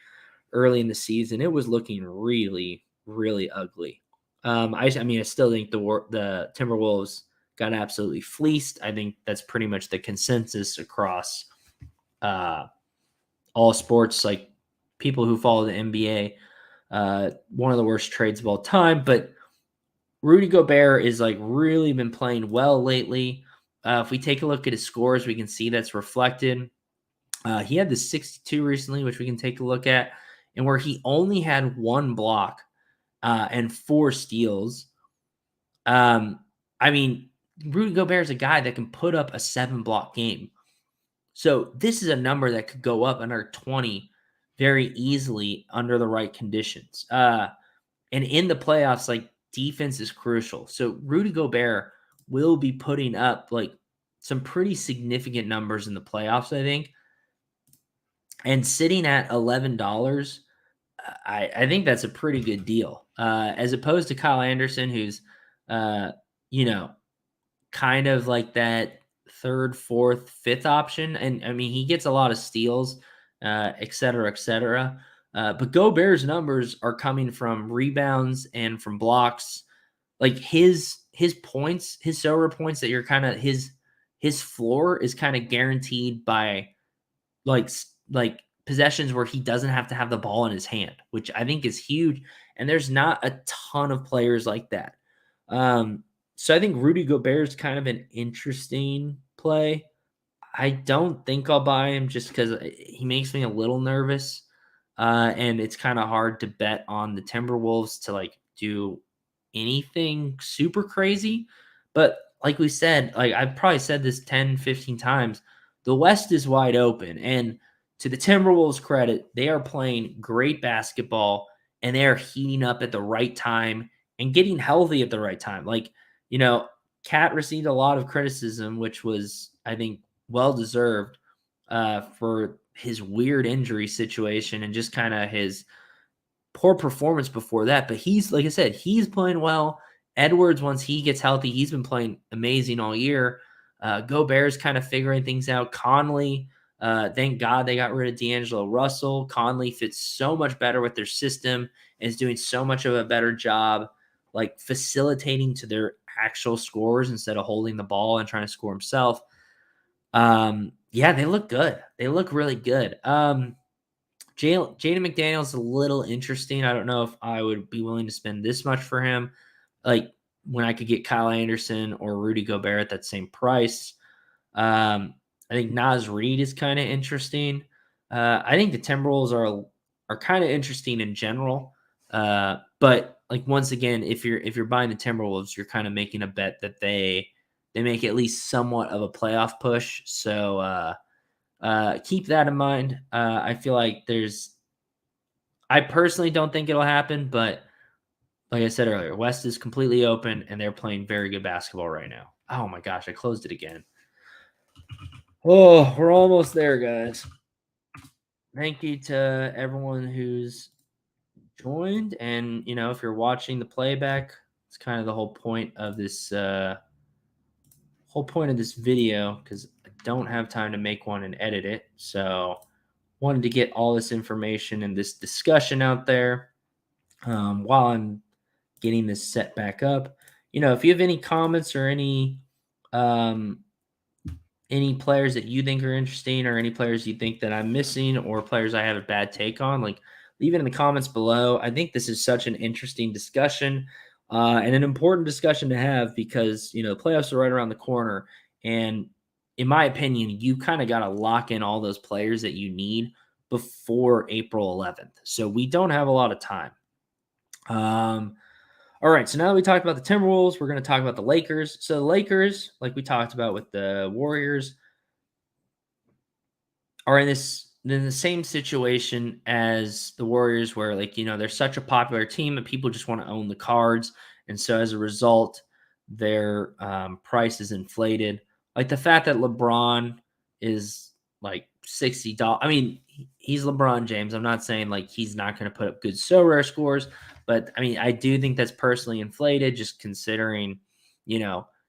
early in the season, it was looking really, really ugly. I still think the Timberwolves got absolutely fleeced. I think that's pretty much the consensus across all sports, like people who follow the NBA. One of the worst trades of all time, but Rudy Gobert is like really been playing well lately. If we take a look at his scores, we can see that's reflected. He had the 62 recently, which we can take a look at, and where he only had 1 block and 4 steals. Rudy Gobert is a guy that can put up a 7-block game. So this is a number that could go up under 20 very easily under the right conditions. And in the playoffs, like, defense is crucial. So Rudy Gobert will be putting up like some pretty significant numbers in the playoffs, I think. And sitting at $11, I think that's a pretty good deal. As opposed to Kyle Anderson, who's, kind of like that 3rd, 4th, 5th option. And I mean, he gets a lot of steals, et cetera, et cetera. But Gobert's numbers are coming from rebounds and from blocks. Like his points, his SoRare points that you're kind of his floor is kind of guaranteed by like possessions where he doesn't have to have the ball in his hand, which I think is huge. And there's not a ton of players like that. So I think Rudy Gobert is kind of an interesting play. I don't think I'll buy him just because he makes me a little nervous. And it's kind of hard to bet on the Timberwolves to like do anything super crazy. But like we said, like I've probably said this 10, 15 times, the West is wide open. And to the Timberwolves' credit, they are playing great basketball and they are heating up at the right time and getting healthy at the right time. Like, Cat received a lot of criticism, which was, I think, well-deserved for his weird injury situation and just kind of his poor performance before that. But he's, like I said, he's playing well. Edwards, once he gets healthy, he's been playing amazing all year. Gobert's kind of figuring things out. Conley, thank God they got rid of D'Angelo Russell. Conley fits so much better with their system and is doing so much of a better job, like facilitating to their actual scores instead of holding the ball and trying to score himself. Yeah, they look good. They look really good. Jaden McDaniel's a little interesting. I don't know if I would be willing to spend this much for him. Like when I could get Kyle Anderson or Rudy Gobert at that same price. I think Naz Reid is kind of interesting. I think the Timberwolves are kind of interesting in general. But like once again, if you're buying the Timberwolves, you're kind of making a bet that they make at least somewhat of a playoff push. So keep that in mind. I feel like I personally don't think it'll happen, but like I said earlier, West is completely open and they're playing very good basketball right now. Oh my gosh, I closed it again. Oh, we're almost there, guys. Thank you to everyone who's joined. And, if you're watching the playback, it's kind of the whole point of this video because I don't have time to make one and edit it. So wanted to get all this information and this discussion out there while I'm getting this set back up. If you have any comments or any players that you think are interesting or any players you think that I'm missing or players I have a bad take on, like leave it in the comments below. I think this is such an interesting discussion and an important discussion to have because, the playoffs are right around the corner. And in my opinion, you kind of got to lock in all those players that you need before April 11th. So we don't have a lot of time. All right, so now that we talked about the Timberwolves, we're going to talk about the Lakers. So the Lakers, like we talked about with the Warriors, are in the same situation as the Warriors where, they're such a popular team that people just want to own the cards. And so as a result, their price is inflated. Like the fact that LeBron is like $60. I mean, he's LeBron James. I'm not saying like he's not going to put up good SoRare scores, but I mean, I do think that's personally inflated just considering,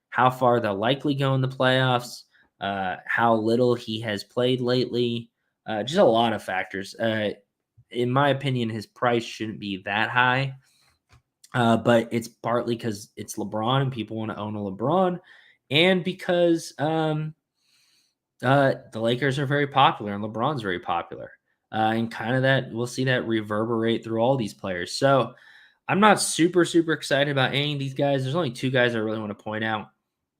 how far they'll likely go in the playoffs, how little he has played lately, just a lot of factors. In my opinion, his price shouldn't be that high, but it's partly because it's LeBron and people want to own a LeBron, and because the Lakers are very popular and LeBron's very popular. And kind of that we'll see that reverberate through all these players. So I'm not super excited about any of these guys. There's only two guys I really want to point out.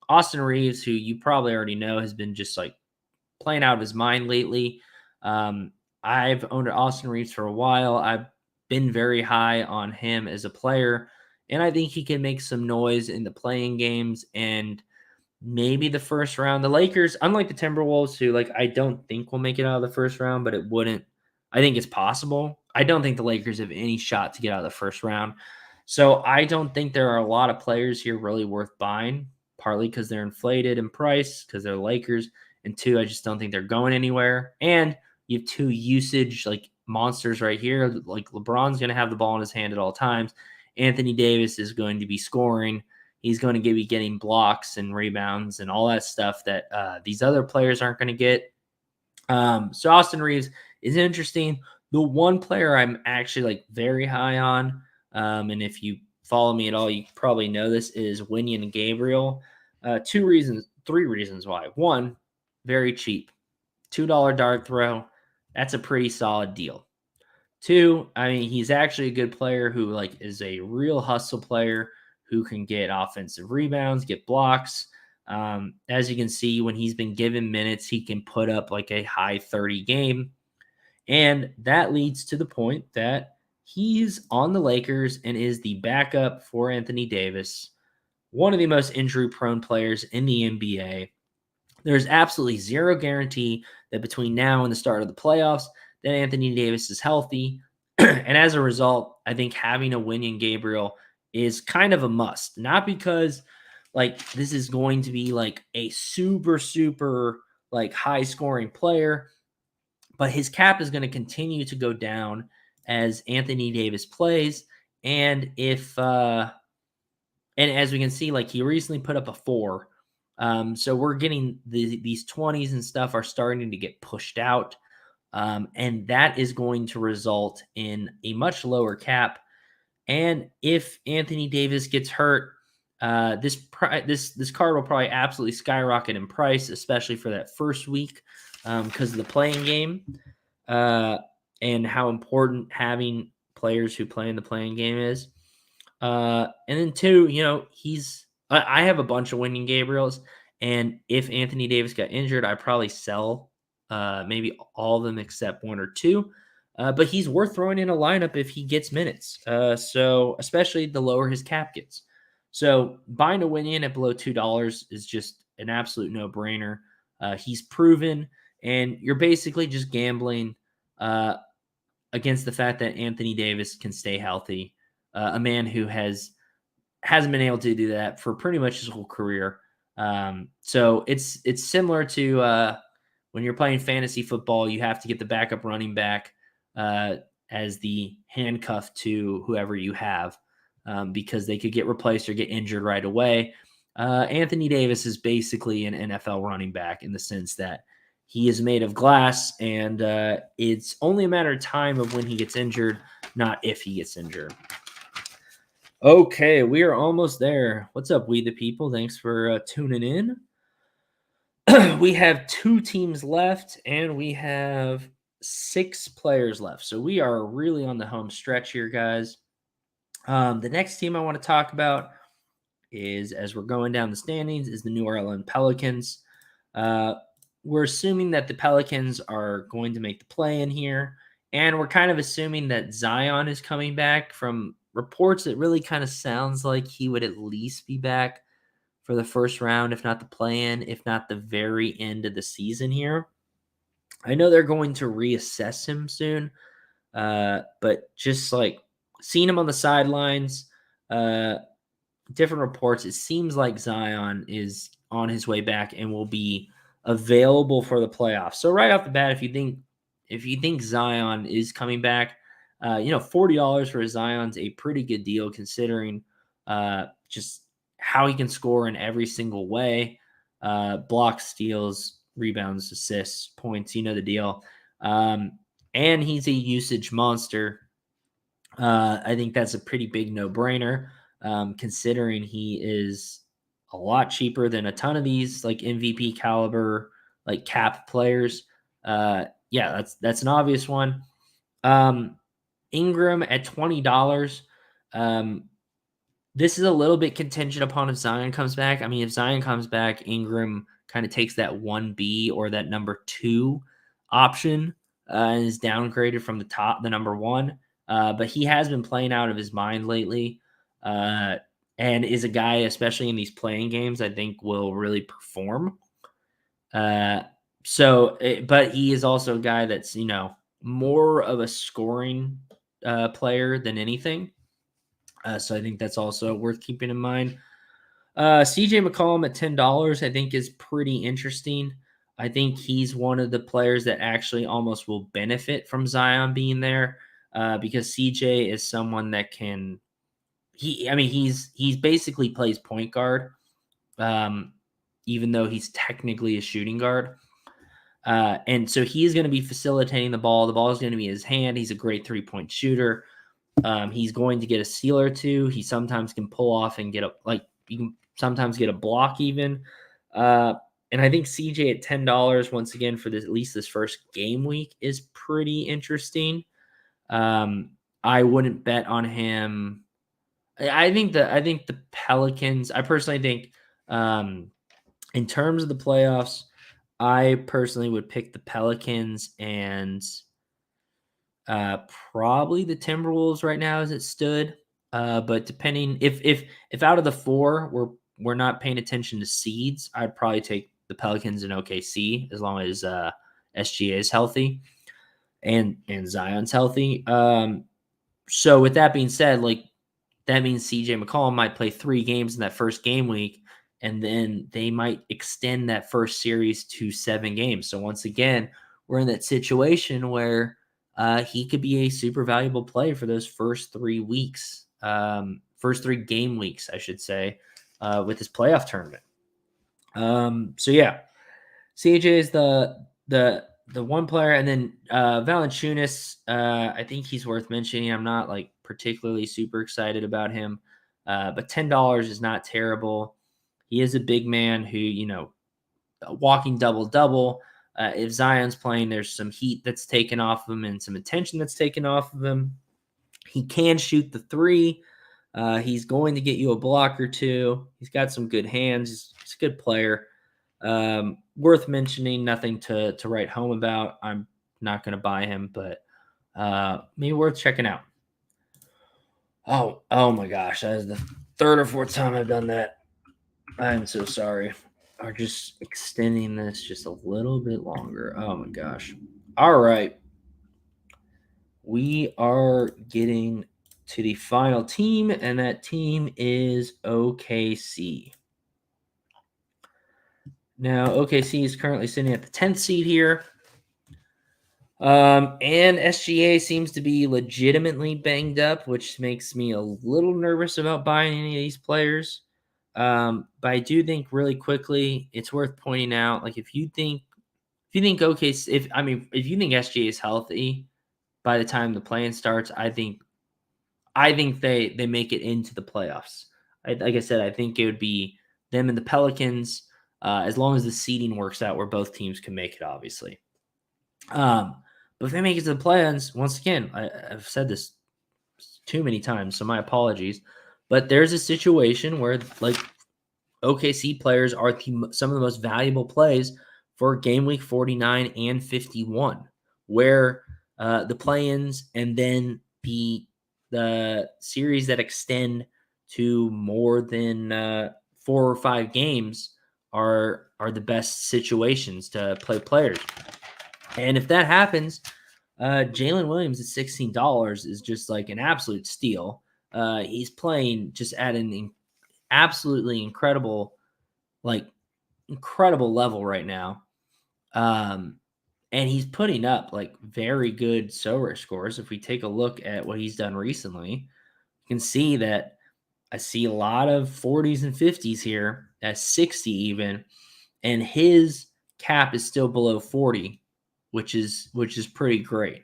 Austin Reeves, who you probably already know, has been just like playing out of his mind lately. I've owned Austin Reeves for a while. I've been very high on him as a player, and I think he can make some noise in the playing games and maybe the first round. The Lakers, unlike the Timberwolves, who I don't think will make it out of the first round, but it wouldn't. I think it's possible. I don't think the Lakers have any shot to get out of the first round. So I don't think there are a lot of players here really worth buying, partly because they're inflated in price because they're Lakers. And two, I just don't think they're going anywhere. And you have two usage monsters right here. Like LeBron's going to have the ball in his hand at all times. Anthony Davis is going to be scoring. He's going to be getting blocks and rebounds and all that stuff that these other players aren't going to get. So Austin Reeves is interesting. The one player I'm actually very high on, and if you follow me at all, you probably know this, is Wenyen Gabriel. Three reasons why. One, very cheap. $2 dart throw. That's a pretty solid deal. Two, I mean, he's actually a good player who is a real hustle player who can get offensive rebounds, get blocks. As you can see, when he's been given minutes, he can put up a high 30 game. And that leads to the point that he's on the Lakers and is the backup for Anthony Davis, one of the most injury-prone players in the NBA. There's absolutely zero guarantee that between now and the start of the playoffs that Anthony Davis is healthy. And as a result, I think having a Wenyen Gabriel is kind of a must. Not because this is going to be a super high scoring player, but his cap is going to continue to go down as Anthony Davis plays. And and as we can see, he recently put up a 4. So we're getting these 20s and stuff are starting to get pushed out. And that is going to result in a much lower cap. And if Anthony Davis gets hurt, This card will probably absolutely skyrocket in price, especially for that first week, because of the playing game, and how important having players who play in the playing game is. And then two, I have a bunch of winning Gabriels, and if Anthony Davis got injured, I'd probably sell maybe all of them except one or two. But he's worth throwing in a lineup if he gets minutes. So especially the lower his cap gets. So buying a win in at below $2 is just an absolute no-brainer. He's proven, and you're basically just gambling against the fact that Anthony Davis can stay healthy. A man who hasn't been able to do that for pretty much his whole career. So it's similar to when you're playing fantasy football, you have to get the backup running back as the handcuff to whoever you have because they could get replaced or get injured right away. Anthony Davis is basically an NFL running back in the sense that he is made of glass, and it's only a matter of time of when he gets injured, not if he gets injured. Okay, we are almost there. What's up, we the people? Thanks for tuning in. We have 2 teams left, and we have 6 players left. So we are really on the home stretch here, guys. The next team I want to talk about is, as we're going down the standings, is the New Orleans Pelicans. We're assuming that the Pelicans are going to make the play in here, and we're kind of assuming that Zion is coming back. From reports, it really kind of sounds like he would at least be back for the first round, if not the play-in, if not the very end of the season here. I know they're going to reassess him soon, but just like seeing him on the sidelines, different reports, it seems like Zion is on his way back and will be available for the playoffs. So right off the bat, if you think Zion is coming back, $40 for Zion's a pretty good deal considering just how he can score in every single way. Blocks, steals, rebounds, assists, points, the deal. And he's a usage monster. I think that's a pretty big no-brainer, considering he is a lot cheaper than a ton of these like MVP caliber, like cap players. Yeah, that's an obvious one. Ingram at $20. This is a little bit contingent upon if Zion comes back. I mean, if Zion comes back, Ingram kind of takes that 1B or that number 2 option and is downgraded from the number 1. But he has been playing out of his mind lately and is a guy, especially in these playing games, I think will really perform. But he is also a guy that's, more of a scoring player than anything. So I think that's also worth keeping in mind. CJ McCollum at $10, I think is pretty interesting. I think he's one of the players that actually almost will benefit from Zion being there because CJ is someone that can. He's basically plays point guard, even though he's technically a shooting guard. And so he is going to be facilitating the ball. The ball is going to be in his hand. He's a great 3-point shooter. He's going to get a steal or two. He sometimes can pull off and you can sometimes get a block even. And I think CJ at $10 once again for at least this first game week is pretty interesting. I wouldn't bet on him. I think the Pelicans. I personally think, in terms of the playoffs, I personally would pick the Pelicans and probably the Timberwolves right now as it stood. But depending if out of the 4 we're not paying attention to seeds, I'd probably take the Pelicans and OKC as long as SGA is healthy and Zion's healthy. So with that being said, that means CJ McCollum might play 3 games in that first game week, and then they might extend that first series to 7 games. So once again, we're in that situation where he could be a super valuable play for those first 3 weeks, first 3 game weeks, I should say, with this playoff tournament. So yeah, CJ is the one player, and then Valanciunas. I think he's worth mentioning. I'm not particularly super excited about him. but $10 is not terrible. He is a big man who, a walking double-double. If Zion's playing, there's some heat that's taken off of him and some attention that's taken off of him. He can shoot the three. He's going to get you a block or two. He's got some good hands. He's a good player. Worth mentioning, nothing to write home about. I'm not going to buy him, but maybe worth checking out. Oh my gosh. That is the third or fourth time I've done that. I'm so sorry. Are just extending this just a little bit longer. Oh my gosh. All right. We are getting to the final team, and that team is OKC. Now, OKC is currently sitting at the 10th seed here. And SGA seems to be legitimately banged up, which makes me a little nervous about buying any of these players. But I do think really quickly, it's worth pointing out, like if you think OKC, if you think SGA is healthy by the time the play-in starts, I think they make it into the playoffs. Like I said, I think it would be them and the Pelicans, as long as the seeding works out where both teams can make it, obviously. But if they make it to the play-ins, once again, I've said this too many times, so my apologies. But there's a situation where, like, OKC players are some of the most valuable plays for game week 49 and 51, where the play-ins and then the series that extend to more than 4 or 5 games are the best situations to play players. And if that happens, Jalen Williams at $16 is just like an absolute steal. He's playing just at an absolutely incredible level right now. And he's putting up like very good SoRare scores. If we take a look at what he's done recently, you can see that I see a lot of 40s and 50s here at 60 even, and his cap is still below 40, which is pretty great.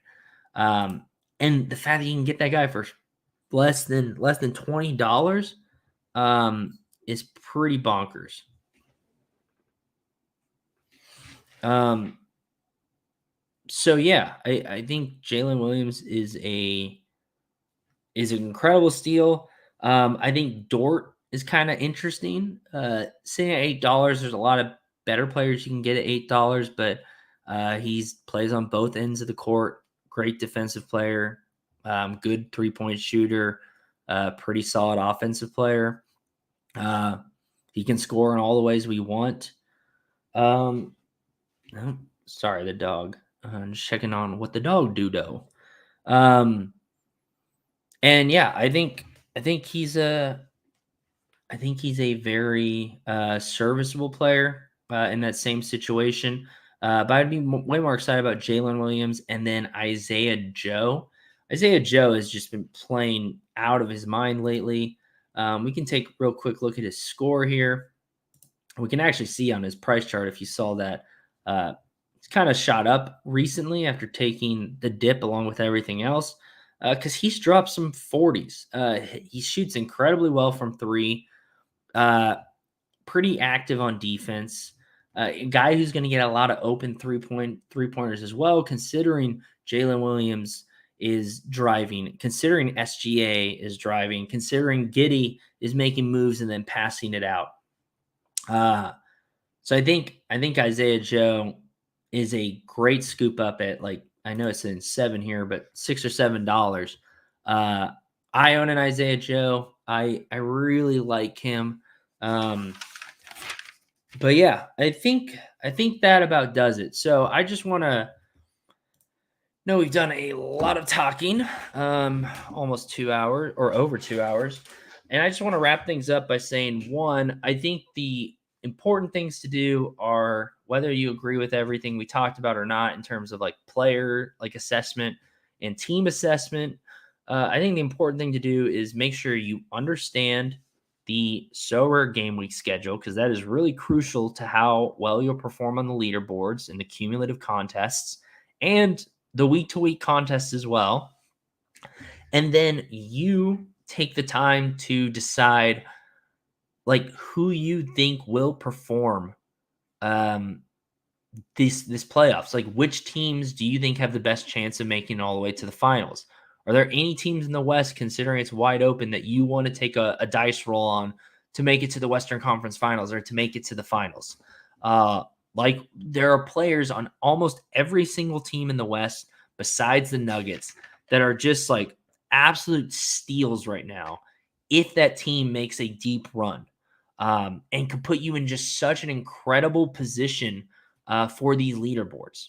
And the fact that you can get that guy for less than $20 is pretty bonkers. So yeah, I think Jalen Williams is an incredible steal. I think Dort is kind of interesting. Sitting at $8, there's a lot of better players you can get at $8, but he plays on both ends of the court. Great defensive player, good 3-point shooter, pretty solid offensive player. He can score in all the ways we want. Sorry, the dog. I'm just checking on what the dog do though. And yeah, I think he's a very serviceable player in that same situation. But I'd be way more excited about Jalen Williams and then Isaiah Joe. Isaiah Joe has just been playing out of his mind lately. We can take a real quick look at his score here. We can actually see on his price chart, if you saw that, it's kind of shot up recently after taking the dip along with everything else, because he's dropped some 40s. He shoots incredibly well from three, pretty active on defense. A guy who's going to get a lot of open three-pointers as well, considering Jalen Williams is driving, considering SGA is driving, considering Giddey is making moves and then passing it out. So I think Isaiah Joe is a great scoop up at, like, I know it's in 7 here, but $6 or $7. I own an Isaiah Joe. I really like him. But yeah, I think that about does it. So I just want to know we've done a lot of talking, almost 2 hours or over 2 hours. And I just want to wrap things up by saying, one, I think the important things to do are, whether you agree with everything we talked about or not in terms of like player assessment and team assessment, I think the important thing to do is make sure you understand the SoRare game week schedule, because that is really crucial to how well you'll perform on the leaderboards and the cumulative contests and the week-to-week contests as well. And then you take the time to decide like who you think will perform this playoffs. Like, which teams do you think have the best chance of making it all the way to the finals? Are there any teams in the West, considering it's wide open, that you want to take a dice roll on to make it to the Western Conference Finals or to make it to the finals? Like, there are players on almost every single team in the West besides the Nuggets that are just like absolute steals right now if that team makes a deep run, and could put you in just such an incredible position for these leaderboards.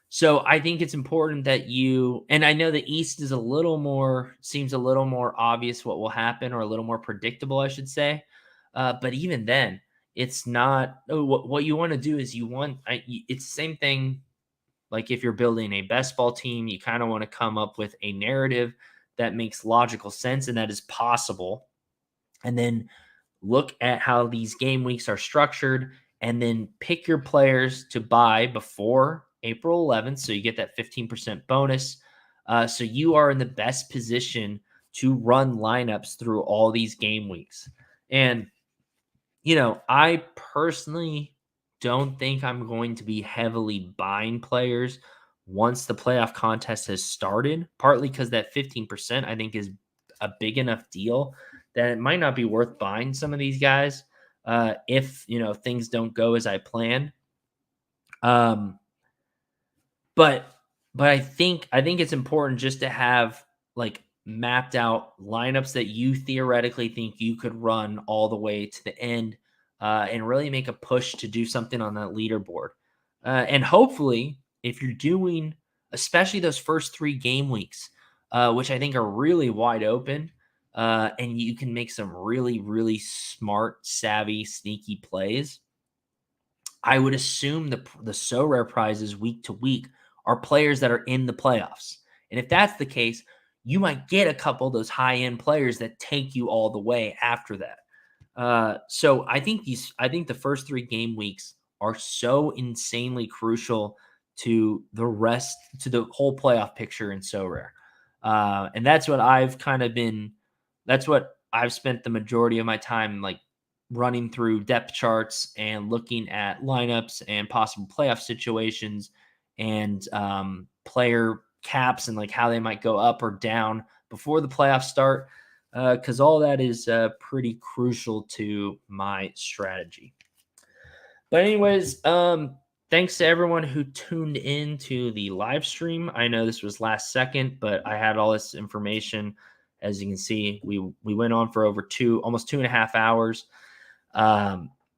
So I think it's important that you, and I know the East is seems a little more obvious what will happen, or a little more predictable, I should say. But even then, it's not. What you want to do is it's the same thing. Like, if you're building a best ball team, you kind of want to come up with a narrative that makes logical sense and that is possible. And then look at how these game weeks are structured, and then pick your players to buy before April 11th. So you get that 15% bonus. So you are in the best position to run lineups through all these game weeks. And, I personally don't think I'm going to be heavily buying players once the playoff contest has started, partly because that 15% I think is a big enough deal that it might not be worth buying some of these guys if things don't go as I planned. But I think it's important just to have like mapped out lineups that you theoretically think you could run all the way to the end, and really make a push to do something on that leaderboard. And hopefully, if you're doing, especially those first 3 game weeks, which I think are really wide open, and you can make some really, really smart, savvy, sneaky plays, I would assume the SoRare prizes week to week are players that are in the playoffs. And if that's the case, you might get a couple of those high-end players that take you all the way after that. So I think the first 3 game weeks are so insanely crucial to the whole playoff picture in SoRare. And that's what I've spent the majority of my time like running through depth charts and looking at lineups and possible playoff situations, and player caps, and like how they might go up or down before the playoffs start, because all that is pretty crucial to my strategy. But anyways, thanks to everyone who tuned in to the live stream. I know this was last second, but I had all this information. As you can see, we went on for over almost 2.5 hours.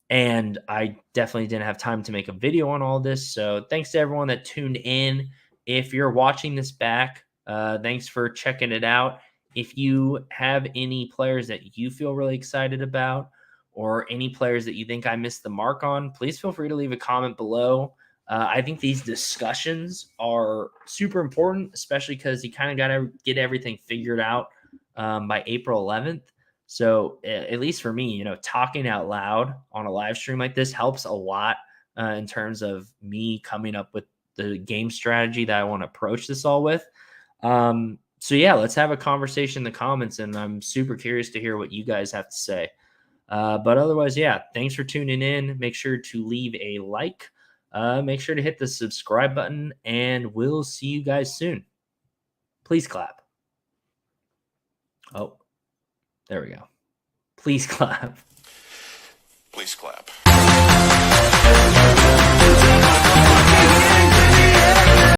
And I definitely didn't have time to make a video on all this. So thanks to everyone that tuned in. If you're watching this back, thanks for checking it out. If you have any players that you feel really excited about, or any players that you think I missed the mark on, please feel free to leave a comment below. I think these discussions are super important, especially because you kind of got to get everything figured out by April 11th. So at least for me, talking out loud on a live stream like this helps a lot in terms of me coming up with the game strategy that I want to approach this all with. So yeah, let's have a conversation in the comments, and I'm super curious to hear what you guys have to say. But otherwise, yeah, thanks for tuning in. Make sure to leave a like. Make sure to hit the subscribe button, and we'll see you guys soon. Please clap. Oh, there we go. Please clap. Please clap.